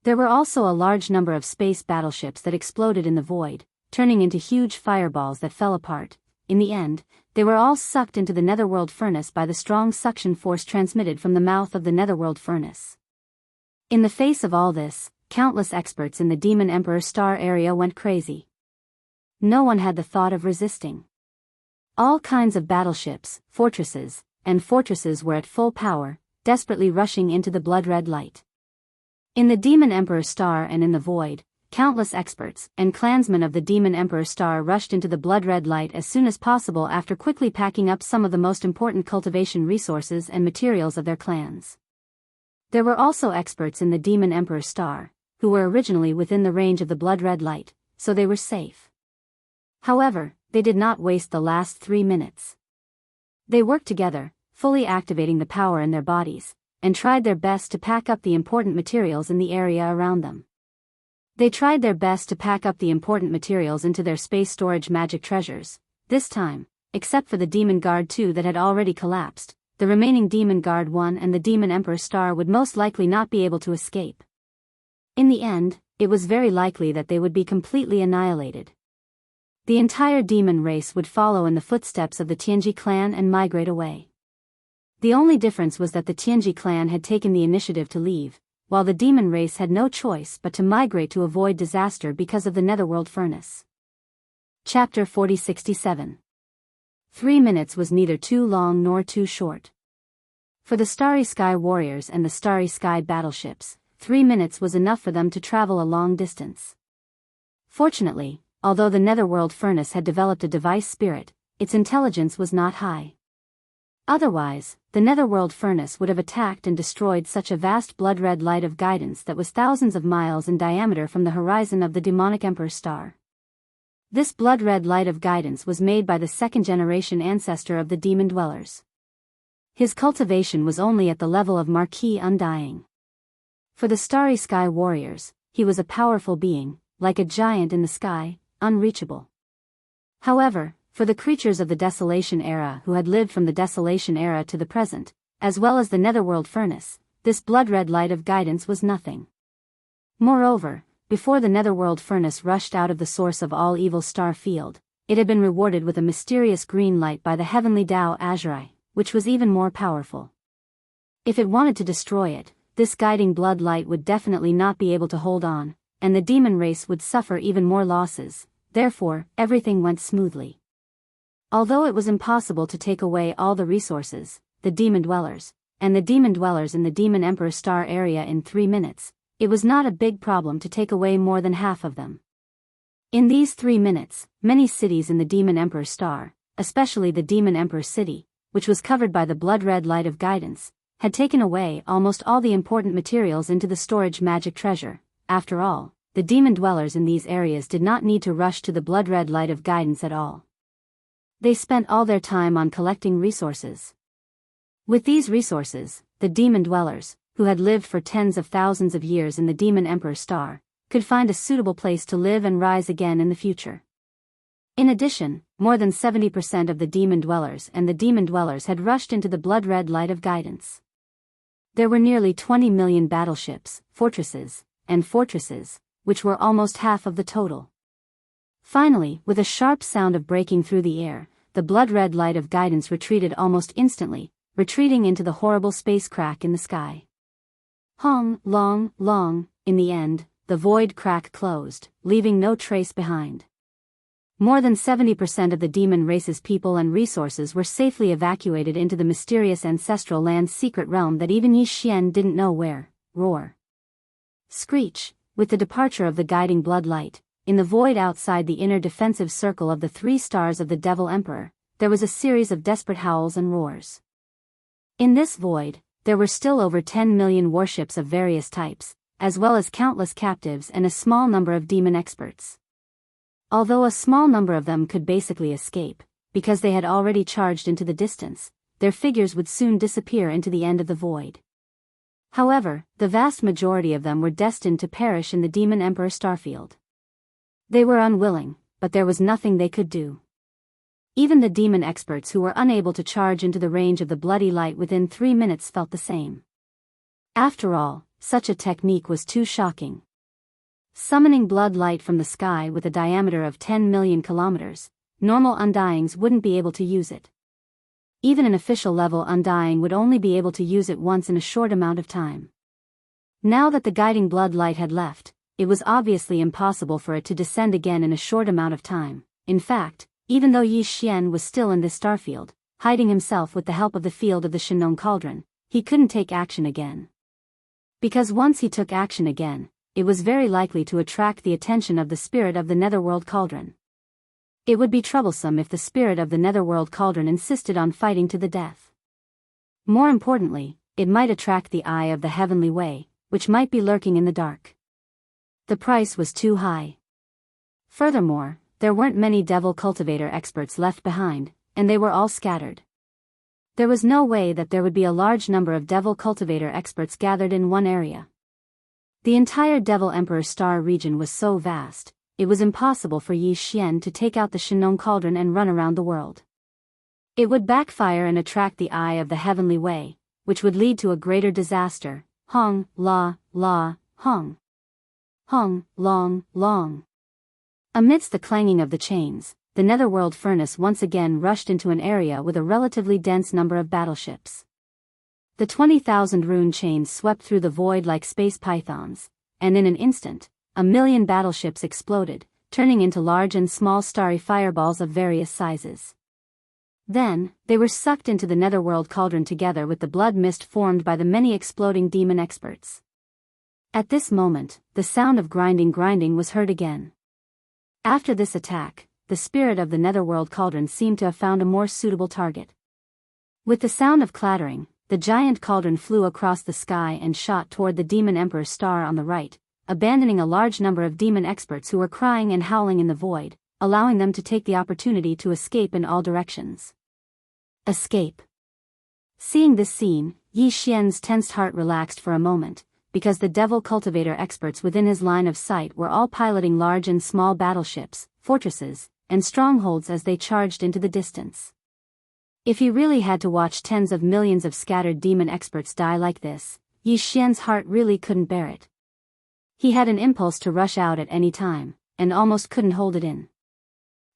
A: There were also a large number of space battleships that exploded in the void, turning into huge fireballs that fell apart. In the end, they were all sucked into the netherworld furnace by the strong suction force transmitted from the mouth of the netherworld furnace. In the face of all this, countless experts in the Demon Emperor Star area went crazy. No one had the thought of resisting. All kinds of battleships, fortresses were at full power, desperately rushing into the blood-red light. In the Demon Emperor Star and in the void, countless experts and clansmen of the Demon Emperor Star rushed into the blood-red light as soon as possible after quickly packing up some of the most important cultivation resources and materials of their clans. There were also experts in the Demon Emperor Star, who were originally within the range of the blood-red light, so they were safe. However, they did not waste the last 3 minutes. They worked together, fully activating the power in their bodies, and tried their best to pack up the important materials in the area around them. They tried their best to pack up the important materials into their space storage magic treasures. This time, except for the Demon Guard 2 that had already collapsed, the remaining Demon Guard 1 and the Demon Emperor Star would most likely not be able to escape. In the end, it was very likely that they would be completely annihilated. The entire demon race would follow in the footsteps of the Tianji clan and migrate away. The only difference was that the Tianji clan had taken the initiative to leave, while the demon race had no choice but to migrate to avoid disaster because of the Netherworld Furnace. Chapter 4067. 3 minutes was neither too long nor too short. For the Starry Sky Warriors and the Starry Sky battleships, 3 minutes was enough for them to travel a long distance. Fortunately, although the Netherworld Furnace had developed a device spirit, its intelligence was not high. Otherwise, the Netherworld Furnace would have attacked and destroyed such a vast blood-red light of guidance that was thousands of miles in diameter from the horizon of the demonic Emperor Star. This blood-red light of guidance was made by the second-generation ancestor of the demon dwellers. His cultivation was only at the level of Marquis Undying. For the Starry Sky Warriors, he was a powerful being, like a giant in the sky, unreachable. However, for the creatures of the Desolation Era who had lived from the Desolation Era to the present, as well as the Netherworld Furnace, this blood-red light of guidance was nothing. Moreover, before the Netherworld Furnace rushed out of the source of all evil star field, it had been rewarded with a mysterious green light by the heavenly Tao Azurai, which was even more powerful. If it wanted to destroy it, this guiding blood light would definitely not be able to hold on, and the demon race would suffer even more losses. Therefore, everything went smoothly. Although it was impossible to take away all the resources, the demon dwellers, and the demon dwellers in the Demon Emperor Star area in 3 minutes, it was not a big problem to take away more than half of them. In these 3 minutes, many cities in the Demon Emperor Star, especially the Demon Emperor City, which was covered by the blood-red light of guidance, had taken away almost all the important materials into the storage magic treasure. After all, the demon dwellers in these areas did not need to rush to the blood-red light of guidance at all. They spent all their time on collecting resources. With these resources, the demon dwellers, who had lived for tens of thousands of years in the Demon Emperor Star, could find a suitable place to live and rise again in the future. In addition, more than 70% of the demon dwellers and the demon dwellers had rushed into the blood-red light of guidance. There were nearly 20 million battleships, fortresses, which were almost half of the total. Finally, with a sharp sound of breaking through the air, the blood-red light of guidance retreated almost instantly, retreating into the horrible space crack in the sky. Long, in the end, the void crack closed, leaving no trace behind. More than 70% of the demon race's people and resources were safely evacuated into the mysterious ancestral land's secret realm that even Yi Xian didn't know where. Roar. Screech. With the departure of the guiding blood light, in the void outside the inner defensive circle of the 3 stars of the Devil Emperor, there was a series of desperate howls and roars. In this void, there were still over 10 million warships of various types, as well as countless captives and a small number of demon experts. Although a small number of them could basically escape, because they had already charged into the distance, their figures would soon disappear into the end of the void. However, the vast majority of them were destined to perish in the Demon Emperor Starfield. They were unwilling, but there was nothing they could do. Even the demon experts who were unable to charge into the range of the bloody light within 3 minutes felt the same. After all, such a technique was too shocking. Summoning blood light from the sky with a diameter of 10 million kilometers, normal Undyings wouldn't be able to use it. Even an official-level Undying would only be able to use it once in a short amount of time. Now that the guiding blood light had left, it was obviously impossible for it to descend again in a short amount of time. In fact, even though Yi Xian was still in this starfield, hiding himself with the help of the field of the Shinong Cauldron, he couldn't take action again. Because once he took action again, it was very likely to attract the attention of the spirit of the Netherworld Cauldron. It would be troublesome if the spirit of the Netherworld Cauldron insisted on fighting to the death. More importantly, it might attract the eye of the Heavenly Way, which might be lurking in the dark. The price was too high. Furthermore, there weren't many Devil Cultivator experts left behind, and they were all scattered. There was no way that there would be a large number of Devil Cultivator experts gathered in one area. The entire Devil Emperor Star region was so vast, it was impossible for Yi Xian to take out the Shinong Cauldron and run around the world. It would backfire and attract the eye of the Heavenly Way, which would lead to a greater disaster. Hong, la, hong. Hong, long, long. Amidst the clanging of the chains, the netherworld furnace once again rushed into an area with a relatively dense number of battleships. The 20,000 rune chains swept through the void like space pythons, and in an instant, 1,000,000 battleships exploded, turning into large and small starry fireballs of various sizes. Then, they were sucked into the netherworld cauldron together with the blood mist formed by the many exploding demon experts. At this moment, the sound of grinding was heard again. After this attack, the spirit of the netherworld cauldron seemed to have found a more suitable target. With the sound of clattering, the giant cauldron flew across the sky and shot toward the Demon Emperor's star on the right, abandoning a large number of demon experts who were crying and howling in the void, allowing them to take the opportunity to escape in all directions. Escape. Seeing this scene, Yi Xian's tensed heart relaxed for a moment, because the devil cultivator experts within his line of sight were all piloting large and small battleships, fortresses, and strongholds as they charged into the distance. If he really had to watch tens of millions of scattered demon experts die like this, Yi Xian's heart really couldn't bear it. He had an impulse to rush out at any time, and almost couldn't hold it in.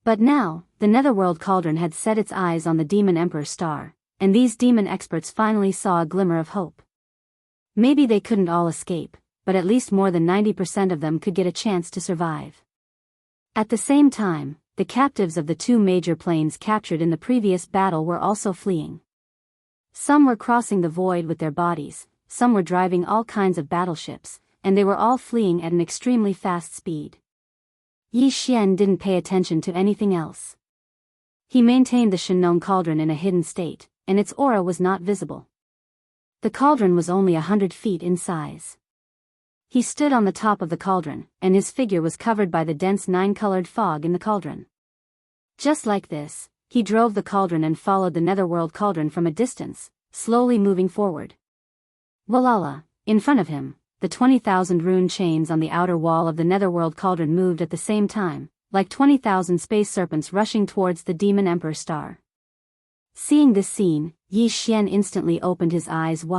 A: But now, the netherworld cauldron had set its eyes on the Demon Emperor's star, and these demon experts finally saw a glimmer of hope. Maybe they couldn't all escape, but at least more than 90% of them could get a chance to survive. At the same time, the captives of the two major planes captured in the previous battle were also fleeing. Some were crossing the void with their bodies, some were driving all kinds of battleships, and they were all fleeing at an extremely fast speed. Yi Xian didn't pay attention to anything else. He maintained the Shinong Cauldron in a hidden state, and its aura was not visible. The cauldron was only 100 feet in size. He stood on the top of the cauldron, and his figure was covered by the dense 9-colored fog in the cauldron. Just like this, he drove the cauldron and followed the netherworld cauldron from a distance, slowly moving forward. Walala, in front of him, the 20,000 rune chains on the outer wall of the netherworld cauldron moved at the same time, like 20,000 space serpents rushing towards the Demon Emperor star. Seeing this scene, Yi Xian instantly opened his eyes wide.